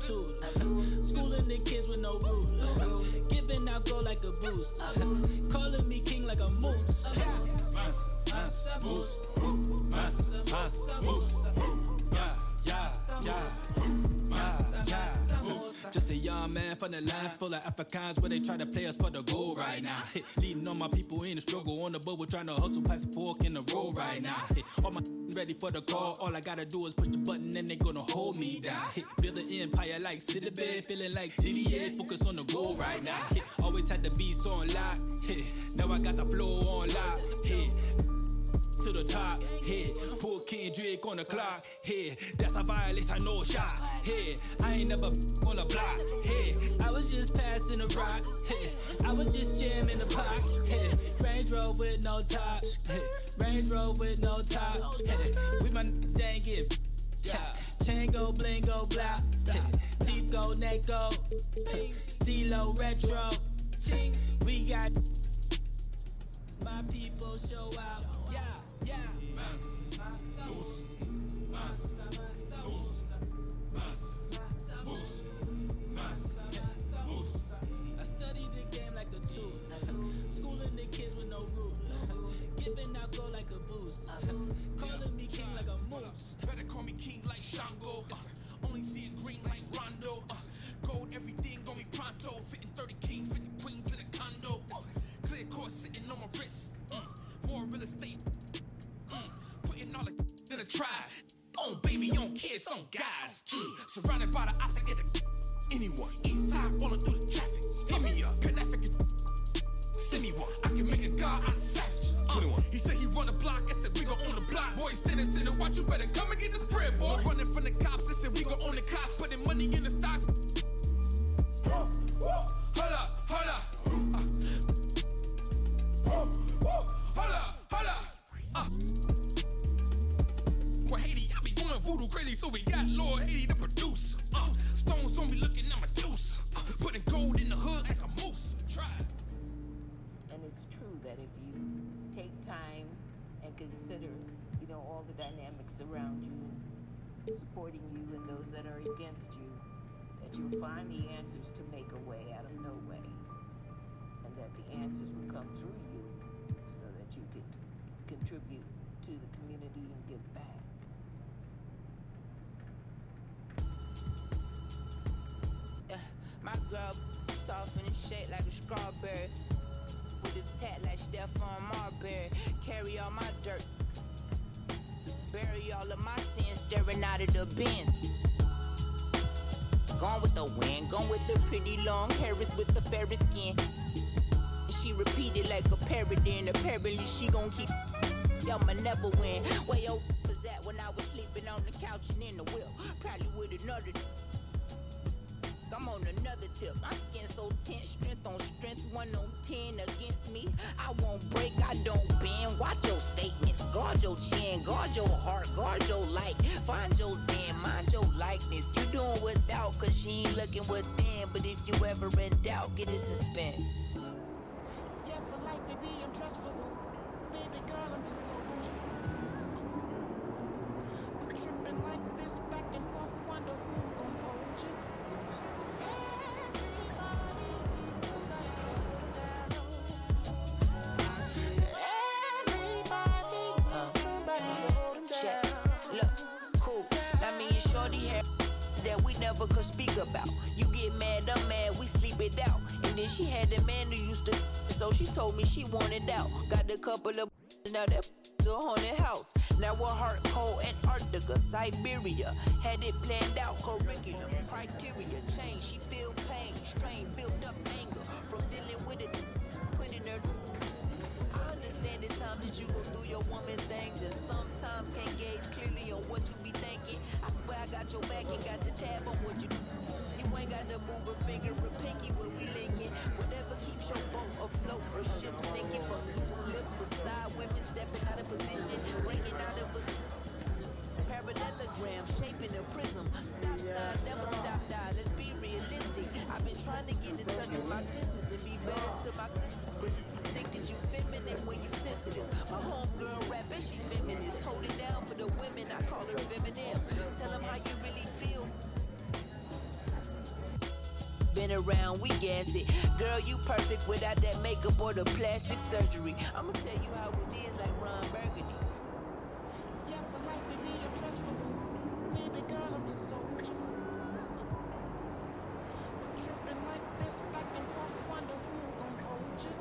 tool. Schooling the kids with no rules. Giving out gold like a boost. Calling me king like a moose. Moose. Moose. Just a young man from the land full of Africans where they try to play us for the goal right now. Leading all my people in the struggle on the boat, we're trying to hustle, pass a fork in the road right now. All my ready for the call, all I gotta do is push the button and they gonna hold me down. Build an empire like City Bed, feeling like Didier, focus on the goal right now. Always had the beats on lock, now I got the flow on lock. To the top, pull Kendrick on the clock, that's a violence, I know shot, I ain't never on the block, I was just passing the rock, I was just jamming the pot, Range Rover with no top, Range Rover with no top, we my dang it, chain go bling go blah, teeth go neck go, Stilo retro, we got my people show out, I study the game like a tool. Schooling the kids with no rules. Giving out gold like a boost. Calling me king like a moose. Better call me king like Shango. Only see it green like Rondo. Gold, everything on me pronto. Fitting 30 kings, 50 queens in a condo. Clear course sitting on my wrist. More real estate. Putting all the in a try. On baby, on kids, on guys. Surrounded by the ops, I get anyone. East side rolling through the traffic. Hit me up, Pan African. Send me one. I can make a god out of savage. 21. He said he run the block. I said we gon' own the block. Boy, standing center, watch you better come and get this bread, boy. Running from the cops. I said we gon' own the cops. Putting money in the stocks. Hold up, hold up. Well, Haiti, I be going voodoo crazy, so we got Lord Haiti to produce. Stones on me looking at my deuce. Putting gold in the hood like a moose. Try. And it's true that if you take time and consider, all the dynamics around you, supporting you and those that are against you, that you'll find the answers to make a way out of no way. And that the answers will come through you so that you could contribute to the community and give back. My girl soft in the shape like a strawberry, with a tat like Stephon Marbury. Carry all my dirt, bury all of my sins, staring out of the bins. Gone with the wind, gone with the pretty long hairs with the fairy skin. And she repeated like a parody, and apparently she gon' keep. Y'all never win. Where your was at when I was sleeping on the couch and in the wheel, probably with another. I'm on another tip. My skin so tense, strength on strength, 1 on 10 against me. I won't break, I don't bend. Watch your statements, guard your chin, guard your heart, guard your light. Find your zen, mind your likeness. You doing without, cause she ain't looking within. But if you ever in doubt, get it suspend. Yeah, for life, baby, I'm dressed for the baby girl, I'm just so but tripping like this, back and forth, wonder who gon' hold you. That we never could speak about. You get mad, I'm mad, we sleep it out. And then she had a man who used to, so she told me she wanted out. Got a couple of now that a haunted house. Now her heart cold, Antarctica, Siberia. Had it planned out, curriculum, criteria change. She feel pain, strain, built up anger from dealing with it, putting her. I understand the time that you go through your woman things, and sometimes can't gauge clearly on what you be thinking. I swear I got your back and got the tab on what you do. You ain't got to move a finger or pinky when we linking. Whatever keeps your boat afloat or ship sinking. From loose lips of side women stepping out of position, breaking out of a parallelogram, shaping a prism. Stop sign, never stop die. Let's be realistic. I've been trying to get in touch with my senses and be better to my senses, but think that you feminine when you sensitive. My homegirl rapping, she feminist. Hold it down for the women, I call her feminine. Tell them how you really feel. been around, we gas it. Girl, you perfect without that makeup or the plastic surgery. I'ma tell you how it is like Ron Burgundy. Yeah, for life, baby, I'm dressed for the baby girl, I'm your soldier. But tripping like this, back and forth, wonder who gon' hold you.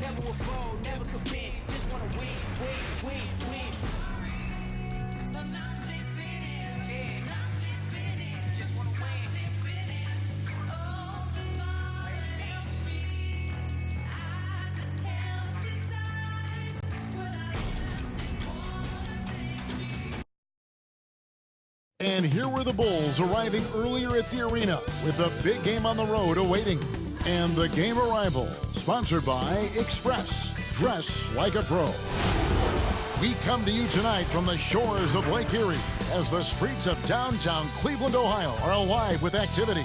Never will fold, never could bend. Just wanna win, win, win, win. So not slipping in, yeah. Not slipping in. Just wanna win. Open my me. I just can't decide what I just wanna take me. And here were the Bulls arriving earlier at the arena with a big game on the road awaiting. And the game arrival, sponsored by Express. Dress like a pro. We come to you tonight from the shores of Lake Erie as the streets of downtown Cleveland, Ohio are alive with activity.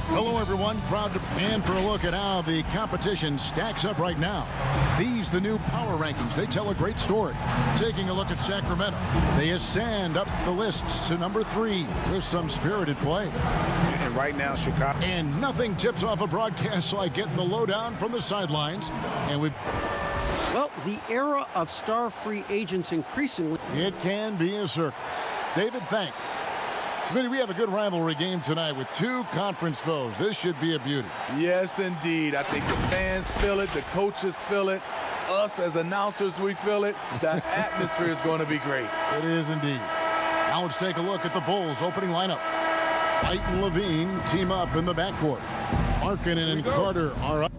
Hello, everyone. Proud to pan for a look at how the competition stacks up right now. These, the new power rankings, they tell a great story. Taking a look at Sacramento, they ascend up the list to number 3 with some spirited play. And right now, Chicago. And nothing tips off a broadcast like getting the lowdown from the sidelines. And we've... Well, the era of star free agents increasingly. It can be a circus. David, thanks. Smitty, we have a good rivalry game tonight with 2 conference foes. This should be a beauty. Yes, indeed. I think the fans feel it, the coaches feel it, us as announcers, we feel it. The atmosphere is going to be great. It is indeed. Now let's take a look at the Bulls' opening lineup. White and Levine team up in the backcourt. Markkanen and Carter are up.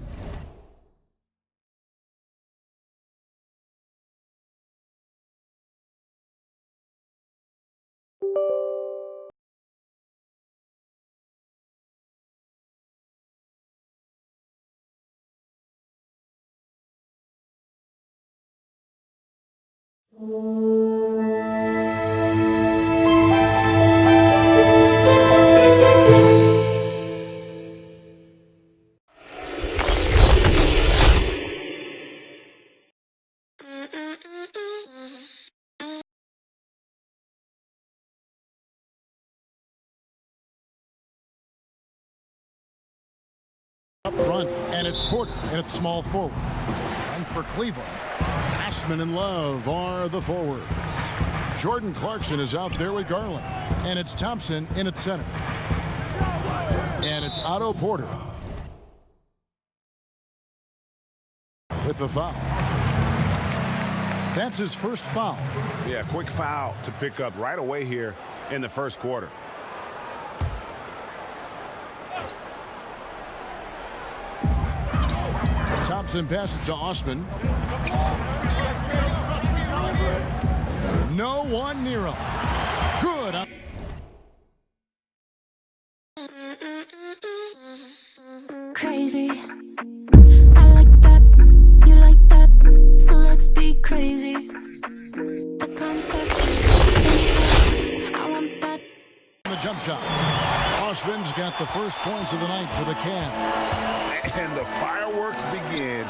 Up front, and it's Porter, and it's small forward. And for Cleveland, Ashman and Love are the forwards. Jordan Clarkson is out there with Garland, and it's Thompson in at center. And it's Otto Porter with the foul. That's his first foul. Yeah, quick foul to pick up right away here in the first quarter. Thompson passes to Osman. No one near him. Good. Crazy. I like that. You like that. So let's jump shot. Osman's got the first points of the night for the Cavs. And the fireworks begin.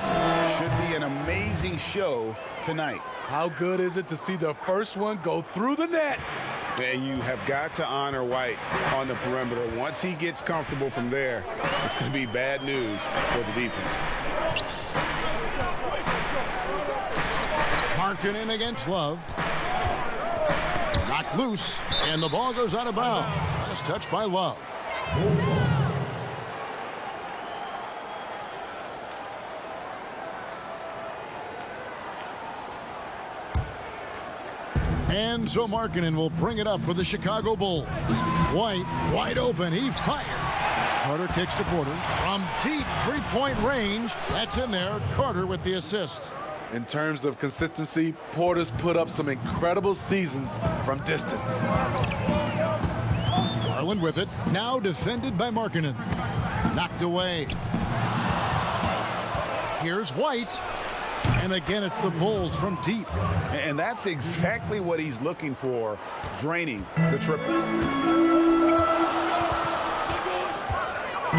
Should be an amazing show tonight. How good is it to see the first one go through the net? And you have got to honor White on the perimeter. Once he gets comfortable from there, it's going to be bad news for the defense. Markkanen against Love. Knocked loose, and the ball goes out of bounds. Last touch by Love. And so Markkanen will bring it up for the Chicago Bulls. White, wide open, he fired. Carter kicks to Porter. From deep three-point range, that's in there. Carter with the assist. In terms of consistency, Porter's put up some incredible seasons from distance. Garland with it, now defended by Markkanen. Knocked away. Here's White. And again, it's the Bulls from deep. And that's exactly what he's looking for, draining the triple.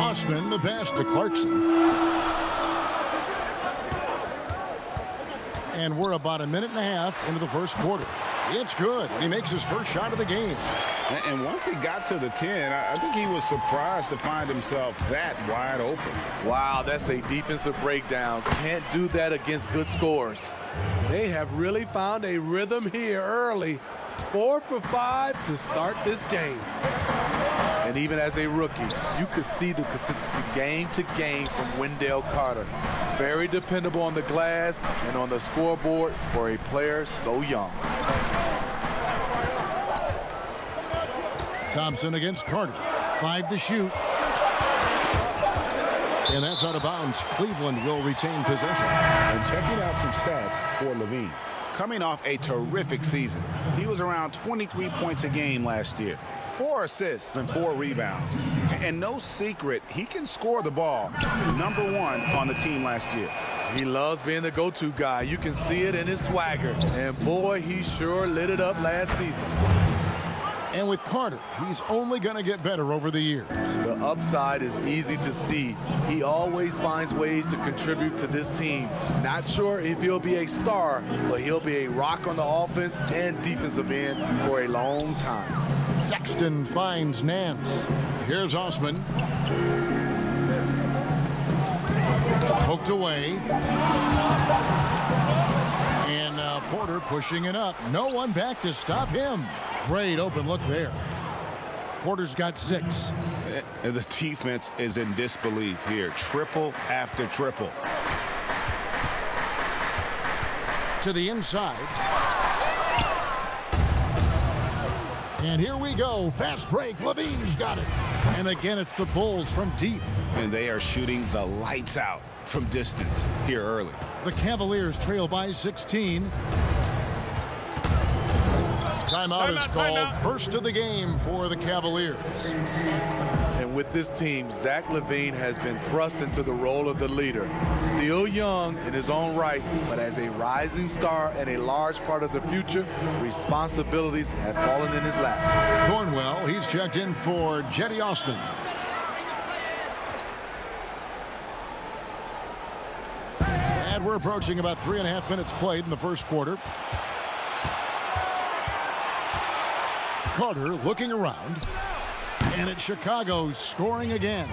Osman, the pass to Clarkson. And we're about a minute and a half into the first quarter. It's good. He makes his first shot of the game. And once he got to the 10, I think he was surprised to find himself that wide open. Wow, that's a defensive breakdown. Can't do that against good scores. They have really found a rhythm here early. 4 for 5 to start this game. And even as a rookie, you could see the consistency game to game from Wendell Carter. Very dependable on the glass and on the scoreboard for a player so young. Thompson against Carter. 5 to shoot. And that's out of bounds. Cleveland will retain possession. And checking out some stats for LaVine. Coming off a terrific season. He was around 23 points a game last year. 4 assists and 4 rebounds. And no secret, he can score the ball. #1 on the team last year. He loves being the go-to guy. You can see it in his swagger. And boy, he sure lit it up last season. And with Carter, he's only going to get better over the years. The upside is easy to see. He always finds ways to contribute to this team. Not sure if he'll be a star, but he'll be a rock on the offense and defensive end for a long time. Sexton finds Nance. Here's Osman. Poked away. And Porter pushing it up. No one back to stop him. Great open look there. Porter's got 6. The defense is in disbelief here. Triple after triple. To the inside. And here we go. Fast break. LaVine's got it. And again, it's the Bulls from deep. And they are shooting the lights out from distance here early. The Cavaliers trail by 16. Timeout is called. First of the game for the Cavaliers. And with this team, Zach LaVine has been thrust into the role of the leader. Still young in his own right, but as a rising star and a large part of the future, responsibilities have fallen in his lap. Thornwell, he's checked in for Jetty Osman. And we're approaching about 3.5 minutes played in the first quarter. Carter looking around, and it's Chicago scoring again.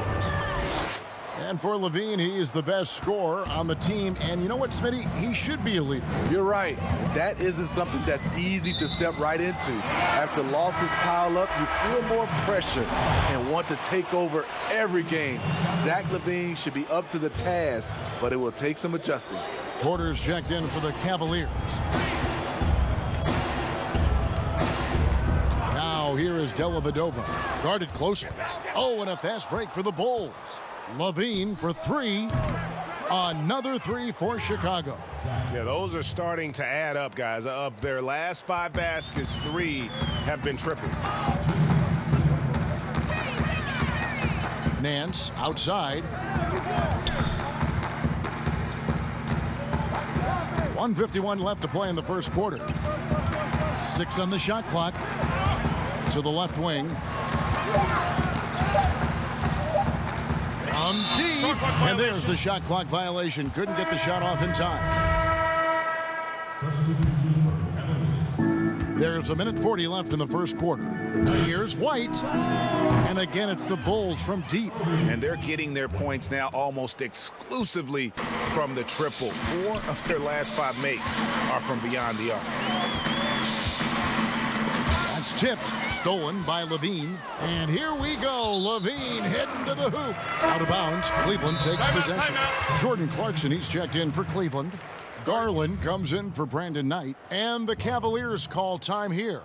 And for LaVine, he is the best scorer on the team. And you know what, Smitty? He should be a leader. You're right. That isn't something that's easy to step right into. After losses pile up, you feel more pressure and want to take over every game. Zach LaVine should be up to the task, but it will take some adjusting. Porter's checked in for the Cavaliers. Here is Dellavedova, guarded closer. Oh, and a fast break for the Bulls. LaVine for 3. Another 3 for Chicago. Yeah, those are starting to add up, guys. Of their last 5 baskets, 3 have been triples. Nance outside. 1:51 left to play in the first quarter. 6 on the shot clock. To the left wing. Deep, and there's the shot clock violation. Couldn't get the shot off in time. There's a minute 40 left in the first quarter. Here's White, and again it's the Bulls from deep. And they're getting their points now almost exclusively from the triple. 4 of their last 5 makes are from beyond the arc. That's tipped, stolen by Levine. And here we go, Levine heading to the hoop. Out of bounds, Cleveland takes possession. Jordan Clarkson, he's checked in for Cleveland. Garland comes in for Brandon Knight. And the Cavaliers call time here.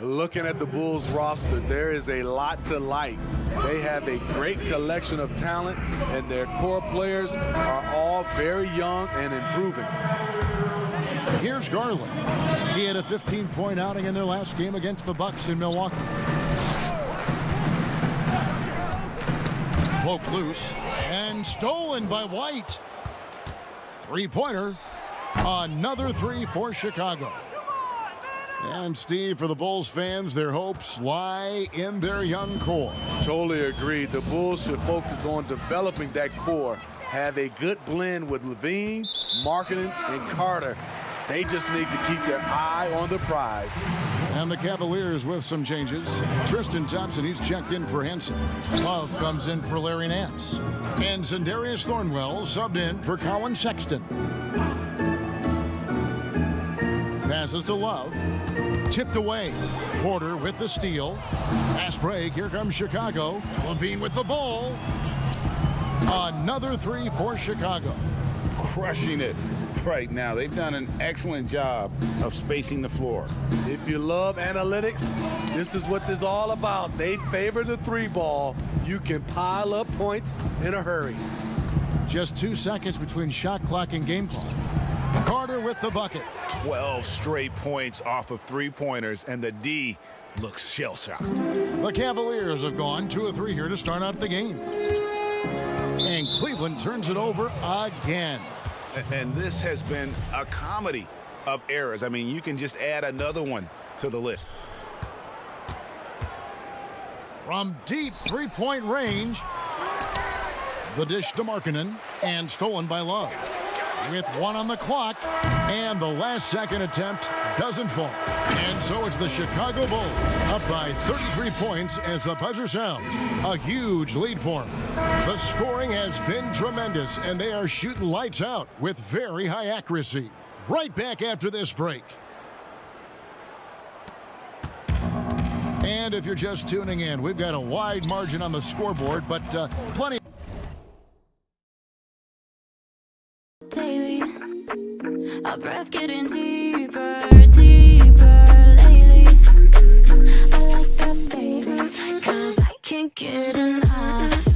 Looking at the Bulls roster, there is a lot to like. They have a great collection of talent, and their core players are all very young and improving. Here's Garland. He had a 15-point outing in their last game against the Bucks in Milwaukee. Poke loose and stolen by White. Three-pointer. Another 3 for Chicago. And Steve, for the Bulls fans, their hopes lie in their young core. Totally agreed. The Bulls should focus on developing that core. Have a good blend with Levine, Markkanen, and Carter. They just need to keep their eye on the prize. And the Cavaliers with some changes. Tristan Thompson, he's checked in for Henson. Love comes in for Larry Nance. And Zendarius Thornwell subbed in for Colin Sexton. Passes to Love. Tipped away. Porter with the steal. Fast break. Here comes Chicago. Levine with the ball. Another 3 for Chicago. Crushing it right now. They've done an excellent job of spacing the floor. If you love analytics, this is what this is all about. They favor the 3-ball. You can pile up points in a hurry. Just 2 seconds between shot clock and game clock. Carter with the bucket. 12 straight points off of 3-pointers, and the D looks shell-shocked. The Cavaliers have gone 2 of 3 here to start out the game. And Cleveland turns it over again. And this has been a comedy of errors. I mean, you can just add another one to the list. From deep 3-point range, the dish to Markkanen, and stolen by Love. With 1 on the clock, and the last second attempt doesn't fall. And so it's the Chicago Bulls up by 33 points as the buzzer sounds. A huge lead for them. The scoring has been tremendous, and they are shooting lights out with very high accuracy. Right back after this break. And if you're just tuning in, we've got a wide margin on the scoreboard, but plenty. Daily, our breath getting deeper, deeper lately. I like that, baby, 'cause I can't get enough.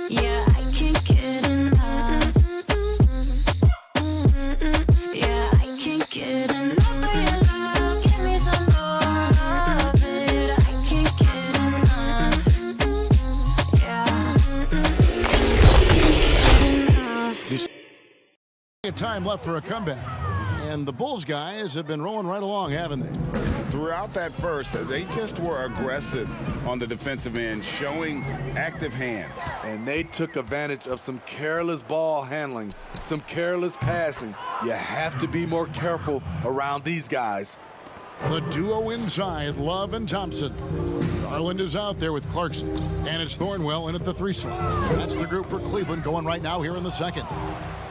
Yeah, I can't get enough. Yeah, I can't get enough of your love. Give me some more of it. I can't get enough. Time left for a comeback. And the Bulls guys have been rolling right along, haven't they? Throughout that first, they just were aggressive on the defensive end, showing active hands. And they took advantage of some careless ball handling, some careless passing. You have to be more careful around these guys. The duo inside, Love and Thompson. Garland is out there with Clarkson. And it's Thornwell in at the 3 slot. That's the group for Cleveland going right now here in the second.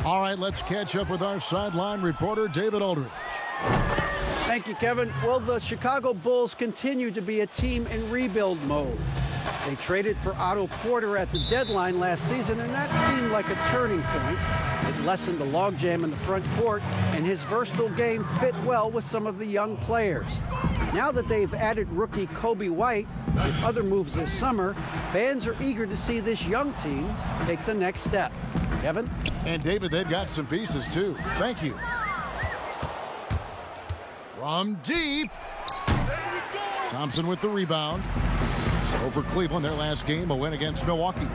All right, let's catch up with our sideline reporter, David Aldridge. Thank you, Kevin. Well, the Chicago Bulls continue to be a team in rebuild mode. They traded for Otto Porter at the deadline last season, and that seemed like a turning point. It lessened the logjam in the front court, and his versatile game fit well with some of the young players. Now that they've added rookie Kobe White with other moves this summer, fans are eager to see this young team take the next step. Kevin? And David, they've got some pieces too. Thank you. From deep. Thompson with the rebound. So for Cleveland, their last game, a win against Milwaukee.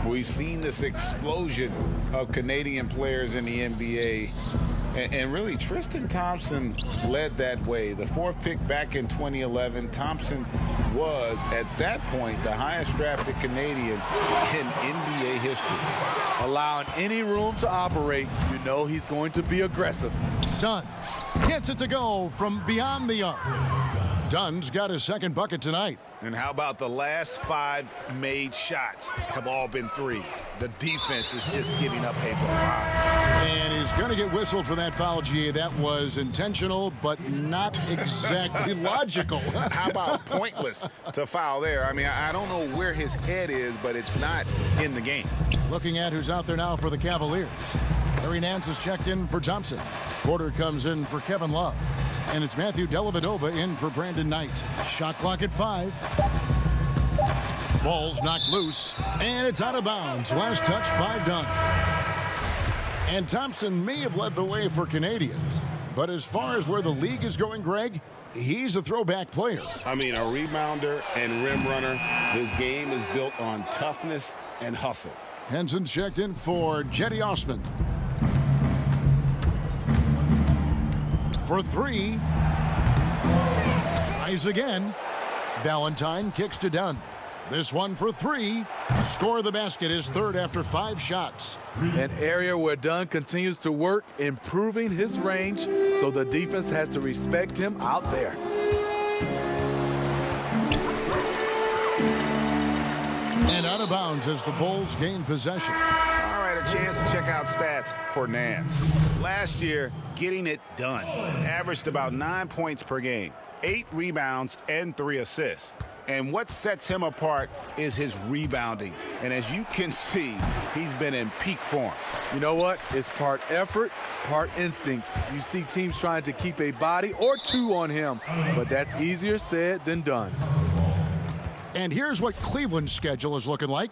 We've seen this explosion of Canadian players in the NBA, And really, Tristan Thompson led that way. The 4th pick back in 2011, Thompson was, at that point, the highest drafted Canadian in NBA history. Allowing any room to operate, you know he's going to be aggressive. Dunn gets it to go from beyond the arc. Dunn's got his 2nd bucket tonight. And how about the last 5 made shots have all been threes? The defense is just giving up a barrage. And he's going to get whistled for that foul, GA. That was intentional, but not exactly logical. How about pointless to foul there? I mean, I don't know where his head is, but it's not in the game. Looking at who's out there now for the Cavaliers. Larry Nance is checked in for Thompson. Porter comes in for Kevin Love. And it's Matthew Dellavedova in for Brandon Knight. Shot clock at 5. Ball's knocked loose, and it's out of bounds. Last touch by Dunn. And Thompson may have led the way for Canadians, but as far as where the league is going, Greg, he's a throwback player. I mean, a rebounder and rim runner. His game is built on toughness and hustle. Henson checked in for Jetty Osman. For 3. Tries again. Valentine kicks to Dunn. This one for 3. Score the basket, his 3rd after 5 shots. An area where Dunn continues to work, improving his range, so the defense has to respect him out there. And out of bounds as the Bulls gain possession. All right, a chance to check out stats for Nance. Last year, getting it done. Averaged about 9 points per game, 8 rebounds, and 3 assists. And what sets him apart is his rebounding. And as you can see, he's been in peak form. You know what? It's part effort, part instincts. You see teams trying to keep a body or 2 on him, but that's easier said than done. And here's what Cleveland's schedule is looking like.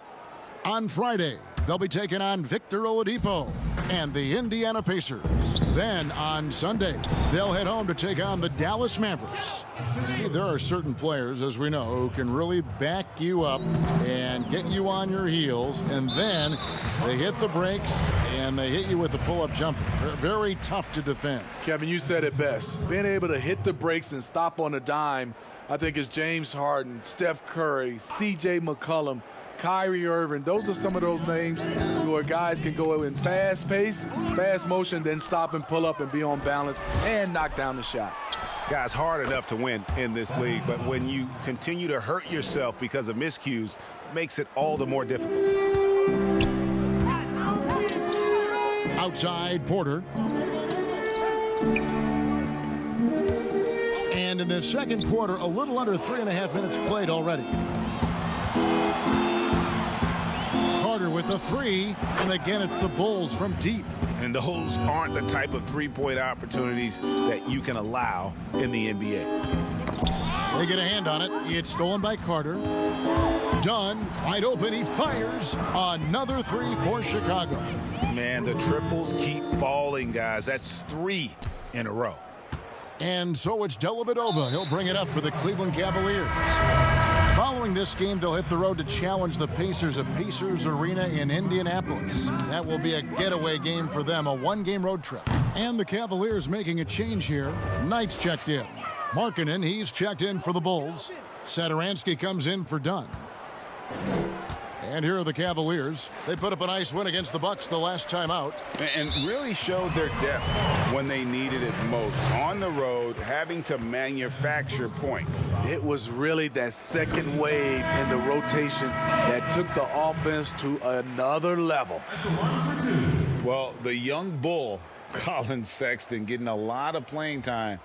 On Friday, they'll be taking on Victor Oladipo and the Indiana Pacers. Then on Sunday, they'll head home to take on the Dallas Mavericks. See, there are certain players, as we know, who can really back you up and get you on your heels, and then they hit the brakes and they hit you with a pull-up jumper. Very tough to defend. Kevin, you said it best. Being able to hit the brakes and stop on a dime, I think it's James Harden, Steph Curry, C.J. McCollum, Kyrie Irving. Those are some of those names where guys can go in fast pace, fast motion, then stop and pull up and be on balance and knock down the shot. Guys, hard enough to win in this league, but when you continue to hurt yourself because of miscues, it makes it all the more difficult. Outside, Porter. And in the 2nd quarter, a little under 3.5 minutes played already. Carter with the 3, and again it's the Bulls from deep. And those aren't the type of three-point opportunities that you can allow in the NBA. They get a hand on it. It's stolen by Carter. Dunn, wide open, he fires. Another 3 for Chicago. Man, the triples keep falling, guys. That's 3 in a row. And so it's Dellavedova. He'll bring it up for the Cleveland Cavaliers. Following this game, they'll hit the road to challenge the Pacers at Pacers Arena in Indianapolis. That will be a getaway game for them, a 1-game road trip. And the Cavaliers making a change here. Knight's checked in. Markkanen, he's checked in for the Bulls. Satoransky comes in for Dunn. And here are the Cavaliers. They put up a nice win against the Bucks the last time out. And really showed their depth when they needed it most. On the road, having to manufacture points. It was really that second wave in the rotation that took the offense to another level. Well, the young bull, Colin Sexton, getting a lot of playing time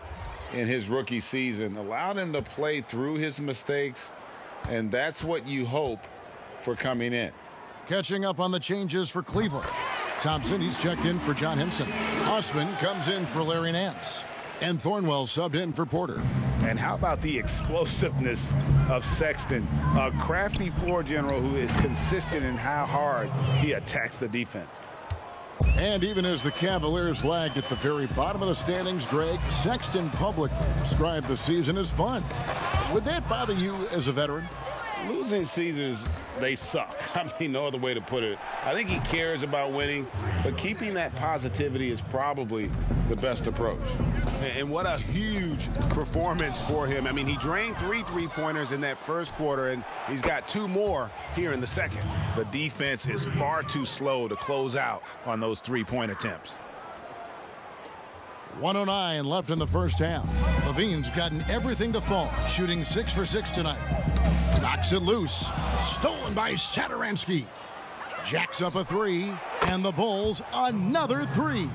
in his rookie season, allowed him to play through his mistakes, and that's what you hope for coming in. Catching up on the changes for Cleveland. Thompson, he's checked in for John Henson. Osman comes in for Larry Nance. And Thornwell subbed in for Porter. And how about the explosiveness of Sexton, a crafty floor general who is consistent in how hard he attacks the defense. And even as the Cavaliers lagged at the very bottom of the standings, Greg, Sexton publicly described the season as fun. Would that bother you as a veteran? Losing seasons, they suck. I mean, no other way to put it. I think he cares about winning, but keeping that positivity is probably the best approach. And what a huge performance for him. I mean, he drained 3 3-pointers in that first quarter, and he's got 2 more here in the second. The defense is far too slow to close out on those 3-point attempts. 1:09 left in the first half. Levine's gotten everything to fall, shooting 6 for 6 tonight. Knocks it loose. Stolen by Satoransky. Jacks up a 3, and the Bulls another 3.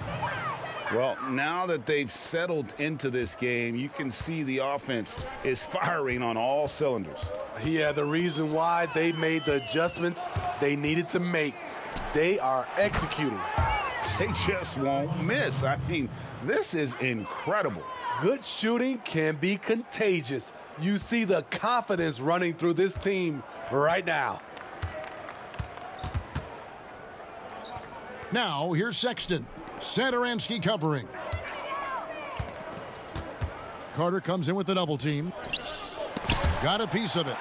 Well, now that they've settled into this game, you can see the offense is firing on all cylinders. Yeah, the reason why they made the adjustments they needed to make. They are executing. They just won't miss. I mean, this is incredible. Good shooting can be contagious. You see the confidence running through this team right now. Now, here's Sexton. Satoransky covering. Carter comes in with the double team. Got a piece of it.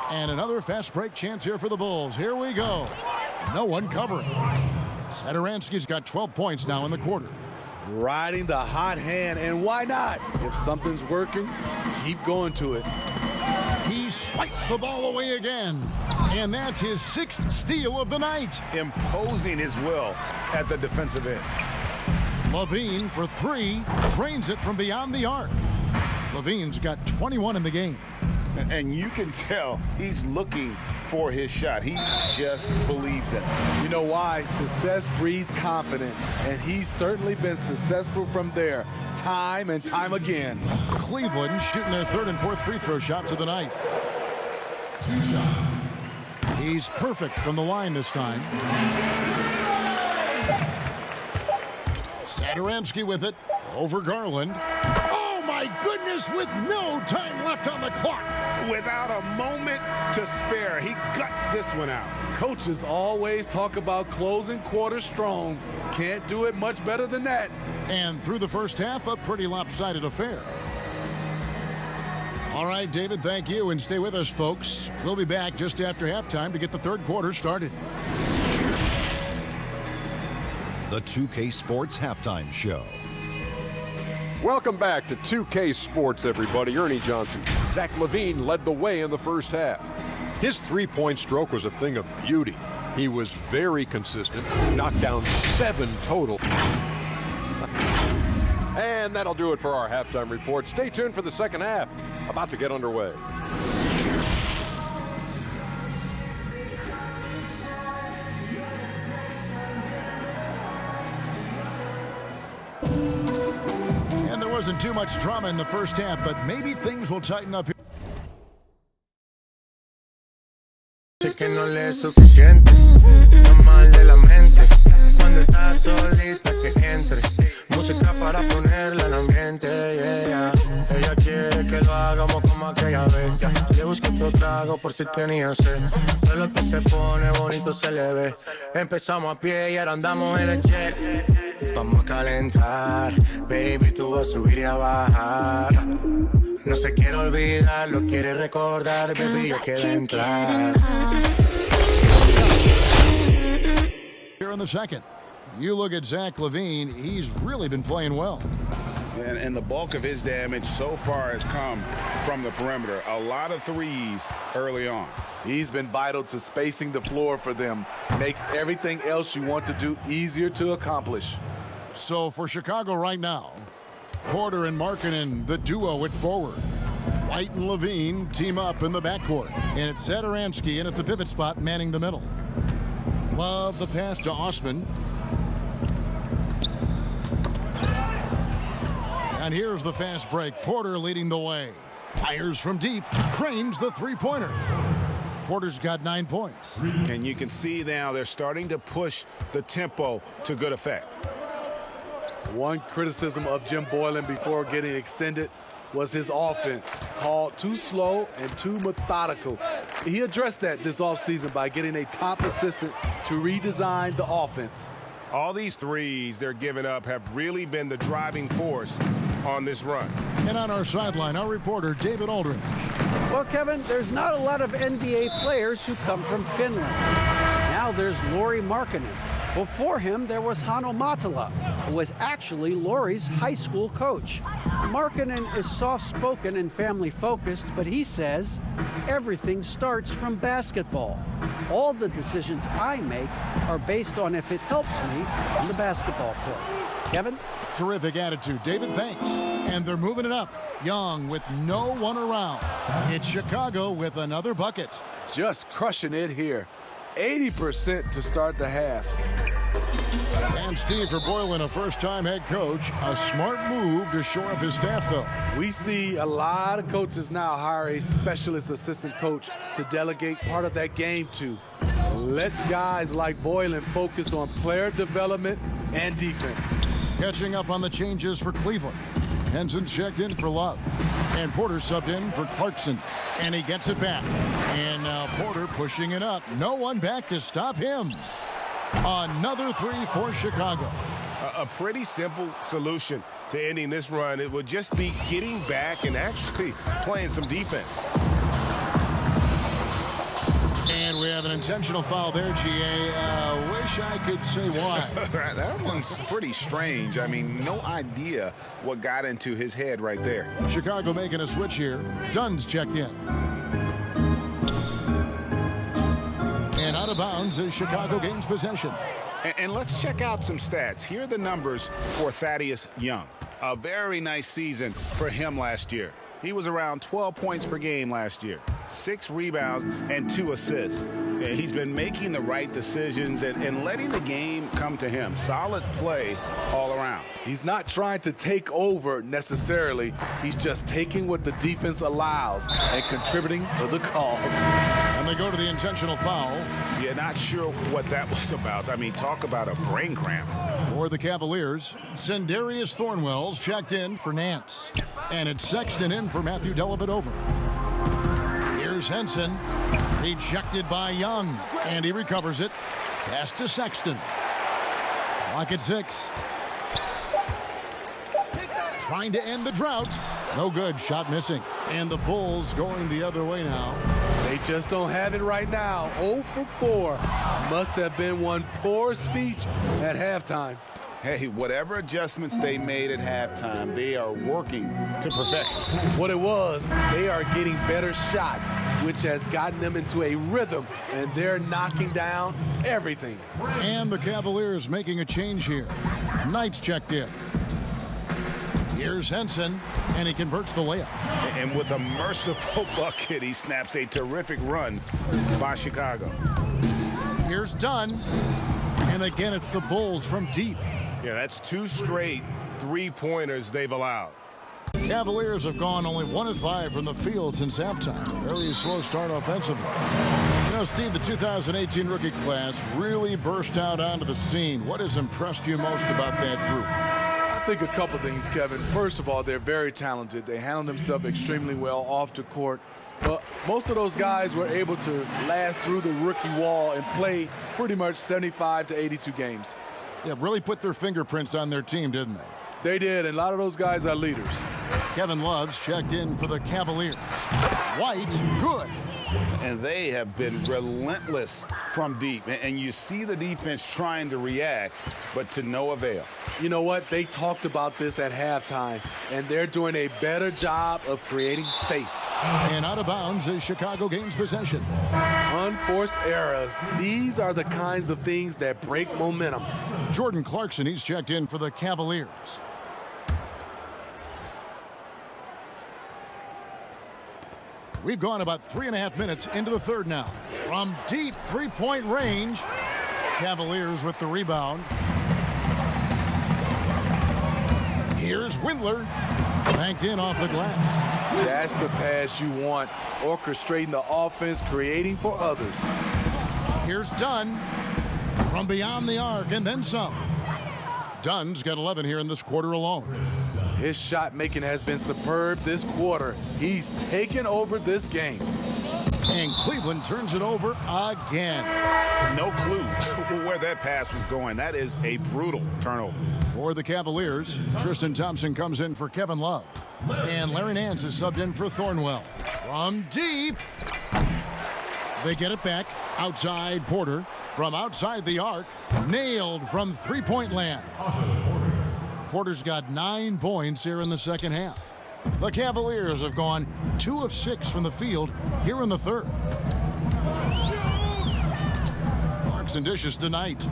And another fast break chance here for the Bulls. Here we go. No one covering. Satoransky's got 12 points now in the quarter. Riding the hot hand, and why not? If something's working, keep going to it. He swipes the ball away again. And that's his 6th steal of the night. Imposing his will at the defensive end. Levine for 3, drains it from beyond the arc. Levine's got 21 in the game. And you can tell he's looking for his shot. He just believes it. You know why? Success breeds confidence, and he's certainly been successful from there time and time again. Cleveland shooting their 3rd and 4th free throw shots of the night. 2 shots. He's perfect from the line this time. Satoransky with it over Garland. Oh my goodness, with no time left on the clock. Without a moment to spare, he guts this one out. Coaches always talk about closing quarters strong. Can't do it much better than that. And through the first half, a pretty lopsided affair. All right, David, thank you, and stay with us, folks. We'll be back just after halftime to get the 3rd quarter started. The 2K Sports Halftime Show. Welcome back to 2K Sports, everybody. Ernie Johnson. Zach LaVine led the way in the first half. His three-point stroke was a thing of beauty. He was very consistent, knocked down 7 total. And that'll do it for our halftime report. Stay tuned for the second half. About to get underway. And there wasn't too much drama in the first half, but maybe things will tighten up here. Sé que no le es suficiente, está mal de la mente. Cuando está solita que entre, música para ponerla en ambiente, yeah. Ella quiere que lo hagamos como aquella vez. Le busqué otro trago por si tenía sed. Todo lo que se pone bonito se le ve. Empezamos a pie y ahora andamos en el jet. Vamos a calentar, baby, tú vas a subir y a bajar. No se quiere olvidar, lo quiere recordar, baby, yo quiero entrar. Here in the second, you look at Zach LaVine, he's really been playing well. And the bulk of his damage so far has come from the perimeter. A lot of threes early on. He's been vital to spacing the floor for them. Makes everything else you want to do easier to accomplish. So for Chicago right now, Porter and Markkanen, the duo at forward. White and Levine team up in the backcourt. And it's Satoransky in at the pivot spot, manning the middle. Love the pass to Osman. And here's the fast break. Porter leading the way. Fires from deep. Cranes the three-pointer. Porter's got 9 points. And you can see now they're starting to push the tempo to good effect. One criticism of Jim Boylan before getting extended was his offense, called too slow and too methodical. He addressed that this offseason by getting a top assistant to redesign the offense. All these threes they're giving up have really been the driving force on this run. And on our sideline, our reporter, David Aldridge. Well, Kevin, there's not a lot of NBA players who come from Finland. Now there's Lauri Markkanen. Before him, there was Hanno Matala, who was actually Lauri's high school coach. Markkanen is soft-spoken and family-focused, but he says everything starts from basketball. All the decisions I make are based on if it helps me on the basketball court. Kevin? Terrific attitude, David. Thanks. And they're moving it up. Young with no one around. It's Chicago with another bucket. Just crushing it here. 80% to start the half. And Steve, for Boylan, a first-time head coach, a smart move to shore up his staff, though. We see a lot of coaches now hire a specialist assistant coach to delegate part of that game to. Lets guys like Boylan focus on player development and defense. Catching up on the changes for Cleveland. Henson checked in for Love. And Porter subbed in for Clarkson. And he gets it back. And now Porter pushing it up. No one back to stop him. Another three for Chicago. A pretty simple solution to ending this run. It would just be getting back and actually playing some defense. And we have an intentional foul there, GA. Wish I could say why. That one's pretty strange. I mean, no idea what got into his head right there. Chicago making a switch here. Dunn's checked in. And out of bounds as Chicago gains possession. And let's check out some stats. Here are the numbers for Thaddeus Young. A very nice season for him last year. He was around 12 points per game last year, 6 rebounds and 2 assists. He's been making the right decisions and letting the game come to him. Solid play all around. He's not trying to take over necessarily. He's just taking what the defense allows and contributing to the cause. And they go to the intentional foul. Yeah, not sure what that was about. I mean, talk about a brain cramp. For the Cavaliers, Sendarius Thornwell's checked in for Nance. And it's Sexton in for Matthew Dellavedova. Here's Henson, rejected by Young, and he recovers it. Pass to Sexton. Clock at 6. Trying to end the drought. No good, shot missing. And the Bulls going the other way now. They just don't have it right now. 0 for 4. Must have been one poor speech at halftime. Hey, whatever adjustments they made at halftime, they are working to perfection. What it was, they are getting better shots, which has gotten them into a rhythm, and they're knocking down everything. And the Cavaliers making a change here. Knight's checked in. Here's Henson, and he converts the layup. And with a merciful bucket, he snaps a terrific run by Chicago. Here's Dunn, and again it's the Bulls from deep. Yeah, that's 2 straight three-pointers they've allowed. Cavaliers have gone only 1 of 5 from the field since halftime. Very slow start offensively. You know, Steve, the 2018 rookie class really burst out onto the scene. What has impressed you most about that group? I think a couple things, Kevin. First of all, they're very talented. They handle themselves extremely well off the court. But most of those guys were able to last through the rookie wall and play pretty much 75 to 82 games. Yeah, really put their fingerprints on their team, didn't they? They did, and a lot of those guys are leaders. Kevin Love's checked in for the Cavaliers. White, good. And they have been relentless from deep. And you see the defense trying to react, but to no avail. You know what? They talked about this at halftime, and they're doing a better job of creating space. And out of bounds as Chicago gains possession. Unforced errors. These are the kinds of things that break momentum. Jordan Clarkson, he's checked in for the Cavaliers. We've gone about 3.5 minutes into the third now. From deep three-point range, Cavaliers with the rebound. Here's Windler, banked in off the glass. That's the pass you want, orchestrating the offense, creating for others. Here's Dunn from beyond the arc and then some. Dunn's got 11 here in this quarter alone. His shot making has been superb this quarter. He's taken over this game. And Cleveland turns it over again. No clue where that pass was going. That is a brutal turnover. For the Cavaliers, Tristan Thompson comes in for Kevin Love. And Larry Nance is subbed in for Thornwell. From deep. They get it back. Outside Porter. From outside the arc. Nailed from three-point land. Porter's got 9 points here in the second half. The Cavaliers have gone 2 of 6 from the field here in the third. Clarkson dishes tonight.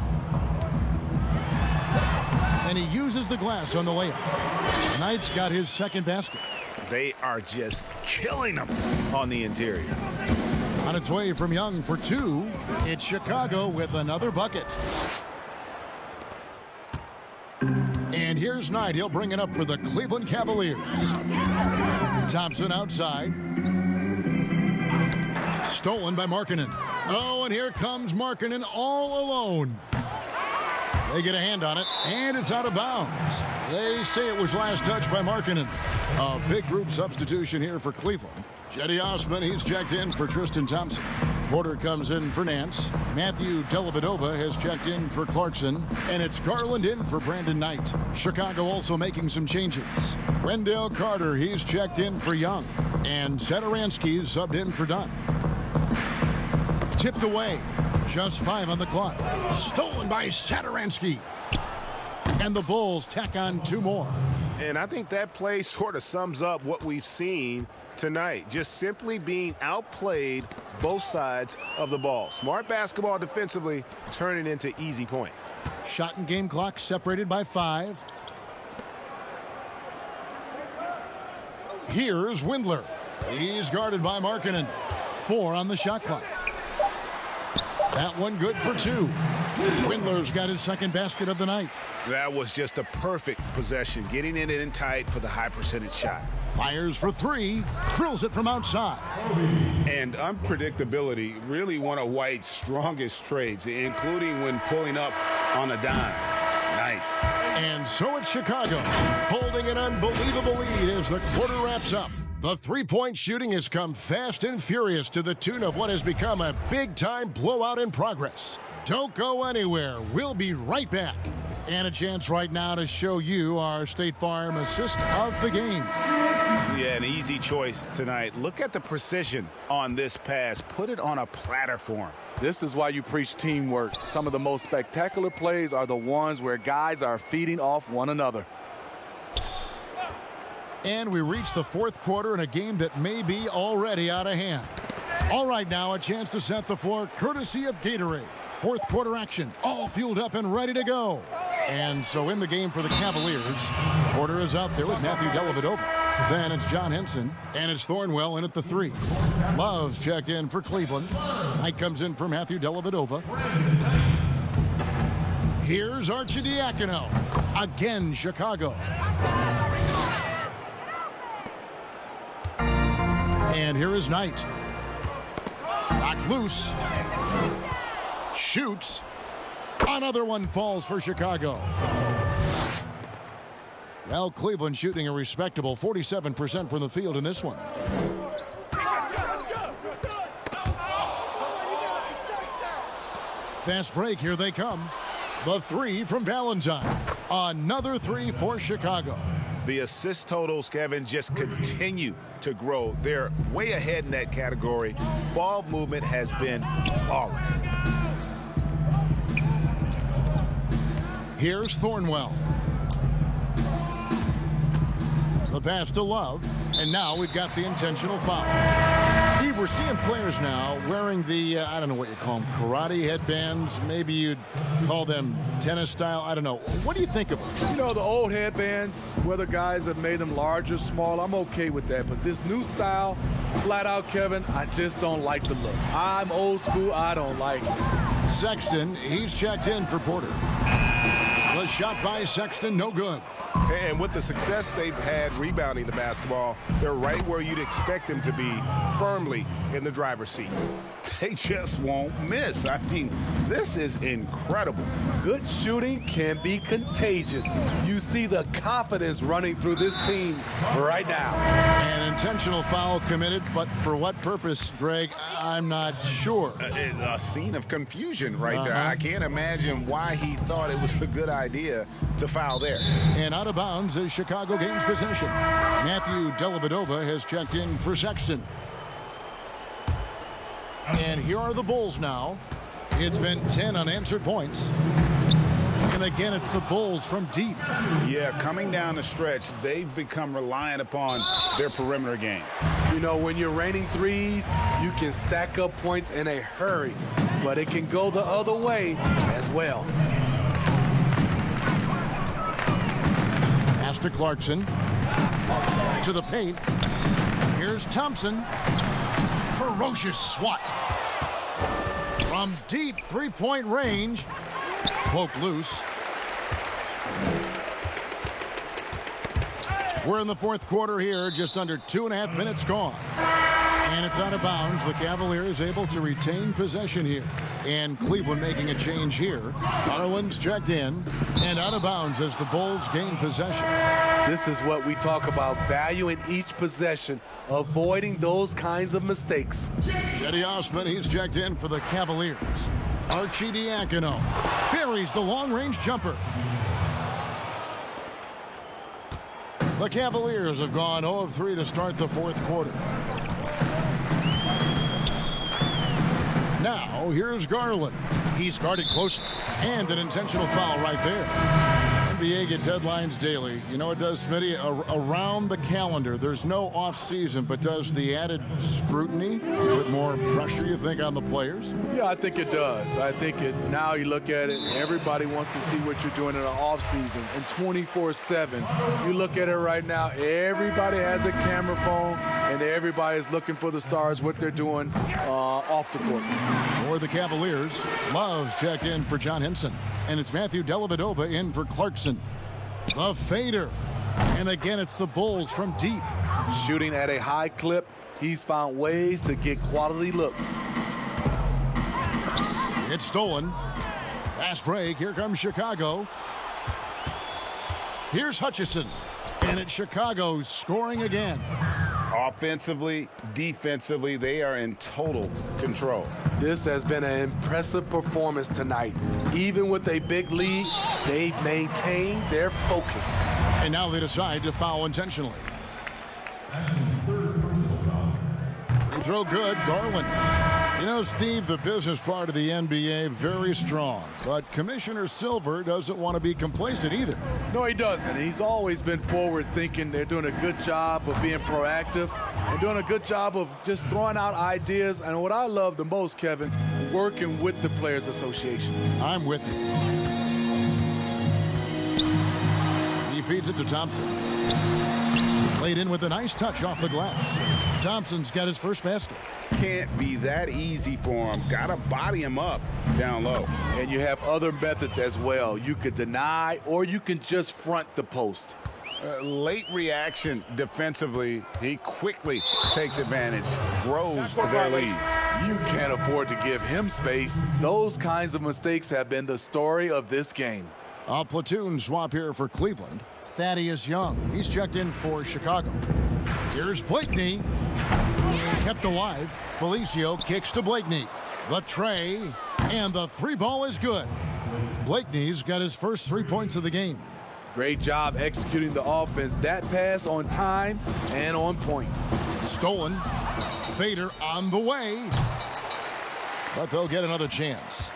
And he uses the glass on the layup. Knight's got his second basket. They are just killing them on the interior. On its way from Young for 2, it's Chicago with another bucket. And here's Knight. He'll bring it up for the Cleveland Cavaliers. Thompson outside. Stolen by Markkanen. Oh, and here comes Markkanen all alone. They get a hand on it, and it's out of bounds. They say it was last touched by Markkanen. A big group substitution here for Cleveland. Jetty Osman, he's checked in for Tristan Thompson. Porter comes in for Nance. Matthew Dellavedova has checked in for Clarkson. And it's Garland in for Brandon Knight. Chicago also making some changes. Wendell Carter, he's checked in for Young. And Satoransky's subbed in for Dunn. Tipped away. Just 5 on the clock. Stolen by Satoransky. And the Bulls tack on 2 more. And I think that play sort of sums up what we've seen tonight. Just simply being outplayed both sides of the ball. Smart basketball defensively, turning into easy points. Shot and game clock separated by 5. Here's Windler. He's guarded by Markkanen. 4 on the shot clock. That one good for 2. Windler's got his second basket of the night. That was just a perfect possession, getting it in tight for the high percentage shot. Fires for 3, drills it from outside. And unpredictability, really one of White's strongest traits, including when pulling up on a dime. Nice. And so it's Chicago, holding an unbelievable lead as the quarter wraps up. The three-point shooting has come fast and furious to the tune of what has become a big-time blowout in progress. Don't go anywhere. We'll be right back. And a chance right now to show you our State Farm assist of the game. Yeah, an easy choice tonight. Look at the precision on this pass. Put it on a platter for him. This is why you preach teamwork. Some of the most spectacular plays are the ones where guys are feeding off one another. And we reach the fourth quarter in a game that may be already out of hand. All right, now a chance to set the floor courtesy of Gatorade. Fourth quarter action, all fueled up and ready to go. And so in the game for the Cavaliers, Porter is out there with Matthew Dellavedova. Then it's John Henson, and it's Thornwell in at the 3. Love's checked in for Cleveland. Knight comes in for Matthew Dellavedova. Here's Arcidiacono. Again, Chicago. And here is Knight. Knocked loose. Shoots. Another one falls for Chicago. Well, Cleveland shooting a respectable 47% from the field in this one. Fast break, here they come. The 3 from Valentine. Another 3 for Chicago. The assist totals, Kevin, just continue to grow. They're way ahead in that category. Ball movement has been flawless. Here's Thornwell. The pass to Love, and now we've got the intentional foul. Steve, we're seeing players now wearing the, I don't know what you call them, karate headbands. Maybe you'd call them tennis style. I don't know. What do you think of them? You know, the old headbands, whether guys have made them large or small, I'm okay with that. But this new style, flat out, Kevin, I just don't like the look. I'm old school. I don't like it. Sexton, he's checked in for Porter. The shot by Sexton, no good. And with the success they've had rebounding the basketball, they're right where you'd expect them to be, firmly in the driver's seat. They just won't miss. I mean, this is incredible. Good shooting can be contagious. You see the confidence running through this team right now. And An intentional foul committed, but for what purpose, Greg, I'm not sure. A scene of confusion right there. I can't imagine why he thought it was a good idea to foul there. And out of bounds as Chicago gains possession. Matthew Dellavedova has checked in for Sexton. And here are the Bulls now. It's been 10 unanswered points. And again, it's the Bulls from deep. Yeah, coming down the stretch, they've become reliant upon their perimeter game. You know, when you're raining threes, you can stack up points in a hurry, but it can go the other way as well. Pass to Clarkson. To the paint. Here's Thompson. Ferocious swat. From deep three-point range. Poke loose. We're in the fourth quarter here, just under 2.5 minutes gone. And it's out of bounds. The Cavaliers able to retain possession here. And Cleveland making a change here. Garland's checked in. And out of bounds as the Bulls gain possession. This is what we talk about, value in each possession, avoiding those kinds of mistakes. Eddie Osman, he's checked in for the Cavaliers. Archie Diacono buries the long-range jumper. The Cavaliers have gone 0 of 3 to start the fourth quarter. Now, here's Garland. He's guarded close, and an intentional foul right there. NBA gets headlines daily. You know it does, Smitty? Around the calendar, there's no off-season, but does the added scrutiny put more pressure, you think, on the players? Yeah, I think it does. I think now you look at it, everybody wants to see what you're doing in the off-season. And 24/7, you look at it right now, everybody has a camera phone, and everybody's looking for the stars, what they're doing off the court. For the Cavaliers, Love's checked in for John Henson. And it's Matthew Dellavedova in for Clarkson. The fader. And again, it's the Bulls from deep. Shooting at a high clip, he's found ways to get quality looks. It's stolen. Fast break. Here comes Chicago. Here's Hutchison. And it's Chicago scoring again. Offensively, defensively, they are in total control. This has been an impressive performance tonight. Even with a big lead, they've maintained their focus. And now they decide to foul intentionally. Free throw good, Garland. You know, Steve, the business part of the NBA, very strong. But Commissioner Silver doesn't want to be complacent either. No, he doesn't. He's always been forward thinking. They're doing a good job of being proactive and doing a good job of just throwing out ideas. And what I love the most, Kevin, working with the Players Association. I'm with you. He feeds it to Thompson. Played in with a nice touch off the glass. Thompson's got his first basket. Can't be that easy for him. Gotta body him up down low. And you have other methods as well. You could deny or you can just front the post. Late reaction defensively. He quickly takes advantage, grows their lead. You can't afford to give him space. Those kinds of mistakes have been the story of this game. A platoon swap here for Cleveland. Thaddeus Young. He's checked in for Chicago. Here's Blakeney. Kept alive. Felicio kicks to Blakeney. The tray. And the three ball is good. Blakeney's got his first 3 points of the game. Great job executing the offense. That pass on time and on point. Stolen. Fader on the way. But they'll get another chance.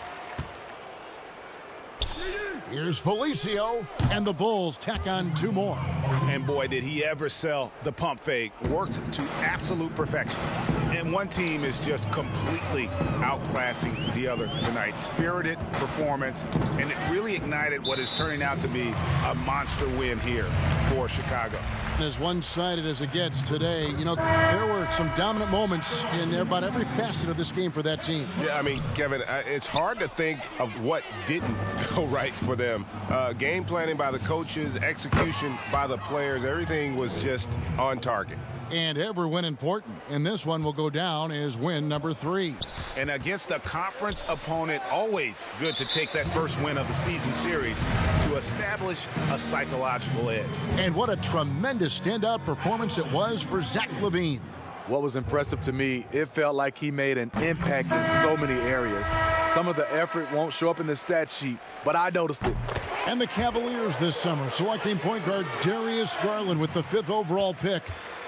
Here's Felicio, and the Bulls tack on 2 more. And boy, did he ever sell the pump fake. Worked to absolute perfection. And one team is just completely outclassing the other tonight. Spirited performance, and it really ignited what is turning out to be a monster win here for Chicago. As one-sided as it gets today, you know, there were some dominant moments in about every facet of this game for that team. Yeah, I mean, Kevin, it's hard to think of what didn't go right for them. Game planning by the coaches, execution by the players, everything was just on target. And every win important. And this one will go down as win number 3. And against a conference opponent, always good to take that first win of the season series to establish a psychological edge. And what a tremendous standout performance it was for Zach LaVine. What was impressive to me, it felt like he made an impact in so many areas. Some of the effort won't show up in the stat sheet, but I noticed it. And the Cavaliers this summer selecting point guard Darius Garland with the 5th overall pick.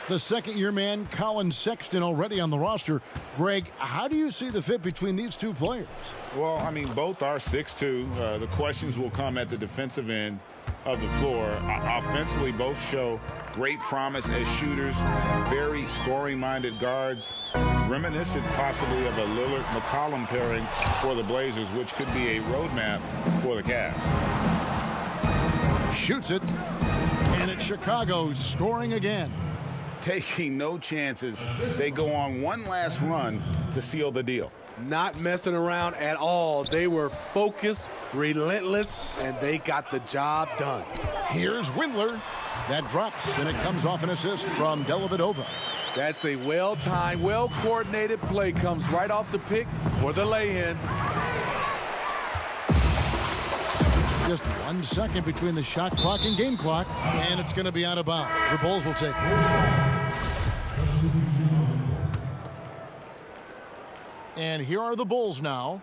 The second-year man, Colin Sexton, already on the roster. Greg, how do you see the fit between these two players? Well, I mean, both are 6'2". The questions will come at the defensive end of the floor. Offensively, both show great promise as shooters, very scoring-minded guards, reminiscent possibly of a Lillard-McCollum pairing for the Blazers, which could be a roadmap for the Cavs. Shoots it, and it's Chicago scoring again. Taking no chances. They go on one last run to seal the deal. Not messing around at all. They were focused, relentless, and they got the job done. Here's Windler. That drops, and it comes off an assist from Dellavedova. That's a well-timed, well-coordinated play. Comes right off the pick for the lay-in. Just 1 second between the shot clock and game clock, and it's going to be out of bounds. The Bulls will take it. And here are the Bulls now.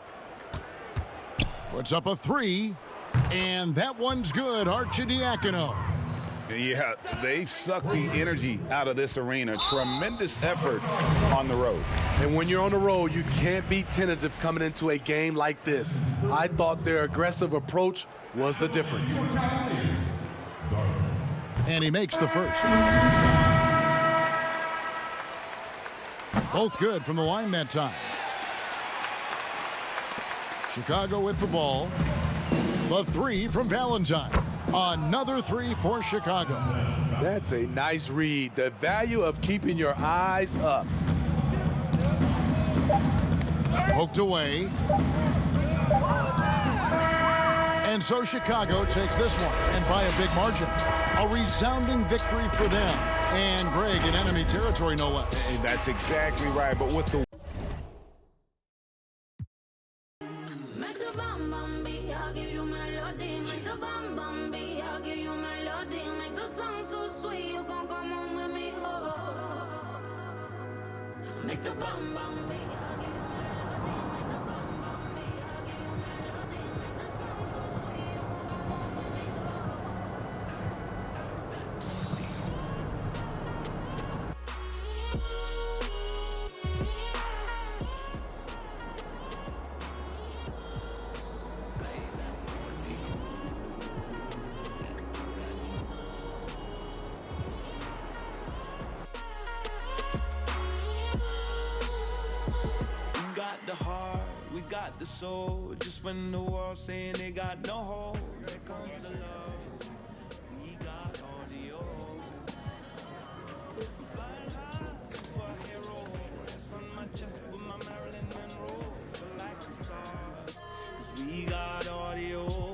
Puts up a 3, and that one's good. Arcidiacono. Yeah, they've sucked the energy out of this arena. Tremendous effort on the road. And when you're on the road, you can't be tentative coming into a game like this. I thought their aggressive approach was the difference. And he makes the first. Both good from the line that time. Chicago with the ball. The 3 from Valentine. Another 3 for Chicago. That's a nice read. The value of keeping your eyes up. Poked away. And so Chicago takes this one, and by a big margin. A resounding victory for them. And Greg in enemy territory, no less. That's exactly right, but with the we got the soul. Just when the world's saying they got no hope, here comes the love. We got audio. I'm flying high, superhero. That's on my chest with my Marilyn Monroe. Feel like a star, 'cause we got audio.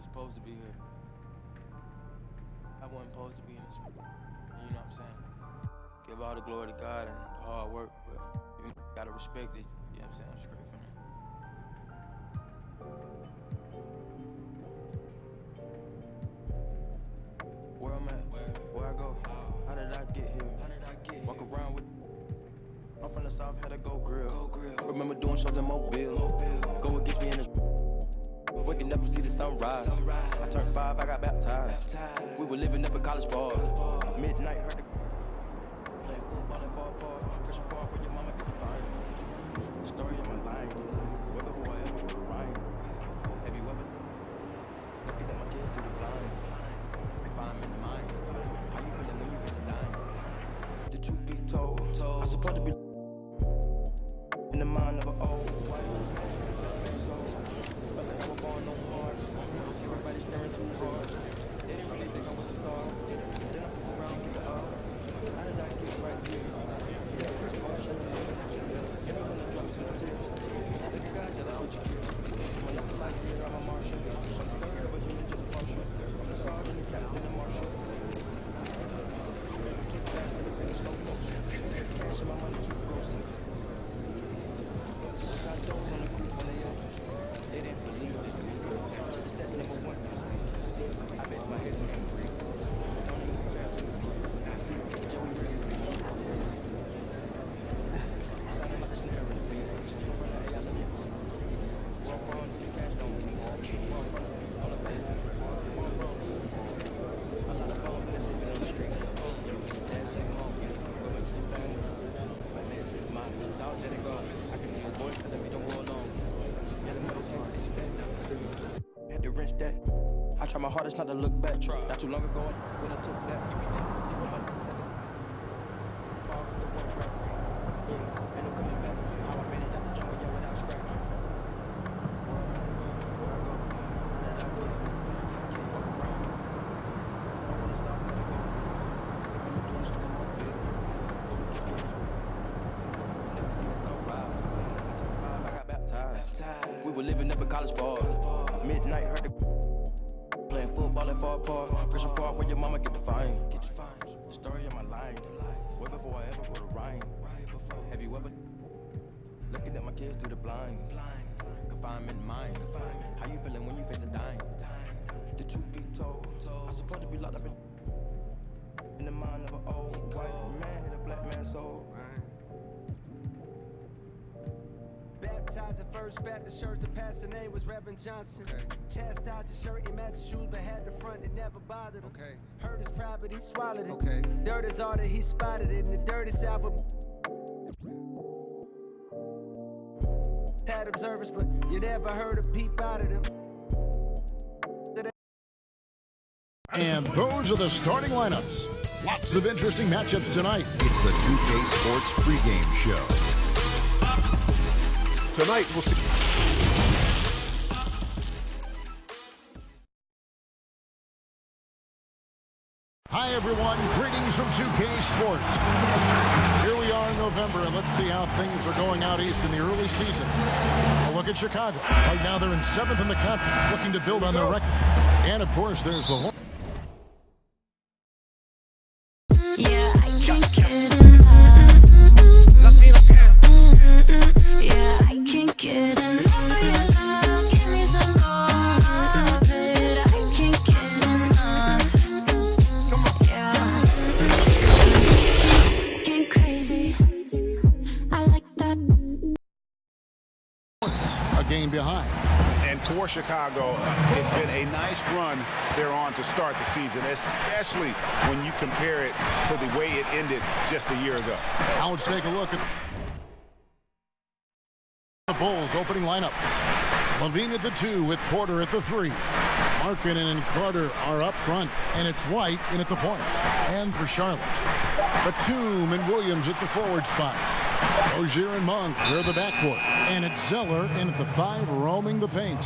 supposed to be here. I wasn't supposed to be in this one. You know what I'm saying? Give all the glory to God and the hard work, but you gotta respect it. You know what I'm saying? I'm straight from there. Where I'm at, where I go, how did I get here? Walk around with. I'm from the south, had to go grill. Remember doing shows in Mobile. Go against me in this. Waking up and see the sunrise. I turned 5, I got baptized. We were living up in college ball. Midnight, heard the playing football and fall apart. Christian Park where your mama get the fine. Story of my life. Way before I ever wrote a rhyme. Have you ever looking at my kids through the blinds? If I'm in the mind, how you feeling when you face a dime? The truth be told, I supposed to be in the mind of an old white soul. Felt like I was born no heart. Everybody staring too hard. They didn't really think I was a star. Then I come around with the odds. How did I get right here? Yeah, first of all, show me the give me from the drums and the tears. Thank God that I was you. When I feel like here, I'm a marshal. Third of a human, just partial. I'm the sergeant, the captain, the marshal. Keep fast, everything slow motion. Cash in my money, keep grossing. I don't want to group on the others. They didn't believe it. Just that's number one. I bet my head to them breathe. Don't even scratch it. Joey really real. Sounding like the snare in the beat. Still from the AI limit. One from the cash don't leave. One from on the base. One from a lot of bones that is moving on the street. That's it home. Go back to your family. My mess is mine. It's out there to go. I can hear your voice telling me don't go alone. Yeah, the metal can't fix that. Had to wrench that. I try my hardest not to look back. Not too long ago when I took that. From my fall cause it won't rap. Yeah, ain't no coming back. How I made it out the jungle, yeah, without scratch. Where I'm at, where I go, how did I get here? Walk around. I'm from the south, had to go. Remember doing shit in Mobile. Go and get me in trouble. Never see the sunrise. I turned 5, I got baptized. We were living up in college ball. Midnight, heard the playing football and fall apart. Christian Park where your mama get the fine. The story of my life. Way before I ever wrote a rhyme. Have you ever looking at my kids through the blinds? Confinement mind. How you feeling when you face a dime? The truth be told, I supposed to be locked up in the mind of an old white man hit a black man's soul. Baptized at First Baptist Church, the pastor name was Reverend Johnson. Chastised his shirt, he matched his shoes, but had the front, it never bothered him. Heard his pride, but he swallowed it. Dirt is all that he spotted it, and the dirty south had observers, but you never heard a peep out of them. And those are the starting lineups. Lots of interesting matchups tonight. It's the 2K Sports pregame show. Tonight, we'll see. Hi, everyone. Greetings from 2K Sports. Here we are in November, and let's see how things are going out east in the early season. A look at Chicago. Right now, they're in 7th in the conference, looking to build on their record. And, of course, there's the Hornets. Yeah, I can't get enough. Latino camp. Yeah, I can't get enough of your love. Give me some more of it. I can't get enough. Yeah, getting crazy. I like that. A game behind. And for Chicago, it's been a nice run they're on to start the season, especially when you compare it to the way it ended just a year ago. Now let's take a look at the Bulls opening lineup. Levine at the 2 with Porter at the 3. Markkanen and Carter are up front, and it's White in at the point. And for Charlotte, Batum and Williams at the forward spots. Rozier and Monk, they're the backcourt. And it's Zeller in at the 5, roaming the paint.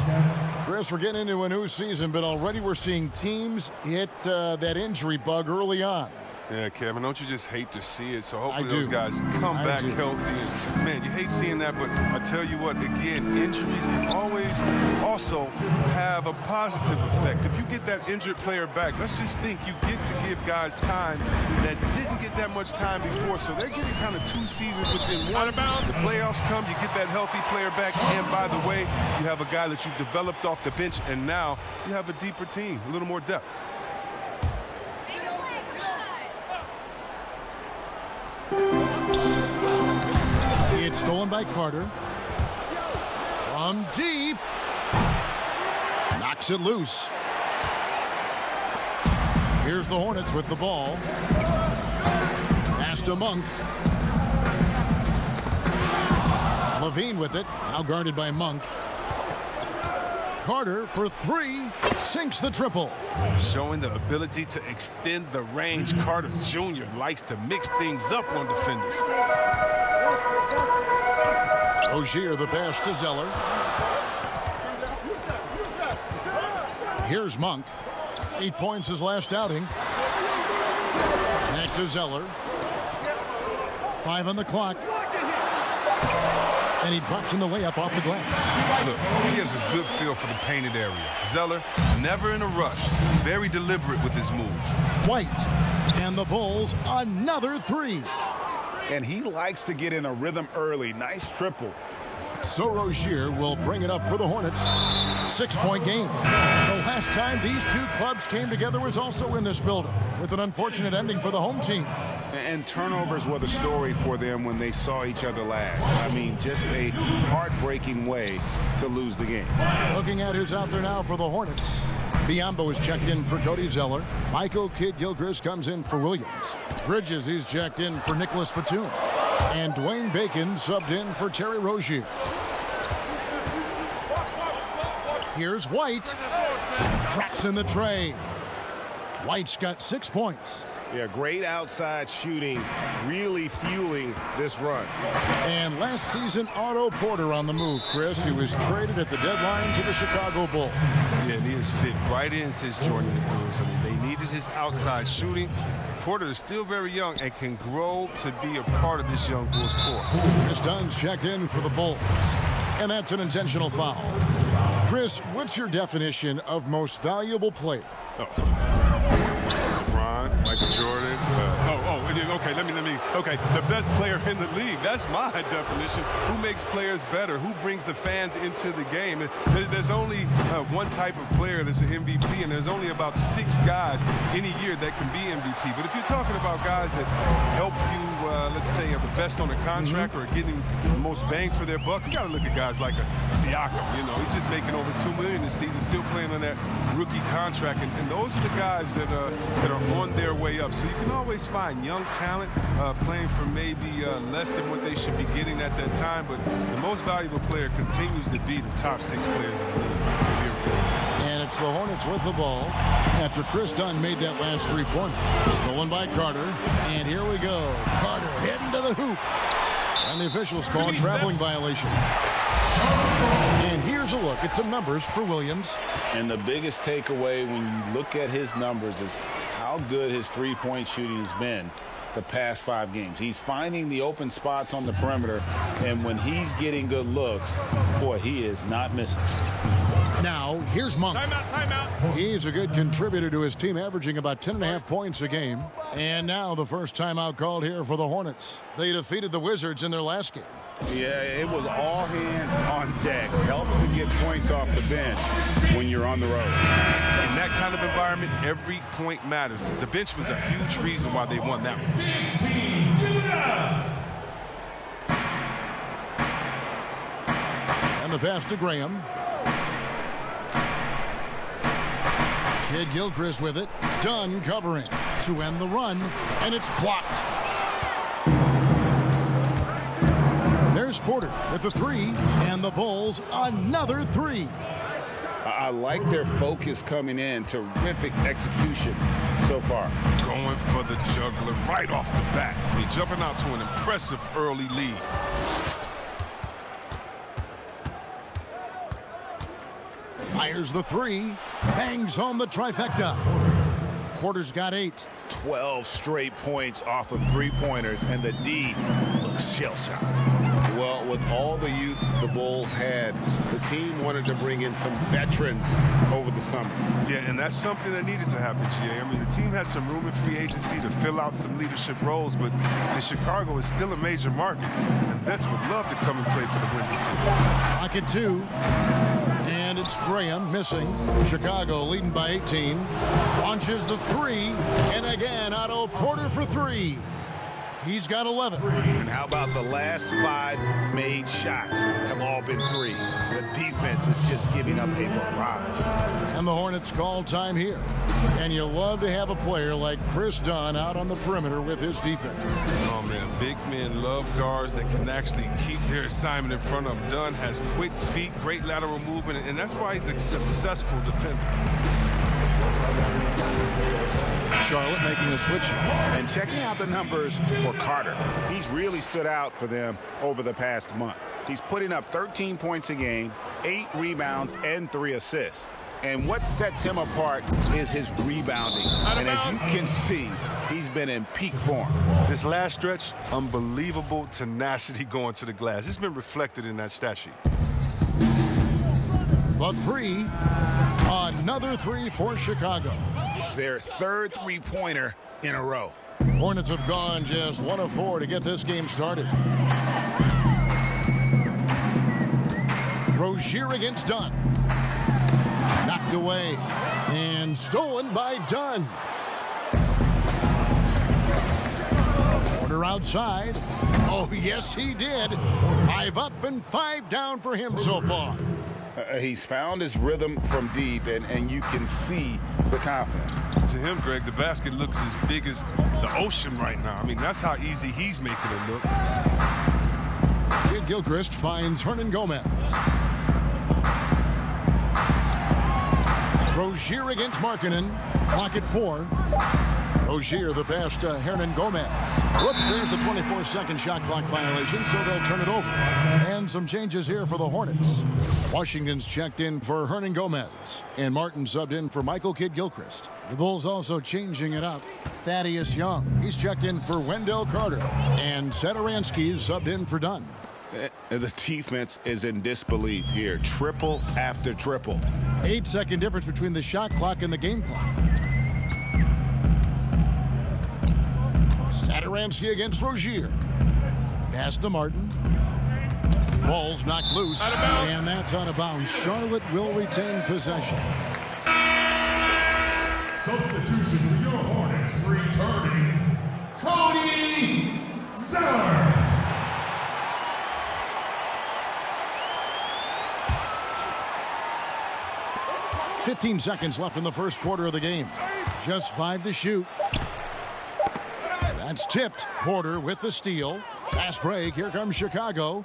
Chris, we're getting into a new season, but already we're seeing teams hit that injury bug early on. Yeah, Kevin, don't you just hate to see it? So hopefully those guys come back healthy. And, man, you hate seeing that, but I tell you what, again, injuries can always also have a positive effect. If you get that injured player back, let's just think you get to give guys time that didn't get that much time before. So they're getting kind of 2 seasons within one. The playoffs come, you get that healthy player back. And by the way, you have a guy that you've developed off the bench, and now you have a deeper team, a little more depth. It's stolen by Carter. From deep. Knocks it loose. Here's the Hornets with the ball. Pass to Monk. Levine with it. Now guarded by Monk. Carter for 3. Sinks the triple. Showing the ability to extend the range. Carter Jr. likes to mix things up on defenders. Rozier the pass to Zeller. Here's Monk. 8 points his last outing. Back to Zeller. 5 on the clock. And he drops in the way up off the glass. Look, he has a good feel for the painted area. Zeller, never in a rush. Very deliberate with his moves. White. And the Bulls, another 3. And he likes to get in a rhythm early. Nice triple. So Rozier will bring it up for the Hornets. 6-point game. The last time these two clubs came together was also in this building, with an unfortunate ending for the home team. And turnovers were the story for them when they saw each other last. I mean, just a heartbreaking way to lose the game. Looking at who's out there now for the Hornets. Biombo is checked in for Cody Zeller. Michael Kidd-Gilchrist comes in for Williams. Bridges is checked in for Nicholas Batum. And Dwayne Bacon subbed in for Terry Rozier. Here's White. Drops in the tray. White's got 6 points. Yeah, great outside shooting, really fueling this run. And last season, Otto Porter on the move, Chris. He was traded at the deadline to the Chicago Bulls. Yeah, and he has fit right in since joining the Bulls. I mean, they needed his outside shooting. Porter is still very young and can grow to be a part of this young Bulls core. Chris Dunn's checked in for the Bulls. And that's an intentional foul. Chris, what's your definition of most valuable player? LeBron, Michael Jordan. Okay, the best player in the league. That's my definition. Who makes players better? Who brings the fans into the game? There's only one type of player that's an MVP, and there's only about 6 guys in a year that can be MVP. But if you're talking about guys that help you, let's say, are the best on a contract or getting the most bang for their buck, you got to look at guys like a Siakam. You know, he's just making over $2 million this season, still playing on that rookie contract, and those are the guys that are on their way up. So you can always find young talent playing for maybe less than what they should be getting at that time, but the most valuable player continues to be the top 6 players in the league. And it's the Hornets with the ball after Chris Dunn made that last 3-pointer. Stolen by Carter, and here we go. Carter heading to the hoop. And the officials call a traveling violation. And here's a look at some numbers for Williams. And the biggest takeaway when you look at his numbers is how good his 3-point shooting has been the past 5 games. He's finding the open spots on the perimeter, and when he's getting good looks, boy, he is not missing. Now, here's Monk. Timeout. He's a good contributor to his team, averaging about 10.5 points a game. And now the first timeout called here for the Hornets. They defeated the Wizards in their last game. Yeah, it was all hands on deck. Helps to get points off the bench when you're on the road. In that kind of environment, every point matters. The bench was a huge reason why they won that one. And the pass to Graham. Kidd-Gilchrist with it. Dunn covering to end the run, and it's blocked. There's Porter with the 3, and the Bulls another 3. I like their focus coming in. Terrific execution so far. Going for the juggler right off the bat. They're jumping out to an impressive early lead. Fires the 3, bangs home the trifecta. Porter's got 8, 12 straight points off of three-pointers, and the D looks shell-shocked. Well, with all the youth the Bulls had, the team wanted to bring in some veterans over the summer. Yeah, and that's something that needed to happen, GA. I mean, the team has some room in free agency to fill out some leadership roles, but Chicago is still a major market, and vets would love to come and play for the Windy City. Pocket two, and it's Graham missing. Chicago leading by 18. Launches the three, and again, Otto Porter for three. He's got 11. And how about the last 5 made shots have all been threes? The defense is just giving up a barrage. And the Hornets call time here. And you love to have a player like Chris Dunn out on the perimeter with his defense. Oh, man, big men love guards that can actually keep their assignment in front of them. Dunn has quick feet, great lateral movement, and that's why he's a successful defender. Charlotte making a switch. And checking out the numbers for Carter. He's really stood out for them over the past month. He's putting up 13 points a game, 8 rebounds, and 3 assists. And what sets him apart is his rebounding. And as you can see, he's been in peak form. This last stretch, unbelievable tenacity going to the glass. It's been reflected in that stat sheet. The three, another three for Chicago. Their third three-pointer in a row. Hornets have gone just 1 of 4 to get this game started. Rozier against Dunn. Knocked away and stolen by Dunn. Porter outside. Oh, yes, he did. 5 up and 5 down for him so far. He's found his rhythm from deep, and you can see the confidence. To him, Greg, the basket looks as big as the ocean right now. I mean, that's how easy he's making it look. Kid Gilchrist finds Hernan Gomez. Rozier against Markkanen. Clock at 4. Rozier the pass to Hernan Gomez. Whoops, there's the 24-second shot clock violation, so they'll turn it over. And some changes here for the Hornets. Washington's checked in for Hernan Gomez, and Martin subbed in for Michael Kidd Gilchrist. The Bulls also changing it up. Thaddeus Young, he's checked in for Wendell Carter, and Satoransky subbed in for Dunn. The defense is in disbelief here. Triple after triple. 8-second difference between the shot clock and the game clock. Satoransky against Rozier. Pass to Martin. Ball's knocked loose, and that's out of bounds. Charlotte will retain possession. Substitution for your Hornets, returning Cody Zeller. 15 seconds left in the first quarter of the game. Just 5 to shoot. That's tipped. Porter with the steal. Fast break. Here comes Chicago.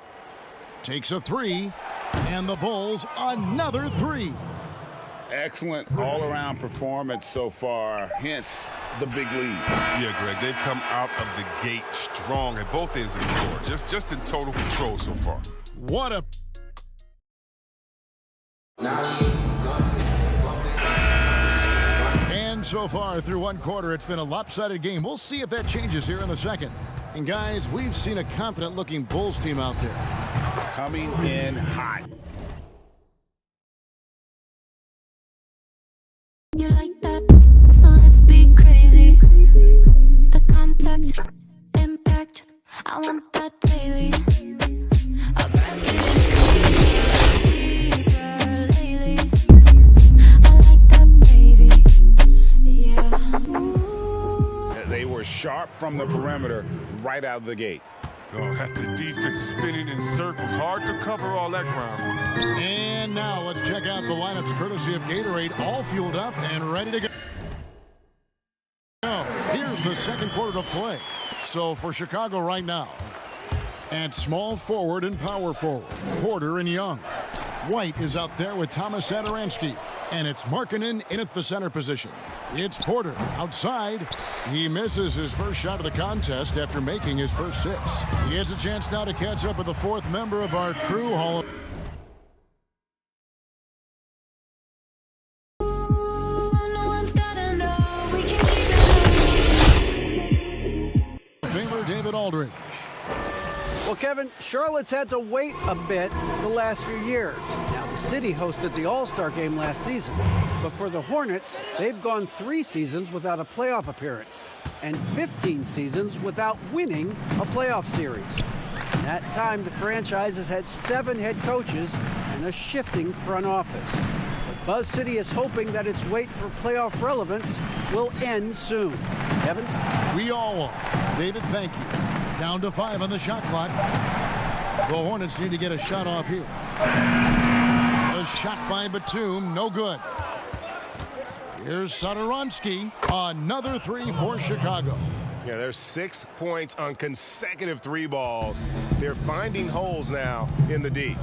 Takes a 3. And the Bulls another 3. Excellent all-around performance so far, hence the big lead. Yeah, Greg, they've come out of the gate strong at both ends of the floor. Just in total control so far. What a... And so far through one quarter, it's been a lopsided game. We'll see if that changes here in the second. And guys, we've seen a confident-looking Bulls team out there. Coming in hot. You like that, so let's be crazy. The contact, impact, I want that daily. I've been deeper lately. I like that, baby. Yeah. They were sharp from the perimeter right out of the gate. Oh, at the defense spinning in circles. Hard to cover all that ground. And now let's check out the lineups courtesy of Gatorade, all fueled up and ready to go. Here's the second quarter of play. So for Chicago right now, at small forward and power forward, Porter and Young. White is out there with Thomas Satoransky, and it's Markkanen in at the center position. It's Porter outside. He misses his first shot of the contest after making his first 6. He gets a chance now to catch up with the 4th member of our crew Hall of David Aldridge. Well, Kevin, Charlotte's had to wait a bit the last few years. Now, the city hosted the All-Star game last season, but for the Hornets, they've gone 3 seasons without a playoff appearance and 15 seasons without winning a playoff series. In that time, the franchise has had 7 head coaches and a shifting front office. But Buzz City is hoping that its wait for playoff relevance will end soon. Kevin? We all are. David, thank you. Down to 5 on the shot clock. The Hornets need to get a shot off here. A shot by Batum, no good. Here's Satoransky. Another 3 for Chicago. Yeah, there's 6 points on consecutive 3 balls. They're finding holes now in the D.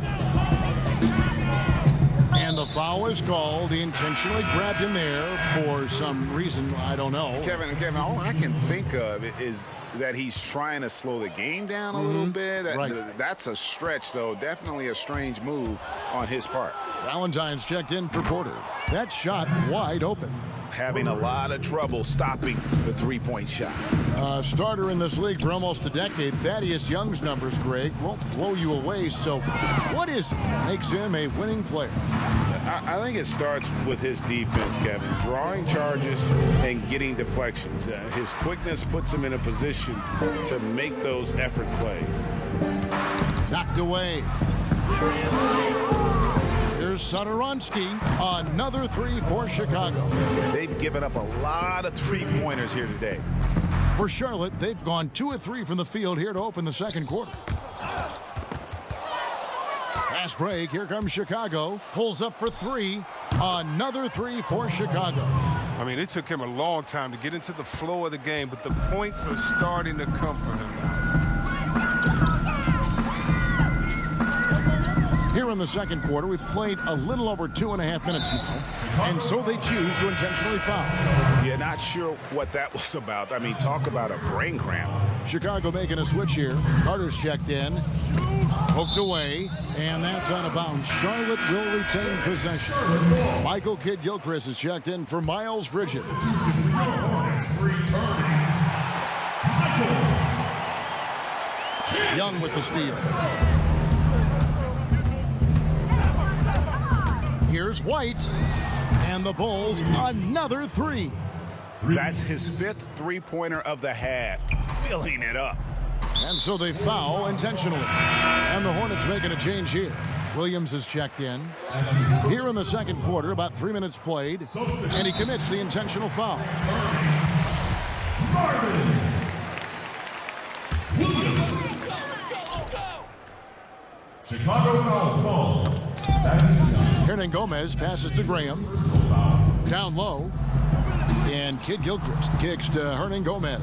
And the foul is called. He intentionally grabbed him there for some reason, I don't know. Kevin, all I can think of is that he's trying to slow the game down a little bit. That's a stretch, though. Definitely a strange move on his part. Valentine's checked in for Porter. That shot wide open. Having a lot of trouble stopping the 3-point shot. Starter in this league for almost a decade. Thaddeus Young's numbers, Greg, won't blow you away. So what is it that makes him a winning player? I think it starts with his defense, Kevin. Drawing charges and getting deflections. His quickness puts him in a position to make those effort plays. Knocked away. Here's Satoransky. Another 3 for Chicago. They've given up a lot of 3-pointers here today. For Charlotte, they've gone 2 of 3 from the field here to open the second quarter. Fast break. Here comes Chicago. Pulls up for 3. Another 3 for Chicago. I mean, it took him a long time to get into the flow of the game, but the points are starting to come for him now. Here in the second quarter, we've played a little over 2.5 minutes now, and so they choose to intentionally foul. Yeah, not sure what that was about. I mean, talk about a brain cramp. Chicago making a switch here. Carter's checked in. Poked away, and that's out of bounds. Charlotte will retain possession. Michael Kidd-Gilchrist is checked in for Miles Bridges. Young with the steal. Here's White, and the Bulls another 3. That's his 5th 3-pointer of the half. Filling it up. And so they foul intentionally. And the Hornets making a change here. Williams is checked in. Here in the second quarter, about 3 minutes played, and he commits the intentional foul. Chicago foul called. Hernan Gomez passes to Graham. Down low. And Kidd-Gilchrist kicks to Hernan Gomez.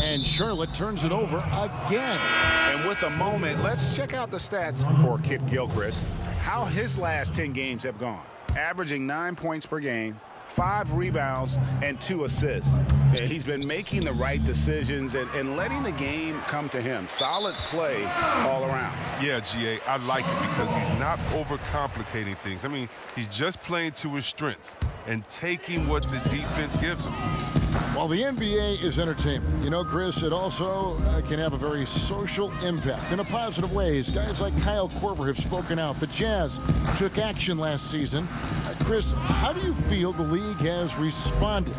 And Charlotte turns it over again. And with a moment, let's check out the stats for Kidd-Gilchrist. How his last 10 games have gone. Averaging 9 points per game, 5 rebounds, and 2 assists. He's been making the right decisions and letting the game come to him. Solid play all around. Yeah, GA, I like it because he's not overcomplicating things. I mean, he's just playing to his strengths and taking what the defense gives him. While the NBA is entertainment, you know, Chris, it also can have a very social impact in a positive ways. Guys like Kyle Korver have spoken out. The Jazz took action last season. Chris, how do you feel the league has responded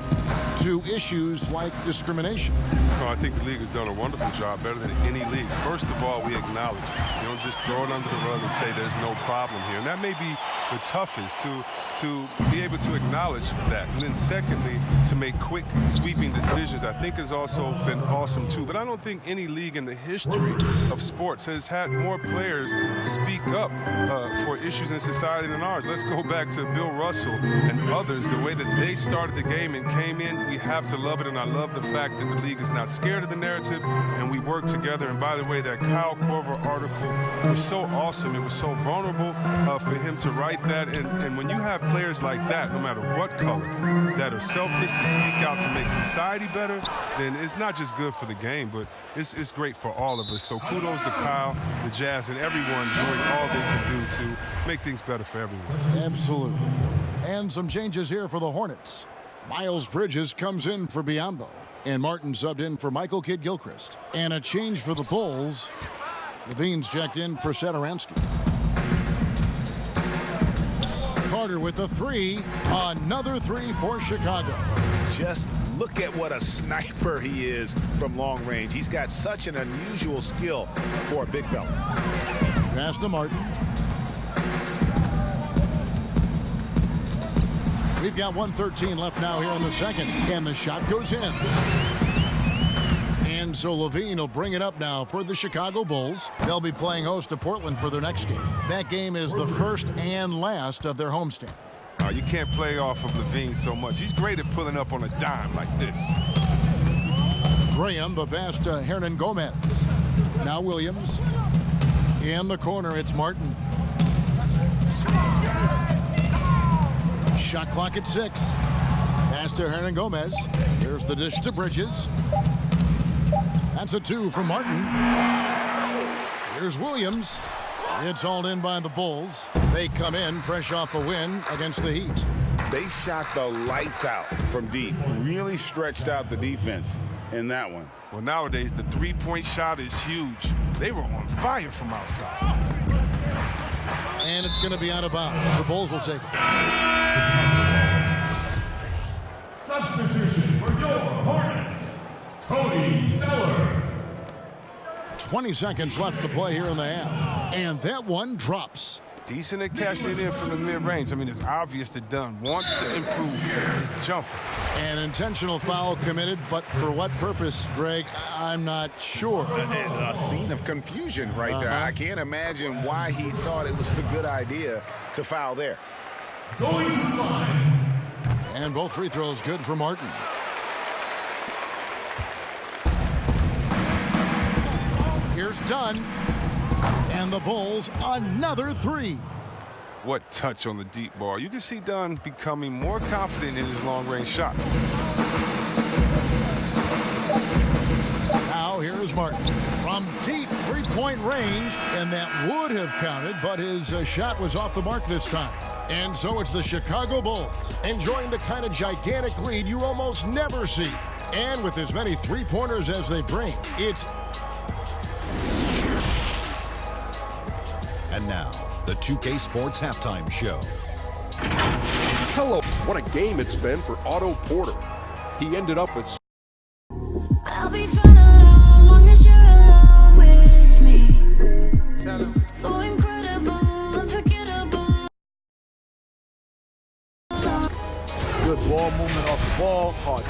to issues like discrimination? No, I think the league has done a wonderful job, better than any league. First of all, we acknowledge it. You don't just throw it under the rug and say there's no problem here. And that may be the toughest, to be able to acknowledge that. And then secondly, to make quick, sweeping decisions, I think has also been awesome too. But I don't think any league in the history of sports has had more players speak up for issues in society than ours. Let's go back to Bill Russell and others, the way that they started the game and came in. We have to love it, and I love the fact that the league is not scared of the narrative, and we work together. And by the way, that Kyle Korver article was so awesome. It was so vulnerable for him to write that. And when you have players like that, no matter what color, that are selfless to speak out to make society better, then it's not just good for the game, but it's great for all of us. So kudos to Kyle, the Jazz, and everyone doing all they can do to make things better for everyone. Absolutely. And some changes here for the Hornets. Miles Bridges comes in for Biyombo. And Martin subbed in for Michael Kidd-Gilchrist. And a change for the Bulls. Levine's checked in for Satoransky. Carter with the three. Another three for Chicago. Just look at what a sniper he is from long range. He's got such an unusual skill for a big fella. Pass to Martin. We've got 1:13 left now here in the second, and the shot goes in. And so Levine will bring it up now for the Chicago Bulls. They'll be playing host to Portland for their next game. That game is the first and last of their homestand. You can't play off of Levine so much. He's great at pulling up on a dime like this. Graham, the pass to Hernan Gomez. Now Williams. In the corner, it's Martin. Shot clock at 6. Pass to Hernan Gomez. Here's the dish to Bridges. That's a 2 from Martin. Here's Williams. It's hauled in by the Bulls. They come in fresh off a win against the Heat. They shot the lights out from deep. Really stretched out the defense in that one. Well, nowadays, the three-point shot is huge. They were on fire from outside. And it's going to be out of bounds. The Bulls will take it. Substitution for your Hornets, Cody Zeller. 20 seconds left to play here in the half. And that one drops. Decent at cashing it in from the mid-range. I mean, it's obvious that Dunn wants to improve his jumper. An intentional foul committed, but for what purpose, Greg? I'm not sure. A scene of confusion right there. I can't imagine why he thought it was a good idea to foul there. Going to the line. And both free throws good for Martin. Here's Dunn. And the Bulls, another 3. What touch on the deep ball. You can see Dunn becoming more confident in his long-range shot. Now here's Martin from deep three-point range, and that would have counted, but his shot was off the mark this time. And so it's the Chicago Bulls enjoying the kind of gigantic lead you almost never see. And with as many three-pointers as they bring, it's... And now, the 2K Sports Halftime Show. Hello. What a game it's been for Otto Porter. He ended up with... I'll be fine alone, long as you're alone with me. So incredible, unforgettable. Good ball movement off the ball. Hard.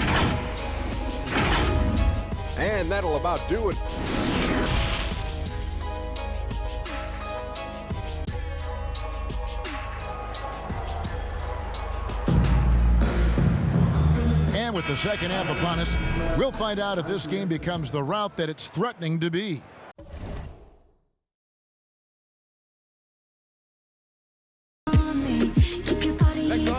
And that'll about do it. And with the second half upon us, we'll find out if this game becomes the route that it's threatening to be. Keep your body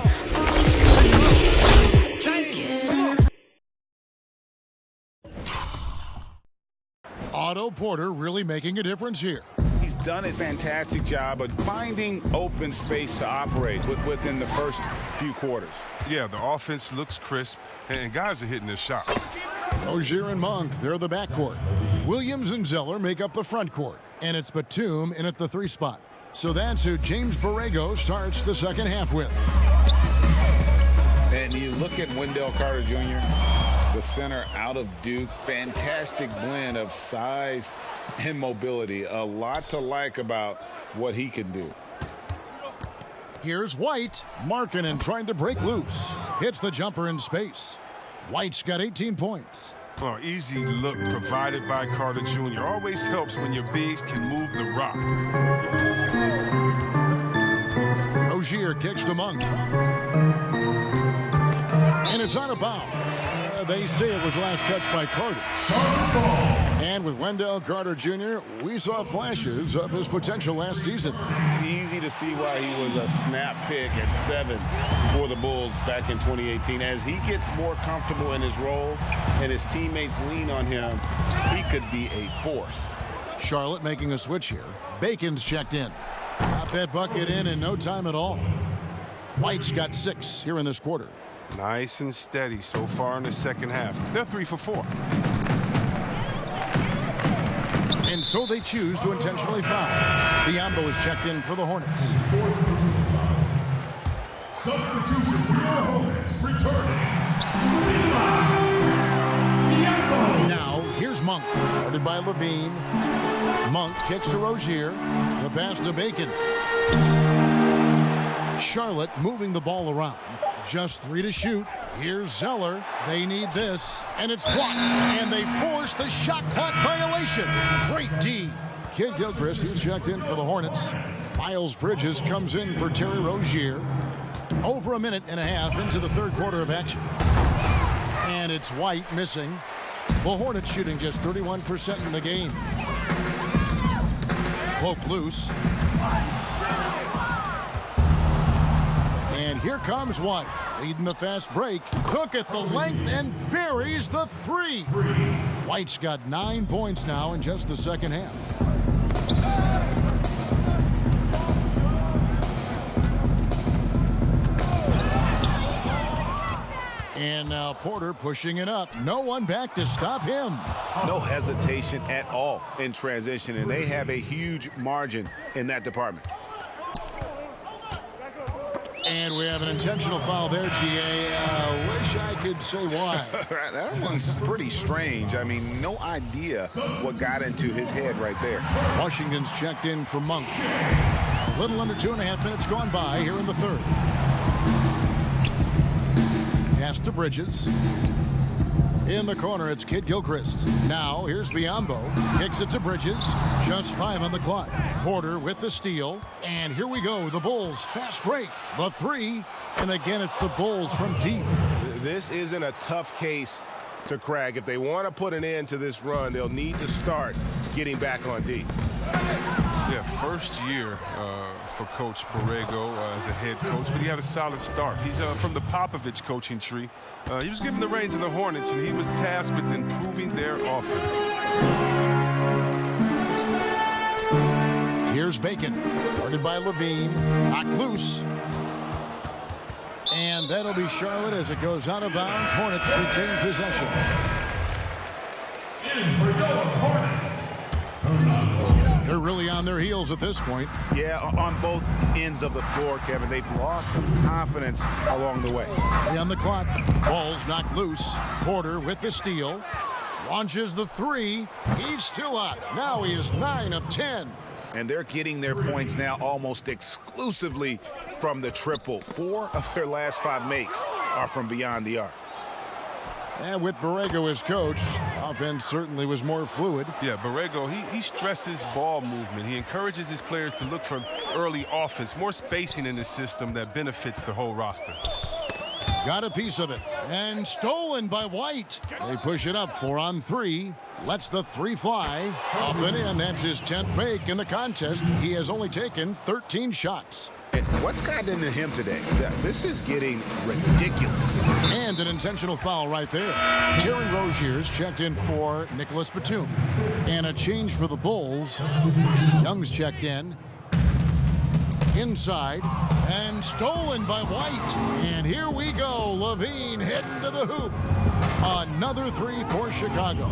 Otto Porter really making a difference here. He's done a fantastic job of finding open space to operate within the first few quarters. Yeah, the offense looks crisp, and guys are hitting their shot. Rozier and Monk, they're the backcourt. Williams and Zeller make up the front court. And it's Batum in at the 3 spot. So that's who James Borrego starts the second half with. And you look at Wendell Carter Jr., the center out of Duke. Fantastic blend of size and mobility. A lot to like about what he can do. Here's White. Markkanen trying to break loose. Hits the jumper in space. White's got 18 points. Oh, easy look provided by Carter Jr. Always helps when your bigs can move the rock. Rozier kicks to Monk. And it's out of bounds. They say it was last touched by Carter. And with Wendell Carter Jr., we saw flashes of his potential last season. Easy to see why he was a snap pick at 7 for the Bulls back in 2018. As he gets more comfortable in his role and his teammates lean on him, he could be a force. Charlotte making a switch here. Bacon's checked in. Got that bucket in no time at all. White's got 6 here in this quarter. Nice and steady so far in the second half. They're 3 for 4. And so they choose to intentionally foul. Biombo is checked in for the Hornets. Substitution for your Hornets returning. Biombo. Now, here's Monk, guarded by Levine. Monk kicks to Rozier. The pass to Bacon. Charlotte moving the ball around. Just 3 to shoot. Here's Zeller. They need this. And it's blocked. And they force the shot clock violation. Great D. Kid Gilchrist, he's checked in for the Hornets. Miles Bridges comes in for Terry Rozier. Over a minute and a half into the third quarter of action. And it's White missing. The Hornets shooting just 31% in the game. Poke loose. And here comes White, leading the fast break. Took at the length and buries the 3. White's got 9 points now in just the second half. And now Porter pushing it up. No one back to stop him. No hesitation at all in transition, and they have a huge margin in that department. And we have an intentional foul there, GA. Wish I could say why. That one's pretty strange. I mean, no idea what got into his head right there. Washington's checked in for Monk. A little under 2.5 minutes gone by here in the third. Pass to Bridges. In the corner, it's Kid Gilchrist. Now, here's Biombo. Kicks it to Bridges. Just 5 on the clock. Porter with the steal. And here we go. The Bulls fast break. The 3. And again, it's the Bulls from deep. This isn't a tough case to crack. If they want to put an end to this run, they'll need to start getting back on D. Yeah, first year for Coach Borrego as a head coach, but he had a solid start. He's from the Popovich coaching tree. He was given the reins of the Hornets, and he was tasked with improving their offense. Here's Bacon, guarded by Levine, knocked loose. And that'll be Charlotte as it goes out of bounds. Hornets retain possession. In for your Hornets. They're really on their heels at this point. Yeah, on both ends of the floor, Kevin. They've lost some confidence along the way. On the clock, ball's knocked loose. Porter with the steal. Launches the 3. He's still out. Now he is 9 of 10. And they're getting their points now almost exclusively from the triple. 4 of their last 5 makes are from beyond the arc. And with Borrego as coach, offense certainly was more fluid. Yeah, Borrego, he stresses ball movement. He encourages his players to look for early offense, more spacing in the system that benefits the whole roster. Got a piece of it. And stolen by White. They push it up 4 on 3. Lets the 3 fly. Up and in. That's his 10th make in the contest. He has only taken 13 shots. And what's gotten into him today? This is getting ridiculous. And an intentional foul right there. Terry Rozier's checked in for Nicholas Batum. And a change for the Bulls. Young's checked in. Inside. And stolen by White. And here we go. Levine heading to the hoop. Another 3 for Chicago.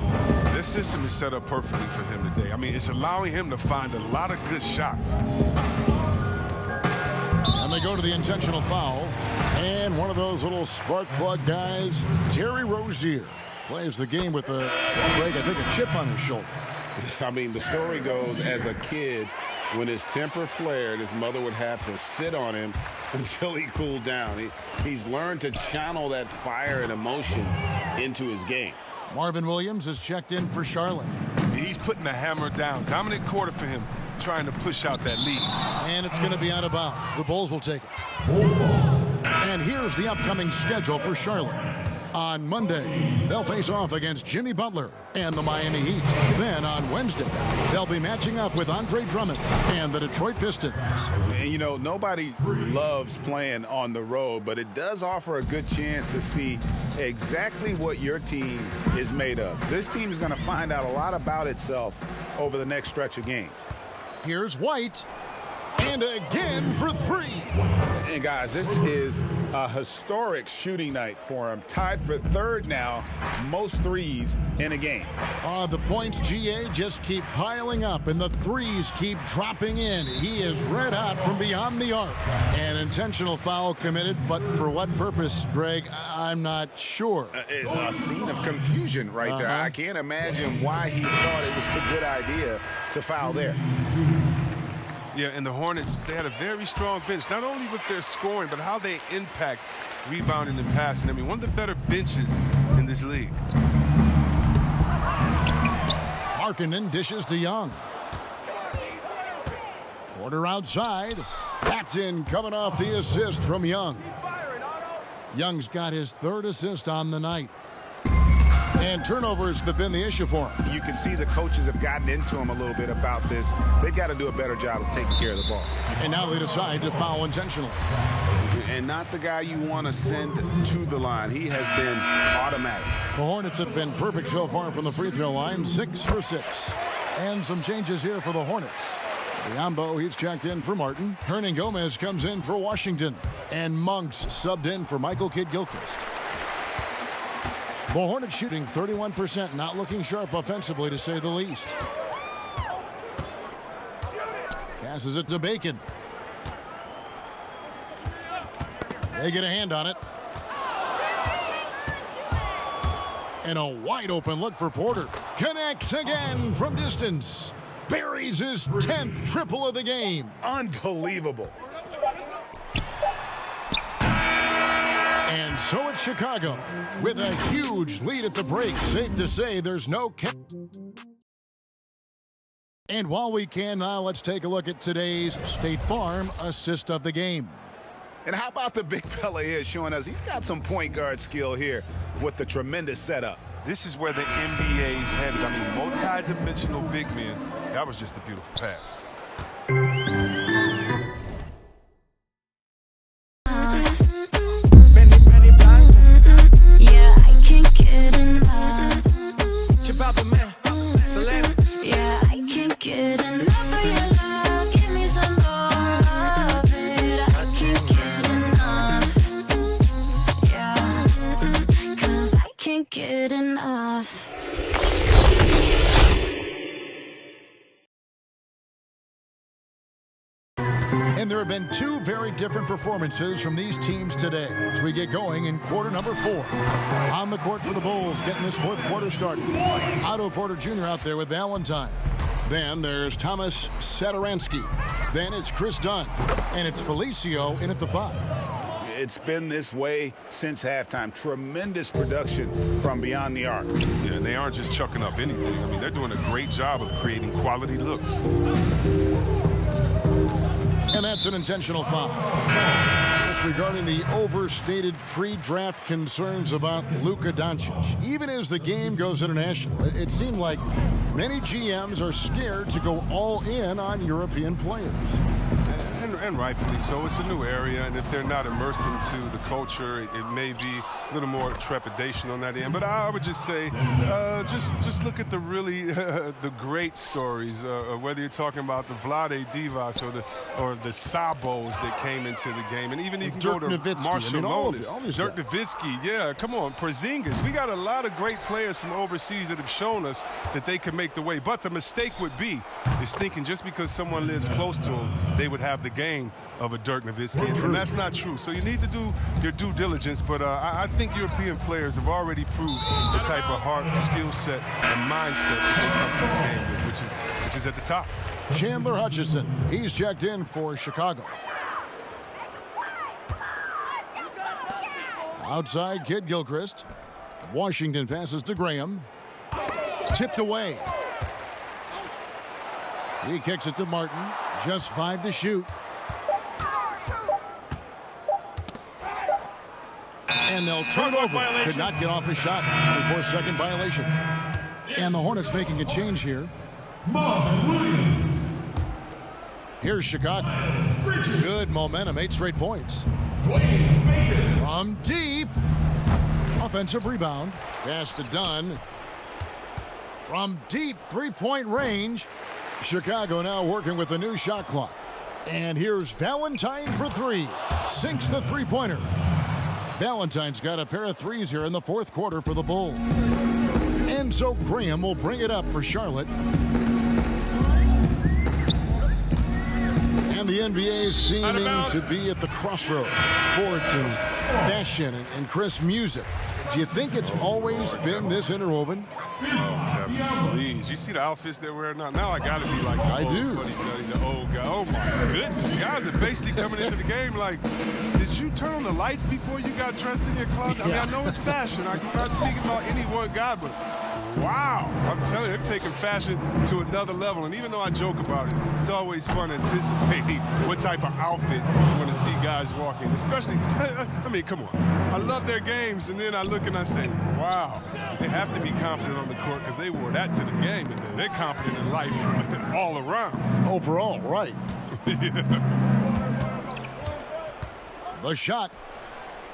This system is set up perfectly for him today. I mean, it's allowing him to find a lot of good shots. And they go to the intentional foul. And one of those little spark plug guys, Terry Rozier, plays the game with a break, I think, a chip on his shoulder. I mean, the story goes, as a kid, when his temper flared, his mother would have to sit on him until he cooled down. He's learned to channel that fire and emotion into his game. Marvin Williams is checked in for Charlotte. He's putting the hammer down. Dominant quarter for him, trying to push out that lead. And it's going to be out of bounds. The Bulls will take it. And here's the upcoming schedule for Charlotte. On Monday, they'll face off against Jimmy Butler and the Miami Heat. Then on Wednesday, they'll be matching up with Andre Drummond and the Detroit Pistons. And you know, nobody loves playing on the road, but it does offer a good chance to see exactly what your team is made of. This team is going to find out a lot about itself over the next stretch of games. Here's White. And again for 3. And guys, this is a historic shooting night for him. Tied for third now, most threes in a game. The points, GA, just keep piling up, and the threes keep dropping in. He is red hot from beyond the arc. An intentional foul committed, but for what purpose, Greg, I'm not sure. A scene of confusion right there. I can't imagine why he thought it was a good idea to foul there. Yeah, and the Hornets, they had a very strong bench, not only with their scoring, but how they impact rebounding and passing. I mean, one of the better benches in this league. Markkanen dishes to Young. Porter outside. That's in, coming off the assist from Young. Young's got his third assist on the night. And turnovers have been the issue for him. You can see the coaches have gotten into him a little bit about this. They've got to do a better job of taking care of the ball. And now they decide to foul intentionally. And not the guy you want to send to the line. He has been automatic. The Hornets have been perfect so far from the free throw line, 6 for 6. And some changes here for the Hornets. Biombo, he's checked in for Martin. Hernan Gomez comes in for Washington. And Monks subbed in for Michael Kidd-Gilchrist. The Hornets shooting 31%, not looking sharp offensively, to say the least. Passes it to Bacon. They get a hand on it. And a wide open look for Porter. Connects again from distance. Buries his 10th triple of the game. Unbelievable. And so it's Chicago with a huge lead at the break. Safe to say there's no... And while we can now, let's take a look at today's State Farm assist of the game. And how about the big fella here showing us he's got some point guard skill here with the tremendous setup. This is where the NBA's headed. I mean, multi-dimensional big men. That was just a beautiful pass. Yeah, I can't get enough. Yeah, I can't get enough of your love. Give me some more of it. I can't get enough. Yeah, 'cause I can't get enough. And there have been two very different performances from these teams today as we get going in quarter number 4. On the court for the Bulls, getting this fourth quarter started. Otto Porter Jr. out there with Valentine. Then there's Thomas Satoransky. Then it's Chris Dunn. And it's Felicio in at the 5. It's been this way since halftime. Tremendous production from beyond the arc. Yeah, they aren't just chucking up anything. I mean, they're doing a great job of creating quality looks. And that's an intentional foul. Regarding the overstated pre-draft concerns about Luka Doncic. Even as the game goes international, it seemed like many GMs are scared to go all in on European players. And rightfully so. It's a new area, and if they're not immersed into the culture, it may be a little more trepidation on that end. But I would just say, just look at the really the great stories. Whether you're talking about the Vlade Divac or the Sabos that came into the game, and even you can Dirk go to Nowitzki. Marshall Lonis, all these Dirk guys. Nowitzki. Yeah, come on, Porzingis. We got a lot of great players from overseas that have shown us that they can make the way. But the mistake would be is thinking just because someone lives close to them, they would have the game of a Dirk Nowitzki, and that's not true. So you need to do your due diligence, but I think European players have already proved the type of heart, skill set, and mindset that they come to this game with, which is at the top. Chandler Hutchison, he's checked in for Chicago. Outside, Kidd-Gilchrist. Washington passes to Graham. Tipped away. He kicks it to Martin. Just 5 to shoot. And they'll turn over. Could not get off the shot. 24-second violation. And the Hornets making a change here. Here's Chicago. Good momentum, 8 straight points. From deep. Offensive rebound. Pass to Dunn. From deep 3-point range. Chicago now working with the new shot clock. And here's Valentine for three. Sinks the three-pointer. Valentine's got a pair of threes here in the fourth quarter for the Bulls. And so Graham will bring it up for Charlotte. And the NBA seeming to be at the crossroads. Sports and fashion and Chris, music. Do you think it's always been this interwoven? Oh, Kevin, please. You see the outfits they're wearing now? Now I got to be like the old fuddy-duddy, the old guy. Oh, my goodness. Guys are basically coming into the game like, did you turn on the lights before you got dressed in your closet? I mean, I know it's fashion. I'm not speaking about any one guy, but wow. I'm telling you, they've taken fashion to another level. And even though I joke about it, it's always fun anticipating what type of outfit you're going to see guys walk in. Especially, I mean, come on. I love their games, and then I look and I say, wow. They have to be confident on the court because they wore that to the game. And they're confident in life all around. Overall, right. The shot.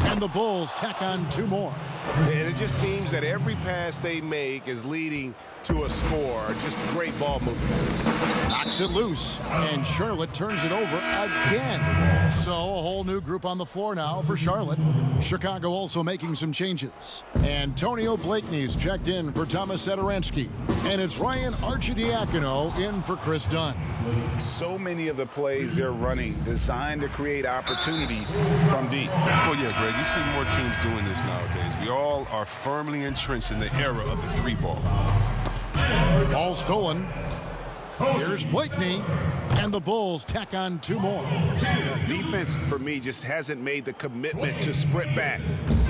And the Bulls tack on two more. And it just seems that every pass they make is leading to a score. Just great ball movement. Knocks it loose, and Charlotte turns it over again. So a whole new group on the floor now for Charlotte. Chicago also making some changes. Antonio Blakeney's checked in for Thomas Satoransky. And it's Ryan Arcidiacono in for Chris Dunn. So many of the plays they're running designed to create opportunities from deep. Oh, yeah, Greg, you see more teams doing this nowadays. We all are firmly entrenched in the era of the three ball. Ball stolen. Here's Blakeney, and the Bulls tack on two more. Defense, for me, just hasn't made the commitment to sprint back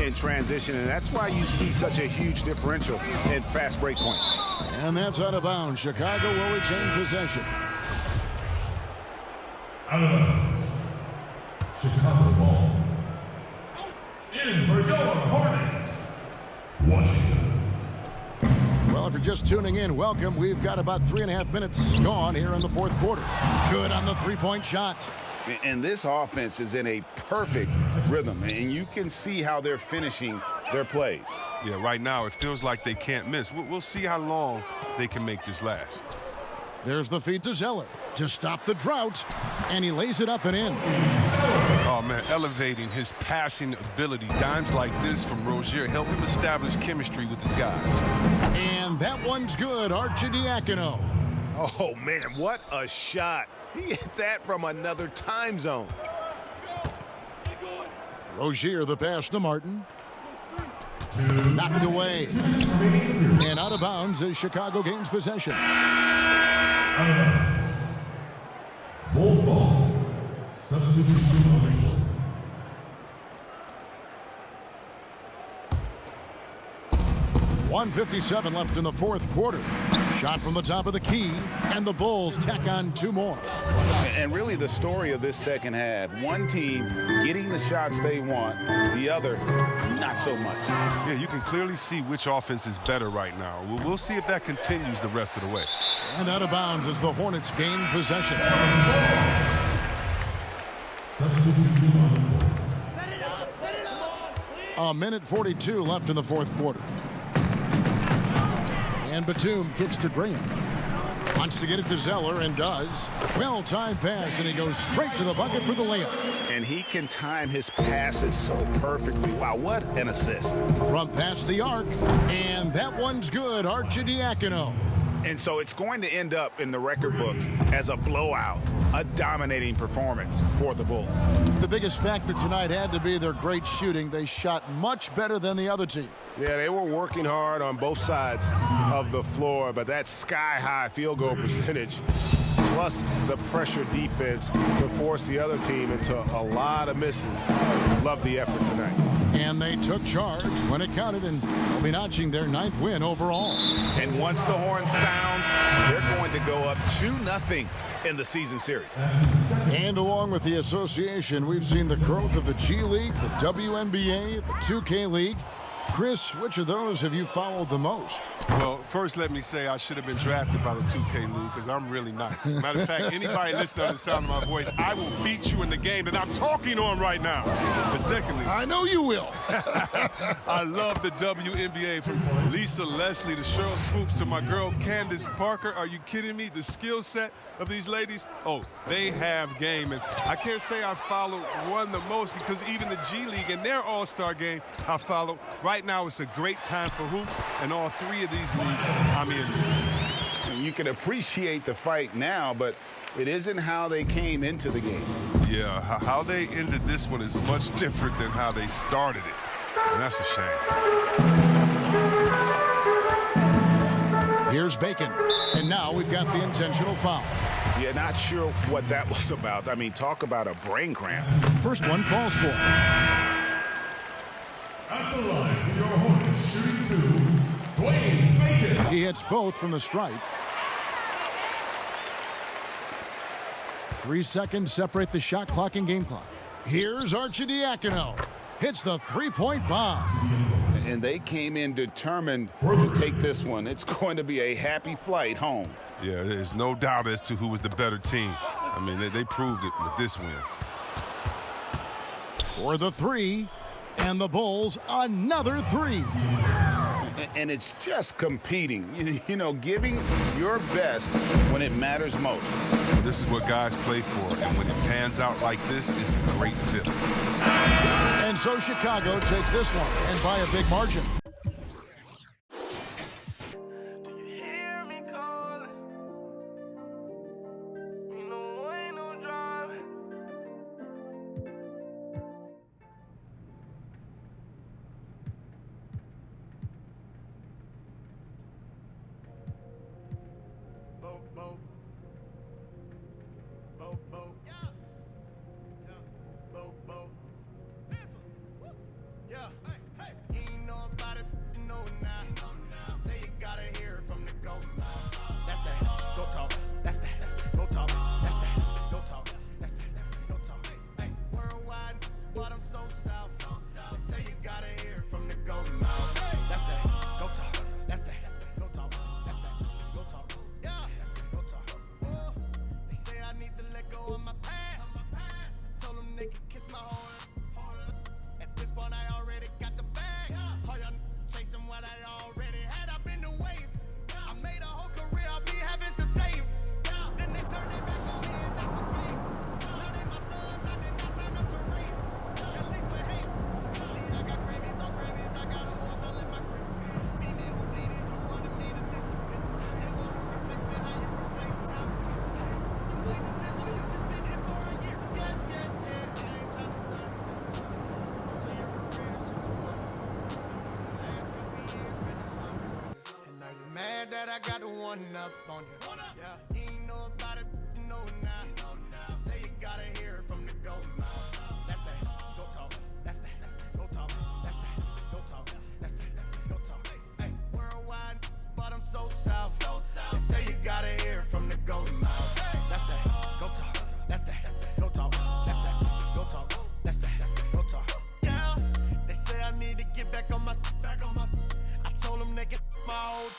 in transition, and that's why you see such a huge differential in fast break points. And that's out of bounds. Chicago will retain possession. Out of bounds. Chicago ball. In for your Hornets. Washington. Well, if you're just tuning in, welcome. We've got about 3.5 minutes gone here in the fourth quarter. Good on the three-point shot. And this offense is in a perfect rhythm, and you can see how they're finishing their plays. Yeah, right now it feels like they can't miss. We'll see how long they can make this last. There's the feed to Zeller to stop the drought, and he lays it up and in. Oh, man, elevating his passing ability. Dimes like this from Rozier help him establish chemistry with his guys. And that one's good, Arcidiacono. Oh, man, what a shot. He hit that from another time zone. Rozier, the pass to Martin. Knocked away. And out of bounds as Chicago gains possession. Bulls ball. Substitution on the field. .157 left in the fourth quarter. Shot from the top of the key, and the Bulls tack on two more. And really the story of this second half, one team getting the shots they want, the other not so much. Yeah, you can clearly see which offense is better right now. We'll see if that continues the rest of the way. And out of bounds as the Hornets gain possession. Substitution on the court. A minute 42 left in the fourth quarter. And Batum kicks to Graham. Wants to get it to Zeller and does. Well-timed pass, and he goes straight to the bucket for the layup. And he can time his passes so perfectly. Wow, what an assist. From past the arc, and that one's good, Arcidiacono. And so it's going to end up in the record books as a blowout, a dominating performance for the Bulls. The biggest factor tonight had to be their great shooting. They shot much better than the other team. Yeah, they were working hard on both sides of the floor, but that sky-high field goal percentage plus the pressure defense to force the other team into a lot of misses. Love the effort tonight. And they took charge when it counted, and they'll be notching their 9th win overall. And once the horn sounds, they're going to go up 2-0 in the season series. And along with the association, we've seen the growth of the G League, the WNBA, the 2K League. Chris, which of those have you followed the most? Well, First, let me say I should have been drafted by the 2K League because I'm really nice. Matter of fact, anybody listening to the sound of my voice, I will beat you in the game that I'm talking on right now. But secondly, I know you will. I love the WNBA, from Lisa Leslie to Cheryl Swoops to my girl Candace Parker. Are you kidding me? The skill set of these ladies, oh, they have game. And I can't say I follow one the most because even the G League and their all-star game I follow. Right now it's a great time for hoops, and all three of these leagues I'm in. You can appreciate the fight now, but it isn't how they came into the game. Yeah, how they ended this one is much different than how they started it. And that's a shame. Here's Bacon. And now we've got the intentional foul. Yeah, not sure what that was about. I mean, talk about a brain cramp. First one falls for. At the line for your Hornets, shooting two, Dwayne Bacon. He hits both from the stripe. 3 seconds separate the shot clock and game clock. Here's Arcidiacono. Hits the three-point bomb. And they came in determined to take this one. It's going to be a happy flight home. Yeah, there's no doubt as to who was the better team. I mean, they proved it with this win. For the three, and the Bulls another three. And it's just competing, you know, giving your best when it matters most. This is what guys play for, and when it pans out like this, it's a great feeling. And so Chicago takes this one, and by a big margin. That I got the one up on you. Yeah, you ain't know about it, you know it now. You say you gotta hear it from the go mouth. That's that, go talk. That's that, go talk. That's that, go talk. That's that, go talk. Hey, worldwide, but I'm so south. You say you gotta hear it from the go mouth. That's that, go talk. That's that, go talk. That's that, go talk. That's that, go talk. Yeah, they say I need to get back on my. I told them they get my whole.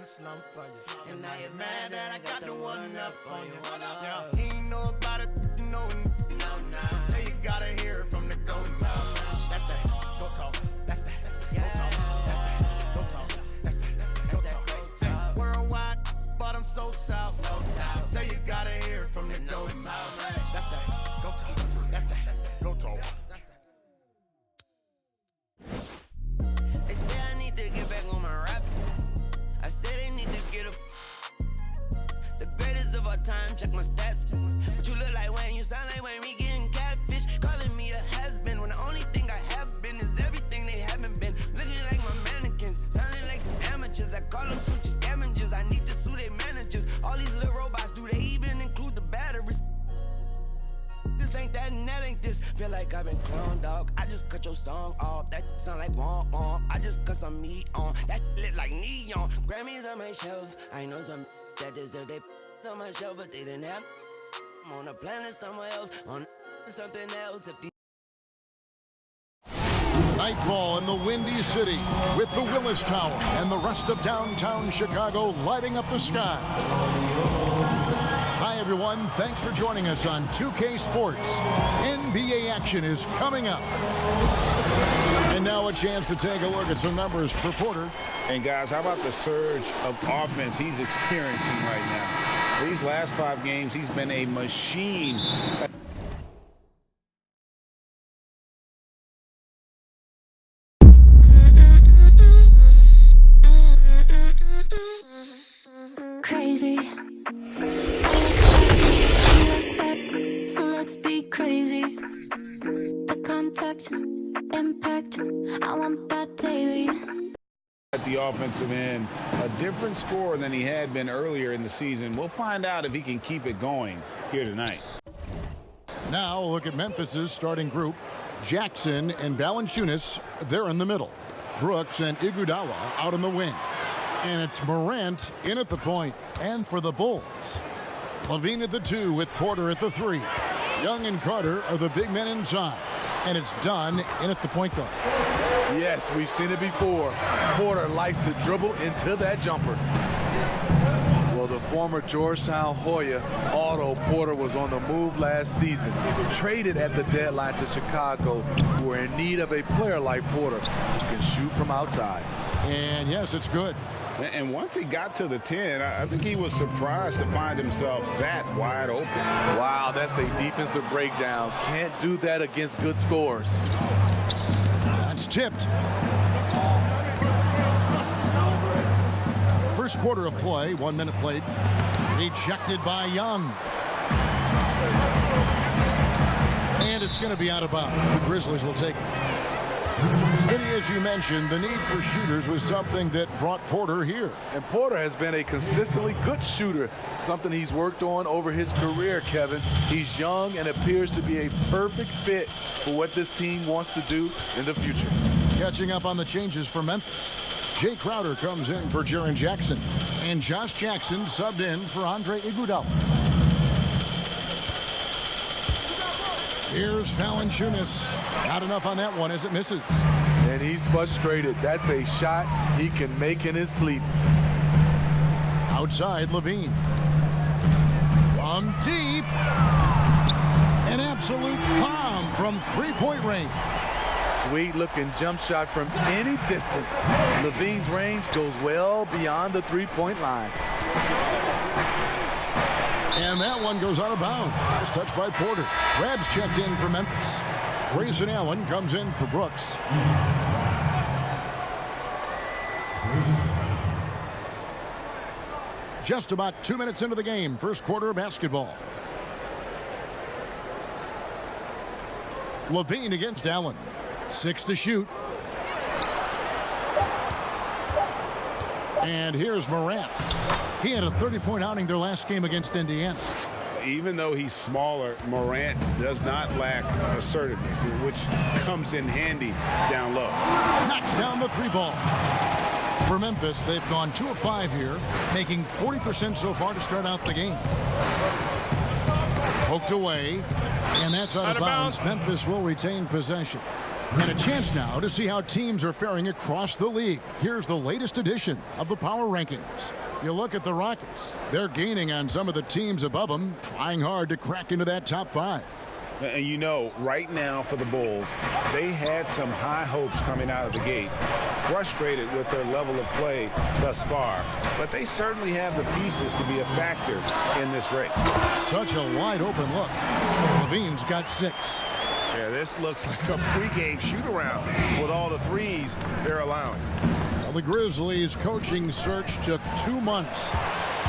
Slump for you. And now you're mad that I got the one up on you. Yeah, you ain't know about it, you know it. Say you gotta hear it from the go talk. That's that, go talk. That's that, go talk. That's that, go talk. That's that, go talk. Worldwide, but I'm so south. Say you gotta hear it from the go talk. That's that, go talk. That's that, go talk. They say I need to get back on my rap. I said they need to get up. The greatest of all time, check my stats. But you look like Wayne, you sound like Wayne, me getting catfish. Calling me a has-been when the only thing I have been is everything. that ain't this. Feel like I've been cloned, dog. I just cut your song off. That sound like womp womp. I just cut some meat on. That lit like neon. Grammys on my shelf. I know some that deserve they on my shelf, but they didn't have. I'm on a planet somewhere else. On something else. If Nightfall in the Windy City with the Willis Tower and the rest of downtown Chicago lighting up the sky. Hi, everyone. Thanks for joining us on 2K Sports. NBA action is coming up. And now a chance to take a look at some numbers for Porter. And guys, how about the surge of offense he's experiencing right now? These last 5 games, he's been a machine. Crazy. So let's be crazy. The contact, impact, I want that daily. At the offensive end, a different scorer than he had been earlier in the season. We'll find out if he can keep it going here tonight. Now a look at Memphis's starting group. Jackson and Valanciunas, they're in the middle. Brooks and Iguodala out on the wing. And it's Morant in at the point. And for the Bulls, LaVine at the 2 with Porter at the 3. Young and Carter are the big men inside. And it's Dunn in at the point guard. Yes, we've seen it before. Porter likes to dribble into that jumper. Well, the former Georgetown Hoya, Otto Porter, was on the move last season. Traded at the deadline to Chicago, who are in need of a player like Porter who can shoot from outside. And yes, it's good. And once he got to the 10, I think he was surprised to find himself that wide open. Wow, that's a defensive breakdown. Can't do that against good scores. That's tipped. First quarter of play, 1 minute played. Rejected by Young. And it's going to be out of bounds. The Grizzlies will take it. Vinny, as you mentioned, the need for shooters was something that brought Porter here. And Porter has been a consistently good shooter, something he's worked on over his career, Kevin. He's young and appears to be a perfect fit for what this team wants to do in the future. Catching up on the changes for Memphis. Jay Crowder comes in for Jaren Jackson. And Josh Jackson subbed in for Andre Iguodala. Here's Valanciunas. Not enough on that one as it misses. And he's frustrated. That's a shot he can make in his sleep. Outside, LaVine. From deep. An absolute bomb from three-point range. Sweet-looking jump shot from any distance. LaVine's range goes well beyond the three-point line. And that one goes out of bounds. Nice touch by Porter. Rabs checked in for Memphis. Grayson Allen comes in for Brooks. Just about 2 minutes into the game. First quarter of basketball. LaVine against Allen. 6 to shoot. And here's Morant. He had a 30-point outing their last game against Indiana. Even though he's smaller, Morant does not lack assertiveness, which comes in handy down low. Knocks down the 3 ball. For Memphis, they've gone 2 of 5 here, making 40% so far to start out the game. Poked away, and that's out of bounds. Memphis will retain possession. And a chance now to see how teams are faring across the league. Here's the latest edition of the Power Rankings. You look at the Rockets. They're gaining on some of the teams above them, trying hard to crack into that top 5. And you know, right now for the Bulls, they had some high hopes coming out of the gate. Frustrated with their level of play thus far. But they certainly have the pieces to be a factor in this race. Such a wide open look. LaVine's got 6. Yeah, this looks like a pregame shoot-around with all the threes they're allowing. Well, the Grizzlies' coaching search took 2 months.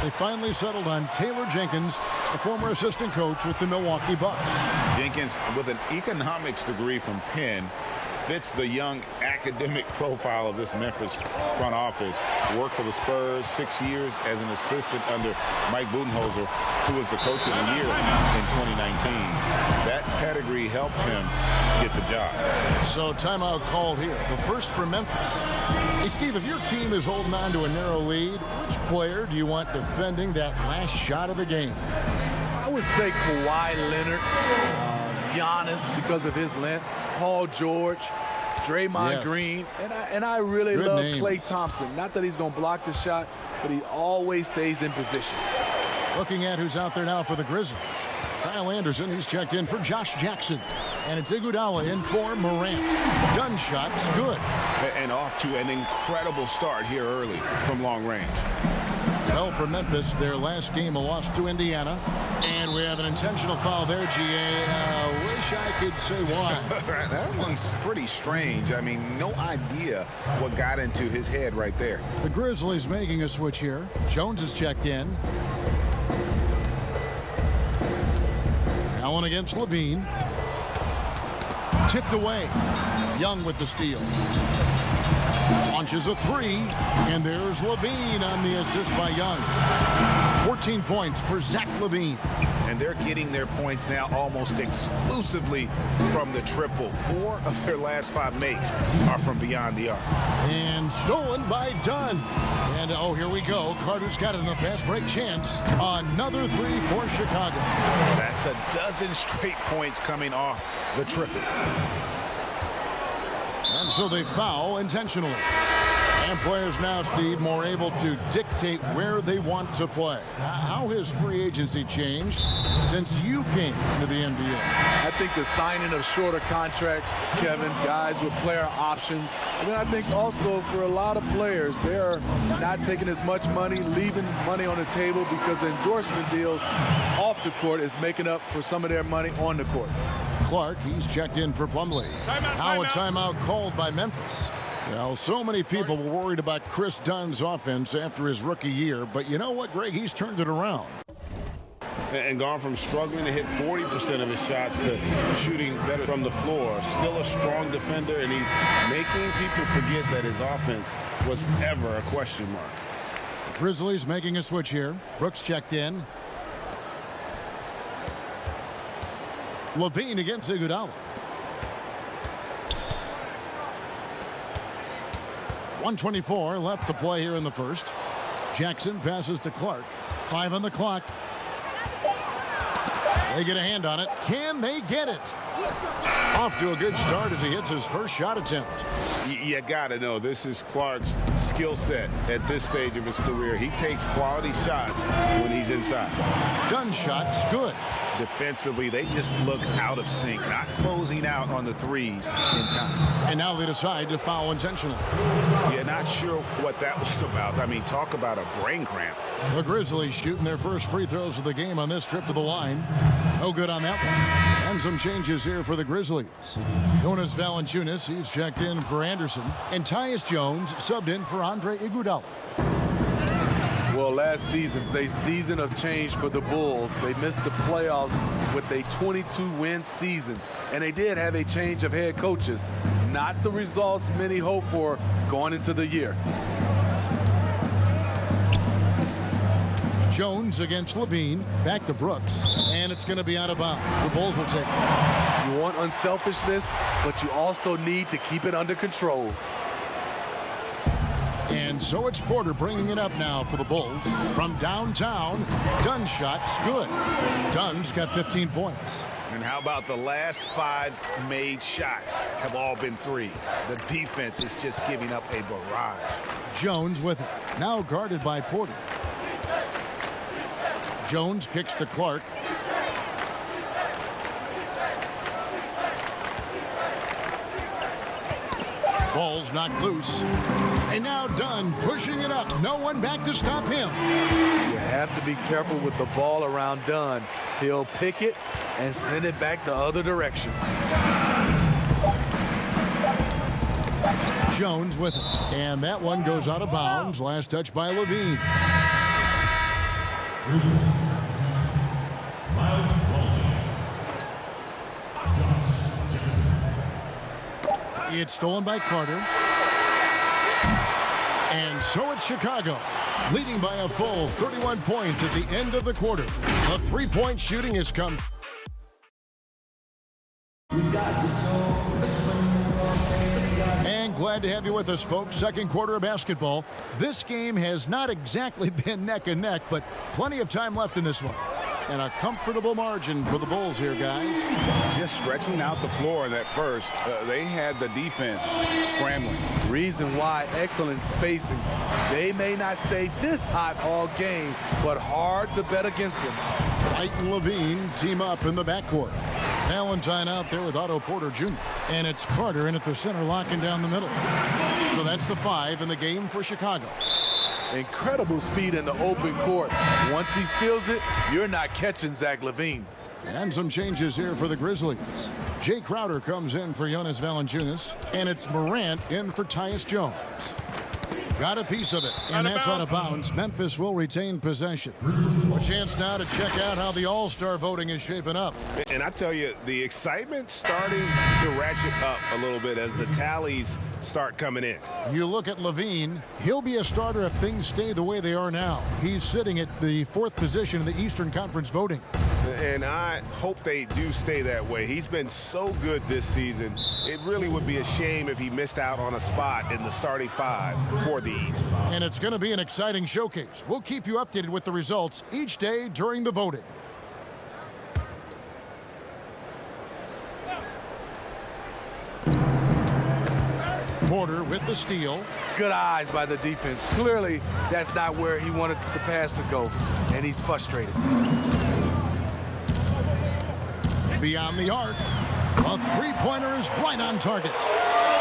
They finally settled on Taylor Jenkins, a former assistant coach with the Milwaukee Bucks. Jenkins, with an economics degree from Penn, fits the young academic profile of this Memphis front office. Worked for the Spurs 6 years as an assistant under Mike Budenholzer, who was the coach of the year in 2019. That pedigree helped him get the job. So timeout called here. The first for Memphis. Hey, Steve, if your team is holding on to a narrow lead, which player do you want defending that last shot of the game? I would say Kawhi Leonard, Giannis because of his length, Paul George, Draymond Green, and I really love Klay Thompson. Not that he's going to block the shot, but he always stays in position. Looking at who's out there now for the Grizzlies. Kyle Anderson, he's checked in for Josh Jackson. And it's Iguodala in for Morant. Gun shot's good. And off to an incredible start here early from long range. Well, for Memphis, their last game a loss to Indiana. And we have an intentional foul there, GA. Wish I could say why. That one's pretty strange. I mean, no idea what got into his head right there. The Grizzlies making a switch here. Jones is checked in. Now one against Levine. Tipped away. Young with the steal. Launches a three, and there's Levine on the assist by Young. 14 points for Zach Levine. And they're getting their points now almost exclusively from the triple. 4 of their last 5 makes are from beyond the arc. And stolen by Dunn. And oh, here we go. Carter's got it in the fast break chance. Another three for Chicago. That's a dozen straight points coming off the triple. And so they foul intentionally. And players now, Steve, more able to dictate where they want to play. How has free agency changed since you came into the NBA? I think the signing of shorter contracts, Kevin, guys with player options. And then I think also for a lot of players, they're not taking as much money, leaving money on the table because the endorsement deals off the court is making up for some of their money on the court. Clark, he's checked in for Plumlee. Now a timeout called by Memphis. Well, so many people were worried about Chris Dunn's offense after his rookie year, but you know what, Greg? He's turned it around. And gone from struggling to hit 40% of his shots to shooting better from the floor. Still a strong defender, and he's making people forget that his offense was ever a question mark. Grizzlies making a switch here. Brooks checked in. Levine against Iguodala. 1:24 left to play here in the first. Jackson passes to Clark. 5 on the clock. They get a hand on it. Can they get it? Off to a good start as he hits his first shot attempt. You got to know, this is Clark's skill set at this stage of his career. He takes quality shots when he's inside. Gun shot's good. Defensively, they just look out of sync, not closing out on the threes in time. And now they decide to foul intentionally. Yeah, not sure what that was about. I mean, talk about a brain cramp. The Grizzlies shooting their first free throws of the game on this trip to the line. No good on that one. And some changes here for the Grizzlies. Jonas Valanciunas, he's checked in for Anderson. And Tyus Jones subbed in for Andre Iguodala. Well, last season, a season of change for the Bulls. They missed the playoffs with a 22-win season, and they did have a change of head coaches. Not the results many hoped for going into the year. Jones against Levine, back to Brooks, and it's going to be out of bounds. The Bulls will take it. You want unselfishness, but you also need to keep it under control. And so it's Porter bringing it up now for the Bulls. From downtown, Dunn shot's good. Dunn's got 15 points. And how about the last 5 made shots have all been threes? The defense is just giving up a barrage. Jones with it. Now guarded by Porter. Jones kicks to Clark. Ball's knocked loose. And now Dunn pushing it up. No one back to stop him. You have to be careful with the ball around Dunn. He'll pick it and send it back the other direction. Jones with it. And that one goes out of bounds. Last touch by Levine. It's stolen by Carter. And so it's Chicago, leading by a full 31 points at the end of the quarter. The three-point shooting has come. And glad to have you with us, folks. Second quarter of basketball. This game has not exactly been neck and neck, but plenty of time left in this one. And a comfortable margin for the Bulls here, guys. Just stretching out the floor that first. They had the defense scrambling. Reason why, excellent spacing. They may not stay this hot all game, but hard to bet against them. White and Levine team up in the backcourt. Valentine out there with Otto Porter Jr. And it's Carter in at the center, locking down the middle. So that's the 5 in the game for Chicago. Incredible speed in the open court. Once he steals it, you're not catching Zach LaVine. And some changes here for the Grizzlies. Jay Crowder comes in for Jonas Valanciunas, and it's Morant in for Tyus Jones. Got a piece of it, and that's out of bounds. Memphis will retain possession. A chance now to check out how the All-Star voting is shaping up. And I tell you, the excitement starting to ratchet up a little bit as the tallies start coming in. You look at Levine, he'll be a starter if things stay the way they are now. He's sitting at the 4th position in the Eastern Conference voting. And I hope they do stay that way. He's been so good this season. It really would be a shame if he missed out on a spot in the starting 5 for the East. And it's going to be an exciting showcase. We'll keep you updated with the results each day during the voting. Porter with the steal. Good eyes by the defense. Clearly, that's not where he wanted the pass to go, and he's frustrated. Beyond the arc, a three-pointer is right on target.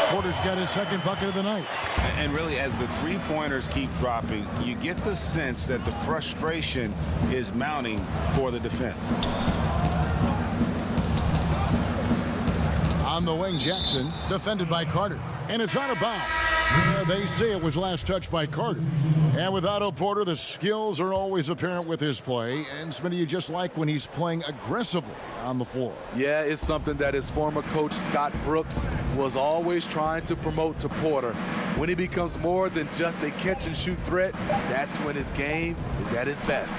Porter's got his second bucket of the night. And really, as the three-pointers keep dropping, you get the sense that the frustration is mounting for the defense. On the wing, Jackson, defended by Carter. And it's out of bounds. They say it was last touched by Carter. And with Otto Porter, the skills are always apparent with his play. And Smitty, you just like when he's playing aggressively on the floor. Yeah, it's something that his former coach, Scott Brooks, was always trying to promote to Porter. When he becomes more than just a catch-and-shoot threat, that's when his game is at his best.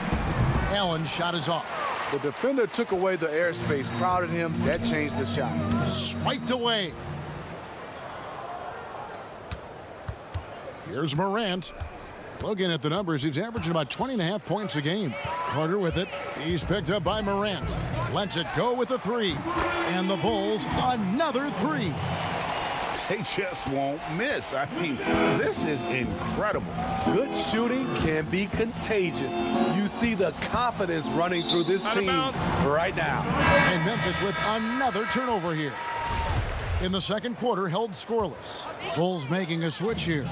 Allen's shot is off. The defender took away the airspace, crowded him. That changed the shot. Swiped away. Here's Morant. Looking at the numbers, he's averaging about 20.5 points a game. Carter with it. He's picked up by Morant. Lets it go with a 3. And the Bulls, another 3. They just won't miss. I mean, this is incredible. Good shooting can be contagious. You see the confidence running through this team right now. And Memphis with another turnover here. In the second quarter, held scoreless. Bulls making a switch here.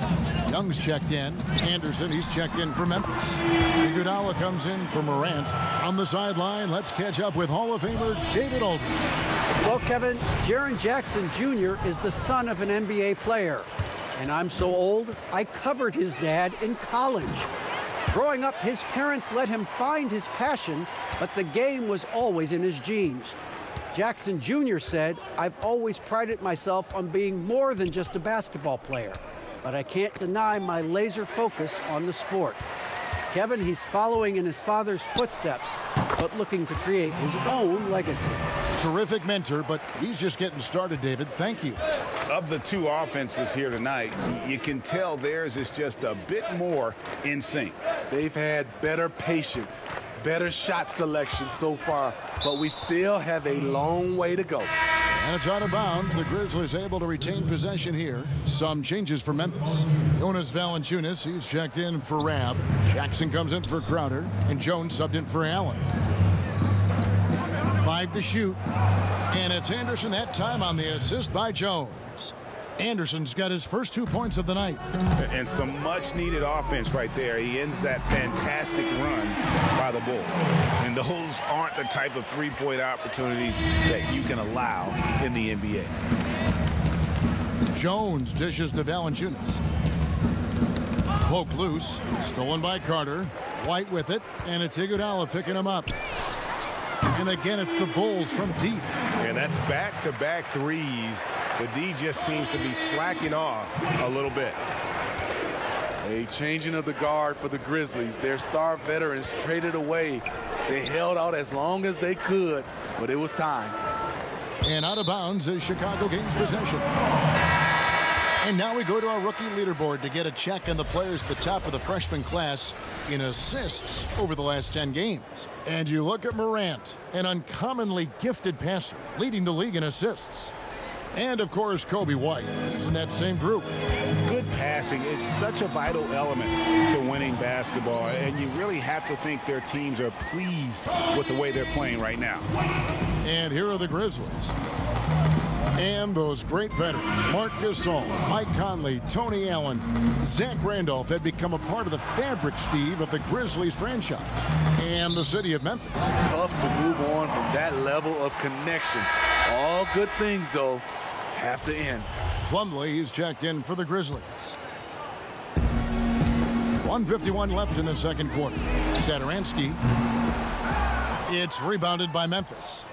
Young's checked in. Anderson, he's checked in for Memphis. Iguodala comes in for Morant. On the sideline, let's catch up with Hall of Famer David Aldridge. Well, Kevin, Jaren Jackson Jr. is the son of an NBA player. And I'm so old, I covered his dad in college. Growing up, his parents let him find his passion, but the game was always in his genes. Jackson Jr. said, "I've always prided myself on being more than just a basketball player, but I can't deny my laser focus on the sport." Kevin, he's following in his father's footsteps, but looking to create his own legacy. Terrific mentor, but he's just getting started, David. Thank you. Of the two offenses here tonight, you can tell theirs is just a bit more in sync. They've had better patience, better shot selection so far, but we still have a long way to go. And it's out of bounds. The Grizzlies able to retain possession here. Some changes for Memphis. Jonas Valanciunas, he's checked in for Rab. Jackson comes in for Crowder. And Jones subbed in for Allen. 5 to shoot. And it's Anderson that time on the assist by Jones. Anderson's got his first 2 points of the night. And some much-needed offense right there. He ends that fantastic run by the Bulls. And those aren't the type of three-point opportunities that you can allow in the NBA. Jones dishes to Valanciunas. Poke loose. Stolen by Carter. White with it. And it's Iguodala picking him up. And again, it's the Bulls from deep. And that's back-to-back threes The D just seems to be slacking off a little bit. A changing of the guard for the Grizzlies. Their star veterans traded away. They held out as long as they could, but it was time. And out of bounds as Chicago gains possession. And now we go to our rookie leaderboard to get a check on the players at the top of the freshman class in assists over the last 10 games. And you look at Morant, an uncommonly gifted passer, leading the league in assists. And, of course, Kobe White. He's in that same group. Good passing is such a vital element to winning basketball, and you really have to think their teams are pleased with the way they're playing right now. And here are the Grizzlies. And those great veterans, Marc Gasol, Mike Conley, Tony Allen, Zach Randolph had become a part of the fabric, Steve, of the Grizzlies franchise and the city of Memphis. Tough to move on from that level of connection. All good things, though, have to end. Plumlee is checked in for the Grizzlies. 1:51 left in the second quarter. Satoransky. It's rebounded by Memphis.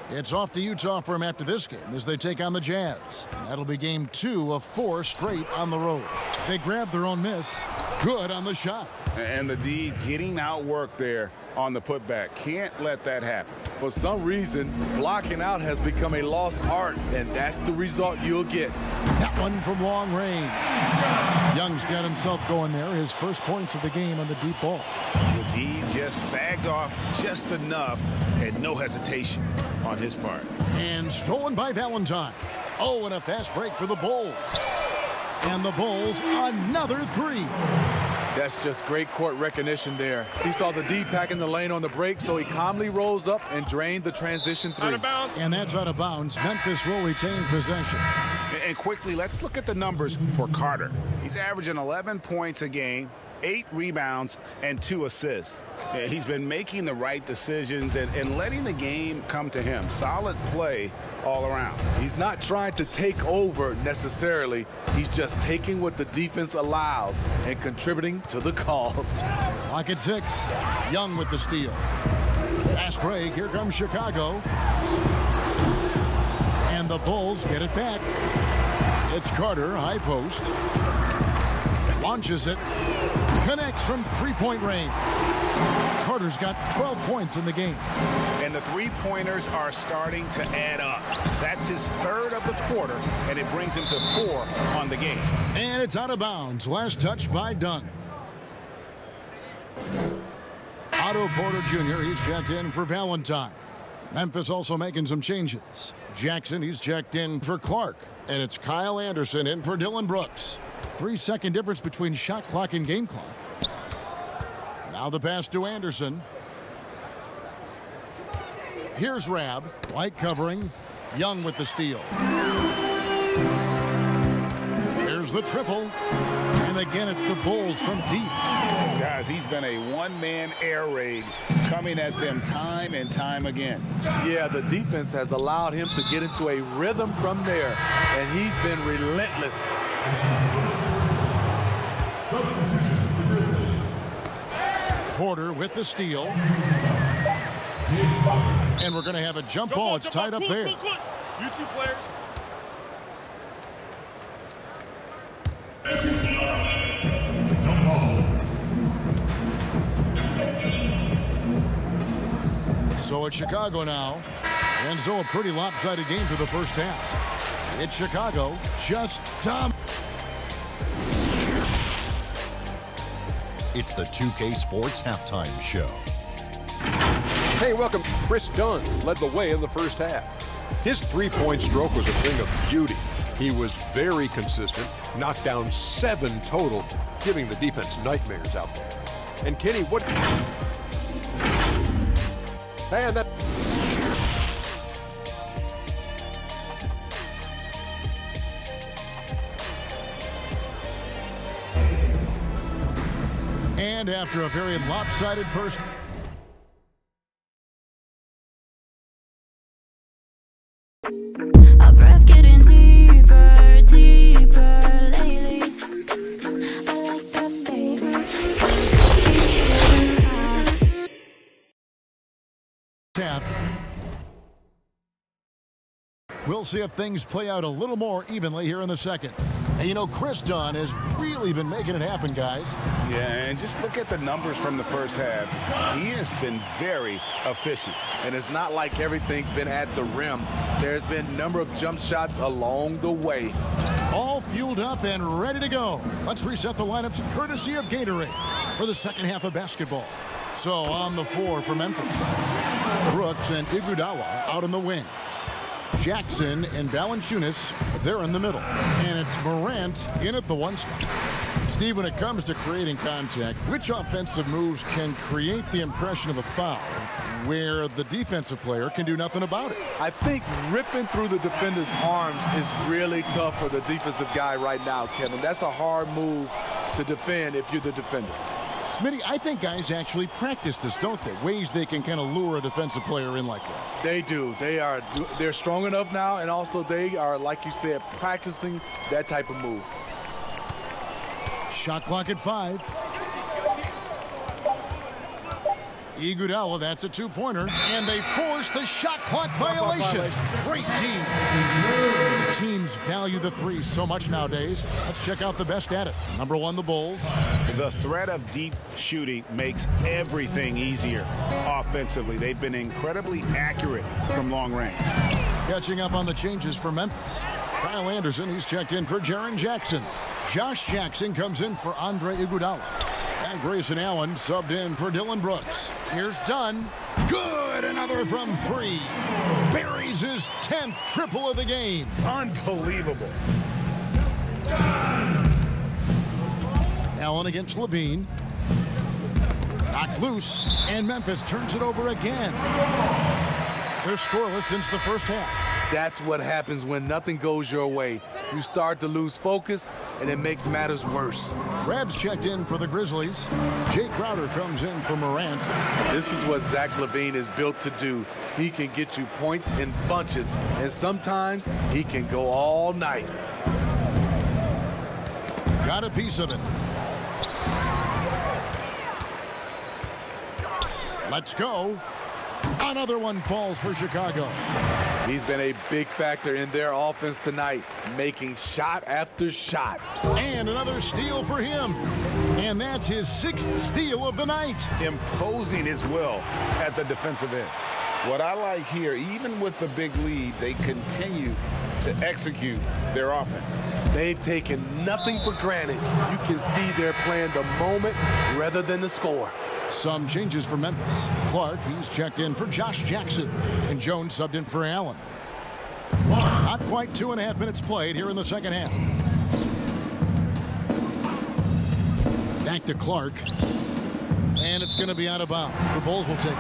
It's off to Utah for him after this game as they take on the Jazz. And that'll be game 2 of 4 straight on the road. They grab their own miss. Good on the shot. And the D getting outworked there on the putback. Can't let that happen. For some reason, blocking out has become a lost art, and that's the result you'll get. That one from long range. Young's got himself going there. His first points of the game on the deep ball. The D just sagged off just enough and no hesitation on his part. And stolen by Valentine. Oh, and a fast break for the Bulls. And the Bulls, another 3. That's just great court recognition there. He saw the D pack in the lane on the break, so he calmly rose up and drained the transition 3. And that's out of bounds. Memphis will retain possession. And quickly, let's look at the numbers for Carter. He's averaging 11 points a game, 8 rebounds, and 2 assists. He's been making the right decisions and letting the game come to him. Solid play all around. He's not trying to take over necessarily. He's just taking what the defense allows and contributing to the cause. Lock at 6. Young with the steal. Fast break. Here comes Chicago. And the Bulls get it back. It's Carter, high post. Launches it. Connects from three-point range. Carter's got 12 points in the game. And the three-pointers are starting to add up. That's his 3rd of the quarter, and it brings him to 4 on the game. And it's out of bounds. Last touch by Dunn. Otto Porter Jr., he's checked in for Valentine. Memphis also making some changes. Jackson, he's checked in for Clark. And it's Kyle Anderson in for Dylan Brooks. 3-second difference between shot clock and game clock. Now the pass to Anderson. Here's Rab. White covering. Young with the steal. There's the triple. And again, it's the Bulls from deep. Guys, he's been a one-man air raid coming at them time and time again. Yeah, the defense has allowed him to get into a rhythm from there, and he's been relentless. Porter with the steal. And we're going to have a jump ball. It's tied up there. You 2 players. So it's Chicago now. And so a pretty lopsided game for the first half. It's Chicago just dumb. It's the 2K Sports Halftime Show. Hey, welcome. Chris Dunn led the way in the first half. His three-point stroke was a thing of beauty. He was very consistent, knocked down 7 total, giving the defense nightmares out there. And Kenny, what? Man, that. And after a very lopsided first. Our breath getting deeper, deeper lately. I like that, baby. Half We'll see if things play out a little more evenly here in the second. And you know, Chris Dunn has really been making it happen, guys. Yeah, and just look at the numbers from the first half. He has been very efficient. And it's not like everything's been at the rim. There's been a number of jump shots along the way. All fueled up and ready to go. Let's reset the lineups courtesy of Gatorade for the second half of basketball. So on the floor for Memphis, Brooks and Iguodala out in the wings. Jackson and Valanciunas, they're in the middle. And it's Morant in at the 1 spot. Steve, when it comes to creating contact, which offensive moves can create the impression of a foul where the defensive player can do nothing about it? I think ripping through the defender's arms is really tough for the defensive guy right now, Kevin. That's a hard move to defend if you're the defender. Smitty, I think guys actually practice this, don't they? Ways they can kind of lure a defensive player in like that. They do. They're strong enough now, and also they are, like you said, practicing that type of move. Shot clock at 5. Iguodala, that's a 2-pointer, and they force the shot clock violation. Great team. Teams value the 3 so much nowadays. Let's check out the best at it. Number 1, the Bulls. The threat of deep shooting makes everything easier offensively. They've been incredibly accurate from long range. Catching up on the changes for Memphis. Kyle Anderson, he's checked in for Jaren Jackson. Josh Jackson comes in for Andre Iguodala. And Grayson Allen subbed in for Dylan Brooks. Here's Dunn. Good, another from 3. Buries his 10th triple of the game. Unbelievable. Allen against Levine. Knocked loose, and Memphis turns it over again. They're scoreless since the first half. That's what happens when nothing goes your way. You start to lose focus, and it makes matters worse. Rabs checked in for the Grizzlies. Jay Crowder comes in for Morant. This is what Zach LaVine is built to do. He can get you points in bunches, and sometimes he can go all night. Got a piece of it. Let's go. Another one falls for Chicago. He's been a big factor in their offense tonight, making shot after shot. And another steal for him. And that's his 6th steal of the night. Imposing his will at the defensive end. What I like here, even with the big lead, they continue to execute their offense. They've taken nothing for granted. You can see they're playing the moment rather than the score. Some changes for Memphis. Clark, he's checked in for Josh Jackson. And Jones subbed in for Allen. Not quite 2.5 minutes played here in the second half. Back to Clark. And it's going to be out of bounds. The Bulls will take it.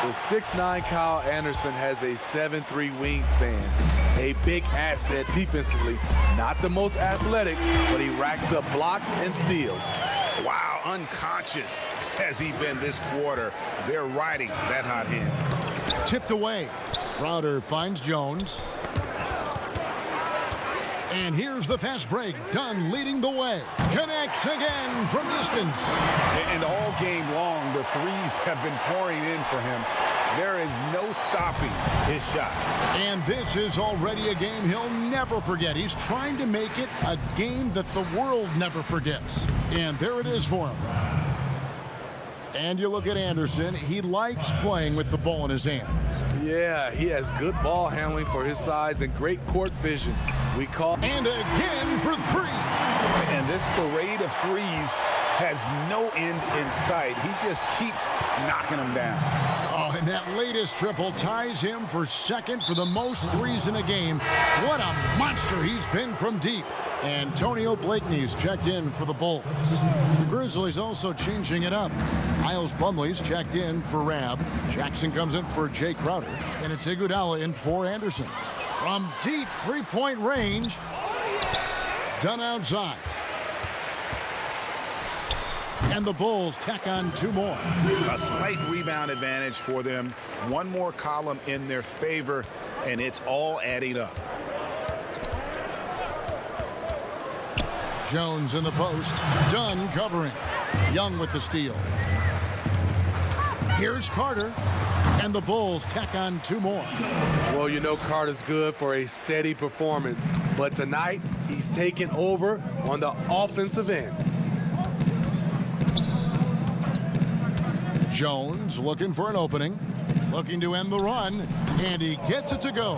The 6'9" Kyle Anderson has a 7'3" wingspan. A big asset defensively. Not the most athletic, but he racks up blocks and steals. Wow, unconscious has he been this quarter. They're riding that hot hand. Tipped away. Crowder finds Jones. And here's the fast break. Dunn leading the way. Connects again from distance. And all game long, the threes have been pouring in for him. There is no stopping his shot. And this is already a game he'll never forget. He's trying to make it a game that the world never forgets. And there it is for him. And you look at Anderson, he likes playing with the ball in his hands. Yeah, he has good ball handling for his size and great court vision. And again for 3. And this parade of threes has no end in sight. He just keeps knocking them down. Oh, and that latest triple ties him for second for the most threes in a game. What a monster he's been from deep. Antonio Blakeney's checked in for the Bulls. The Grizzlies also changing it up. Miles Plumlee's checked in for Rab. Jackson comes in for Jay Crowder. And it's Iguodala in for Anderson. From deep three-point range. Done outside. And the Bulls tack on 2 more. A slight rebound advantage for them. 1 more column in their favor, and it's all adding up. Jones in the post. Dunn covering. Young with the steal. Here's Carter. And the Bulls tack on 2 more. Well, you know Carter's good for a steady performance, but tonight he's taking over on the offensive end. Jones looking for an opening, looking to end the run, and he gets it to go.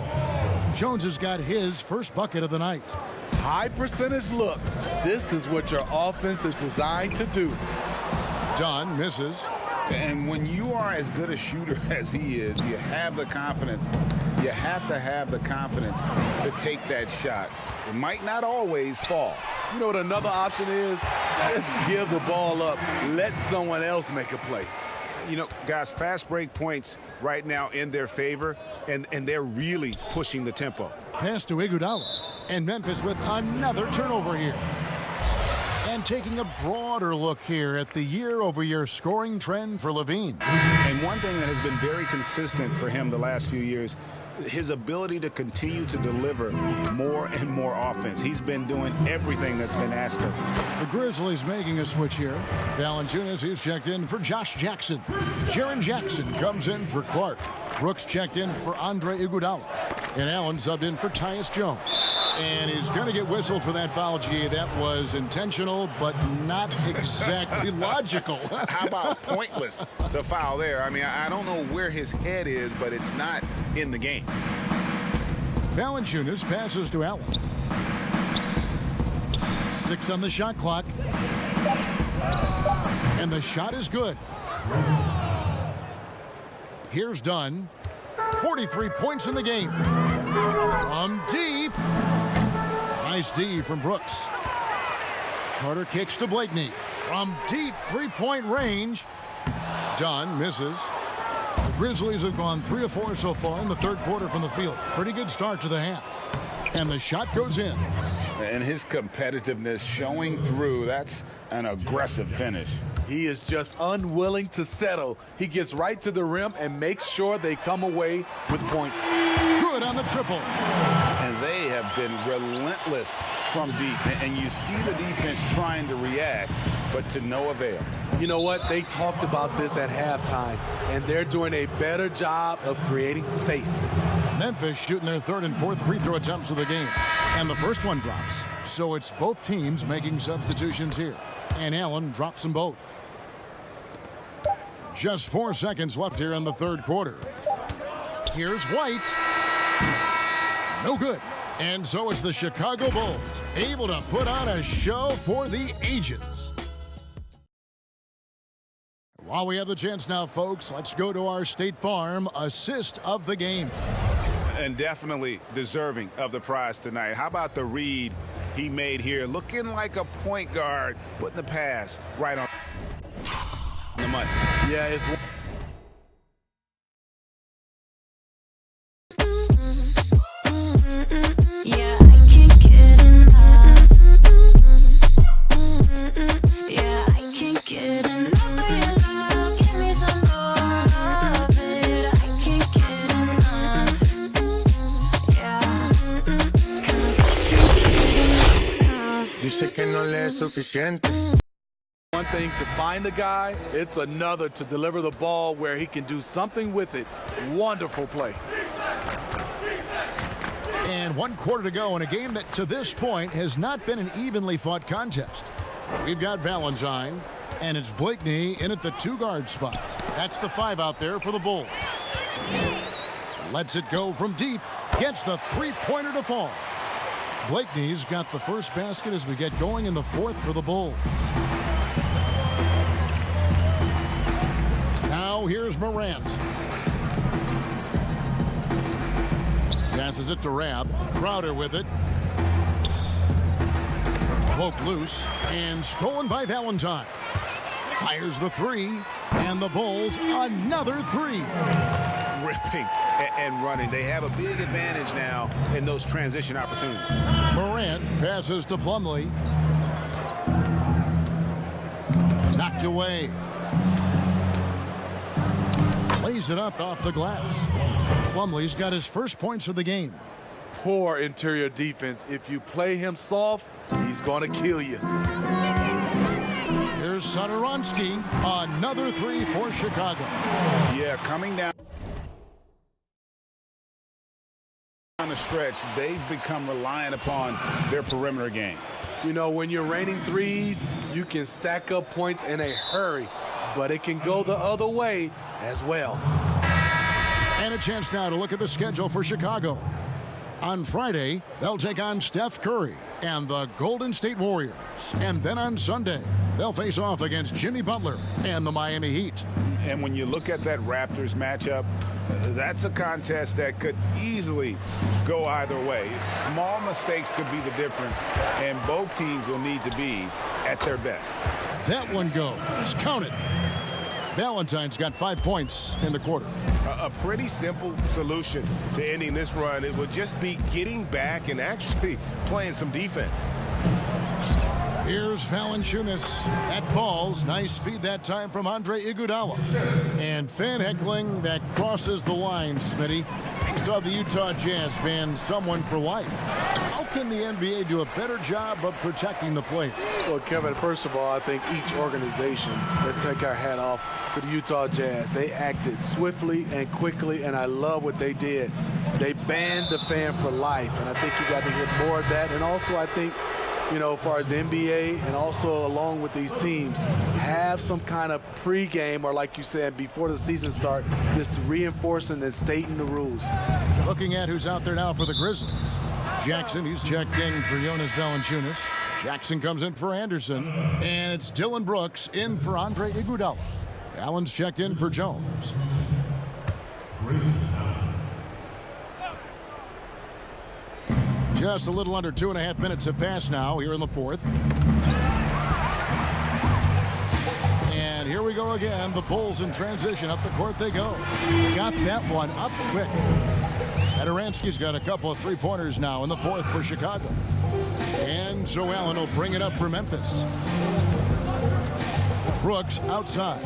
Jones has got his first bucket of the night. High percentage look. This is what your offense is designed to do. Dunn misses. And when you are as good a shooter as he is, you have the confidence. You have to have the confidence to take that shot. It might not always fall. You know what another option is? Just give the ball up. Let someone else make a play. You know, guys, fast break points right now in their favor, and they're really pushing the tempo. Pass to Iguodala, and Memphis with another turnover here. And taking a broader look here at the year-over-year scoring trend for LaVine. And one thing that has been very consistent for him the last few years, his ability to continue to deliver more and more offense. He's been doing everything that's been asked of him. The Grizzlies making a switch here. Valanciunas is checked in for Josh Jackson. Jaren Jackson comes in for Clark. Brooks checked in for Andre Iguodala. And Allen subbed in for Tyus Jones. And he's going to get whistled for that foul, G. That was intentional, but not exactly logical. How about pointless to foul there? I mean, I don't know where his head is, but it's not in the game. Valanciunas passes to Allen. 6 on the shot clock. And the shot is good. Here's Dunn. 43 points in the game. From deep. Nice D from Brooks. Carter kicks to Blakeney. From deep three-point range. Dunn misses. The Grizzlies have gone 3 of 4 so far in the third quarter from the field. Pretty good start to the half. And the shot goes in. And his competitiveness showing through. That's an aggressive finish. He is just unwilling to settle. He gets right to the rim and makes sure they come away with points. Good on the triple. And they have been relentless from deep. And you see the defense trying to react, but to no avail. You know what? They talked about this at halftime, and they're doing a better job of creating space. Memphis shooting their 3rd and 4th free throw attempts of the game. And the first one drops. So it's both teams making substitutions here. And Allen drops them both. Just 4 seconds left here in the third quarter. Here's White. No good. And so it's the Chicago Bulls able to put on a show for the ages. While we have the chance now, folks, let's go to our State Farm assist of the game. And definitely deserving of the prize tonight. How about the read he made here? Looking like a point guard, putting the pass right on the money. Yeah, it's... Yeah, I can't get enough. Yeah, I can't get enough of your love. Give me some more of it. I can't get enough. Yeah, 'cause I can't get enough. Dice que no le es suficiente. One thing to find the guy, it's another to deliver the ball where he can do something with it. Wonderful play. And 1 quarter to go in a game that to this point has not been an evenly fought contest. We've got Valentine, and it's Blakeney in at the 2-guard spot. That's the 5 out there for the Bulls. Lets it go from deep. Gets the 3-pointer to fall. Blakeney's got the first basket as we get going in the 4th for the Bulls. Now here's Morant. Passes it to Rab. Crowder with it. Poke loose and stolen by Valentine. Fires the 3, and the Bulls another 3. Ripping and running. They have a big advantage now in those transition opportunities. Morant passes to Plumlee. Knocked away. Lays it up off the glass. Plumlee's got his first points of the game. Poor interior defense. If you play him soft, he's going to kill you. Here's Satoransky. Another 3 for Chicago. Yeah, coming down. On the stretch, they've become reliant upon their perimeter game. You know, when you're raining threes, you can stack up points in a hurry, but it can go the other way as well. And a chance now to look at the schedule for Chicago. On Friday, they'll take on Steph Curry and the Golden State Warriors. And then on Sunday, they'll face off against Jimmy Butler and the Miami Heat. And when you look at that Raptors matchup, that's a contest that could easily go either way. Small mistakes could be the difference, and both teams will need to be at their best. That one goes. Count it. Valentine's got 5 points in the quarter. A pretty simple solution to ending this run. It would just be getting back and actually playing some defense. Here's Valanciunas at balls. Nice feed that time from Andre Iguodala. And fan heckling that crosses the line, Smitty. We saw the Utah Jazz ban someone for life. How can the NBA do a better job of protecting the player? Well, Kevin, first of all, I think each organization, let's take our hat off to the Utah Jazz. They acted swiftly and quickly, and I love what they did. They banned the fan for life, and I think you got to get more of that. And also, I think, you know, as far as the NBA and also along with these teams, have some kind of pregame or, like you said, before the season starts, just reinforcing and stating the rules. Looking at who's out there now for the Grizzlies. Jackson, he's checked in for Jonas Valanciunas. Jackson comes in for Anderson. And it's Dylan Brooks in for Andre Iguodala. Allen's checked in for Jones. Just a little under 2.5 minutes have passed now here in the fourth. And here we go again. The Bulls in transition. Up the court they go. Got that one up quick. Satoransky's got a couple of three-pointers now in the fourth for Chicago. And so Allen will bring it up for Memphis. Brooks outside.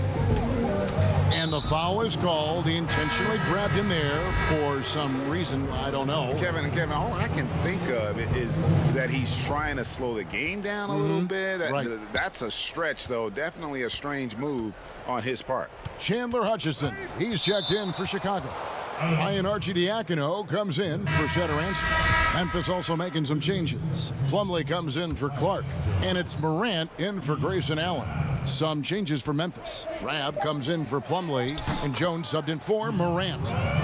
And the foul is called. He intentionally grabbed him there for some reason. I don't know. Kevin, all I can think of is that he's trying to slow the game down a little bit. Right. That's a stretch, though. Definitely a strange move on his part. Chandler Hutchison, he's checked in for Chicago. Ryan Arcidiacono comes in for Satoransky. Memphis also making some changes. Plumlee comes in for Clark. And it's Morant in for Grayson Allen. Some changes for Memphis. Rab comes in for Plumlee, and Jones subbed in for Morant.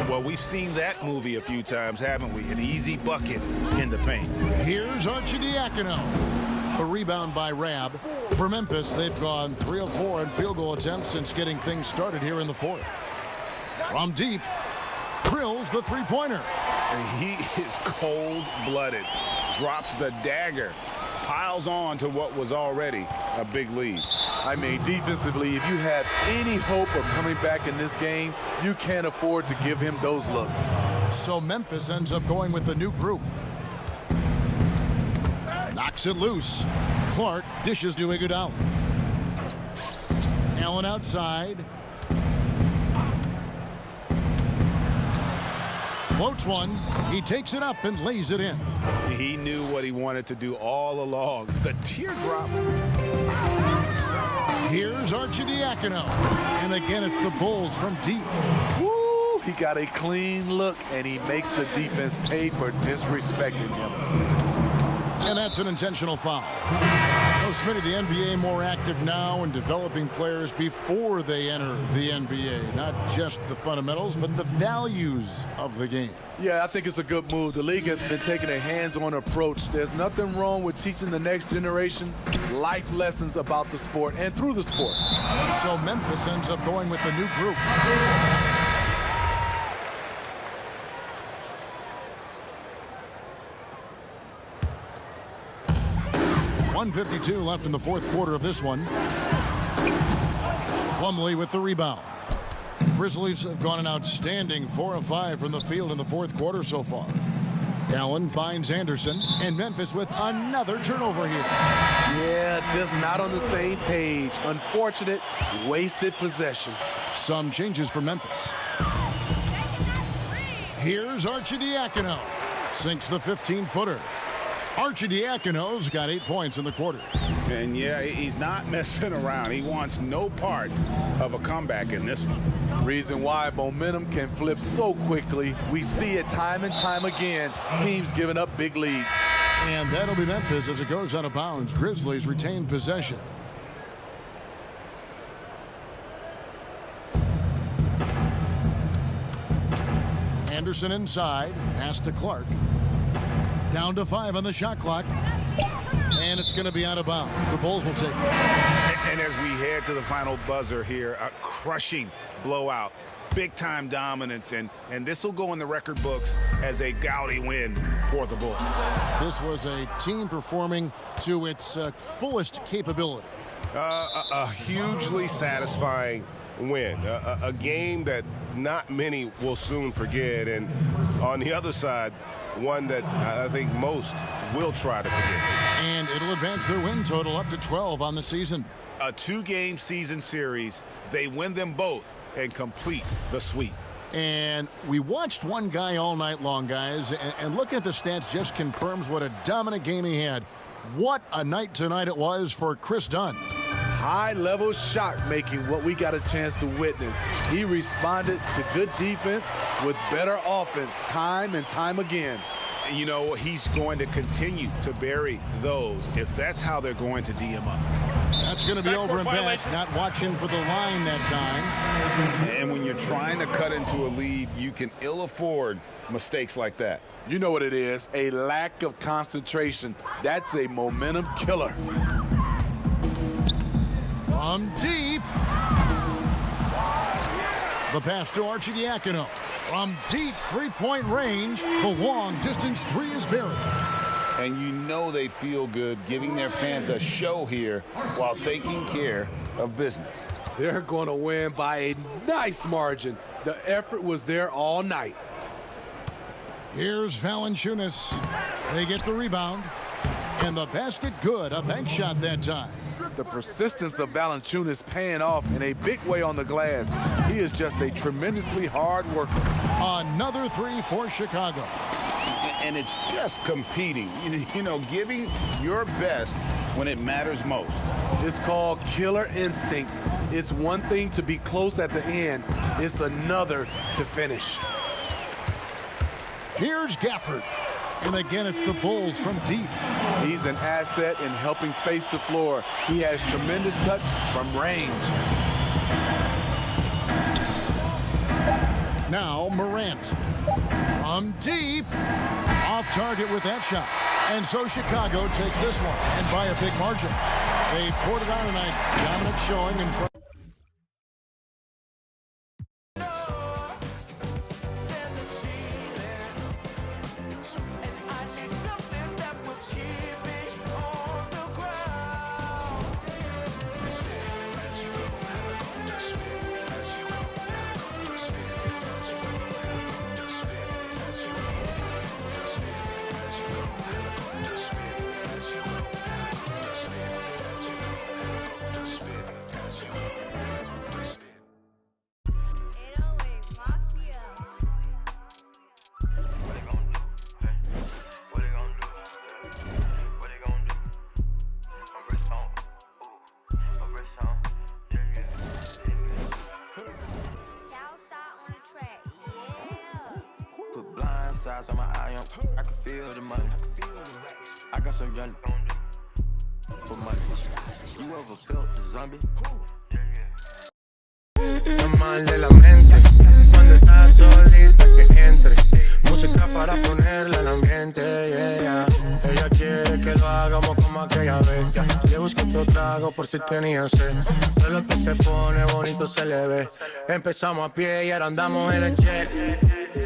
Well, we've seen that movie a few times, haven't we? An easy bucket in the paint. Here's Arcidiacono. A rebound by Rab. For Memphis, they've gone 3 of 4 in field goal attempts since getting things started here in the fourth. From deep, drills the three-pointer. He is cold-blooded. Drops the dagger. Piles on to what was already a big lead. I mean, defensively, if you have any hope of coming back in this game, you can't afford to give him those looks. So Memphis ends up going with the new group. Knocks it loose. Clark dishes to Iguodala. Allen outside. Floats one. He takes it up and lays it in. He knew what he wanted to do all along. The teardrop. Here's Arcidiacono. And again, it's the Bulls from deep. Woo! He got a clean look, and he makes the defense pay for disrespecting him. And that's an intentional foul. No, Smitty, the NBA more active now in developing players before they enter the NBA. Not just the fundamentals, but the values of the game. Yeah, I think it's a good move. The league has been taking a hands-on approach. There's nothing wrong with teaching the next generation life lessons about the sport and through the sport. So Memphis ends up going with the new group. .152 left in the fourth quarter of this one. Plumlee with the rebound. Grizzlies have gone an outstanding 4 of 5 from the field in the fourth quarter so far. Allen finds Anderson, and Memphis with another turnover here. Yeah, just not on the same page. Unfortunate, wasted possession. Some changes for Memphis. Here's Arcidiacono. Sinks the 15-footer. Arcidiacono's got 8 points in the quarter. And yeah, he's not messing around. He wants no part of a comeback in this one. Reason why momentum can flip so quickly. We see it time and time again. Teams giving up big leads. And that'll be Memphis as it goes out of bounds. Grizzlies retain possession. Anderson inside, pass to Clark. Down to 5 on the shot clock. And it's going to be out of bounds. The Bulls will take it. And as we head to the final buzzer here, a crushing blowout. Big-time dominance, and this will go in the record books as a gaudy win for the Bulls. This was a team performing to its fullest capability. A hugely satisfying win. A game that not many will soon forget, and on the other side, one that I think most will try to forget. And it'll advance their win total up to 12 on the season. A 2-game season series. They win them both and complete the sweep. And we watched one guy all night long, guys, and looking at the stats just confirms what a dominant game he had. What a night tonight it was for Chris Dunn. High-level shot making, what we got a chance to witness. He responded to good defense with better offense time and time again. You know, he's going to continue to bury those if that's how they're going to D him up. That's going to be over and back, not watching for the line that time. And when you're trying to cut into a lead, you can ill afford mistakes like that. You know what it is, a lack of concentration. That's a momentum killer. From deep. The pass to Arcidiacono. From deep three-point range, the long-distance three is buried. And you know they feel good giving their fans a show here while taking care of business. They're going to win by a nice margin. The effort was there all night. Here's Valanciunas. They get the rebound. And the basket good. A bank shot that time. The persistence of Valanciunas paying off in a big way on the glass. He is just a tremendously hard worker. Another three for Chicago. And it's just competing, you know, giving your best when it matters most. It's called killer instinct. It's one thing to be close at the end. It's another to finish. Here's Gafford. And again, it's the Bulls from deep. He's an asset in helping space the floor. He has tremendous touch from range. Now Morant. From deep. Off target with that shot. And so Chicago takes this one, and by a big margin. They poured it on tonight. Dominant showing in front. Size on my eye, I can feel the money. I got some young for money. You ever felt the zombie? Mal de la mente cuando estás solita que entre música para ponerla en ambiente. Yeah. Ella quiere que lo hagamos como aquella vez. Le busqué otro trago por si tenía sed. Todo lo que se pone bonito se le ve. Empezamos a pie y ahora andamos en el jet.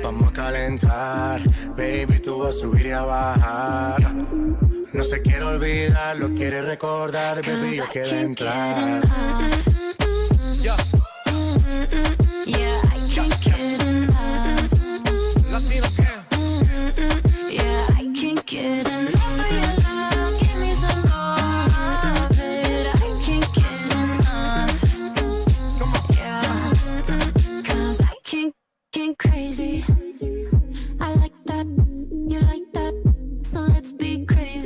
Vamos a calentar, baby, tú vas a subir y a bajar. No se quiere olvidar, lo quiere recordar, baby, yo quiero entrar. Yeah, I can't get enough. Latino Yeah, I can't get enough of your love. Give me some more of it. I can't get enough. Yeah, 'cause I can't get crazy. I like that, you like that, so let's be crazy.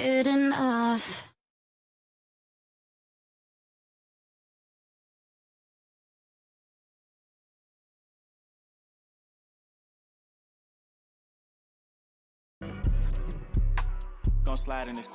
get enough. Gon' slide in this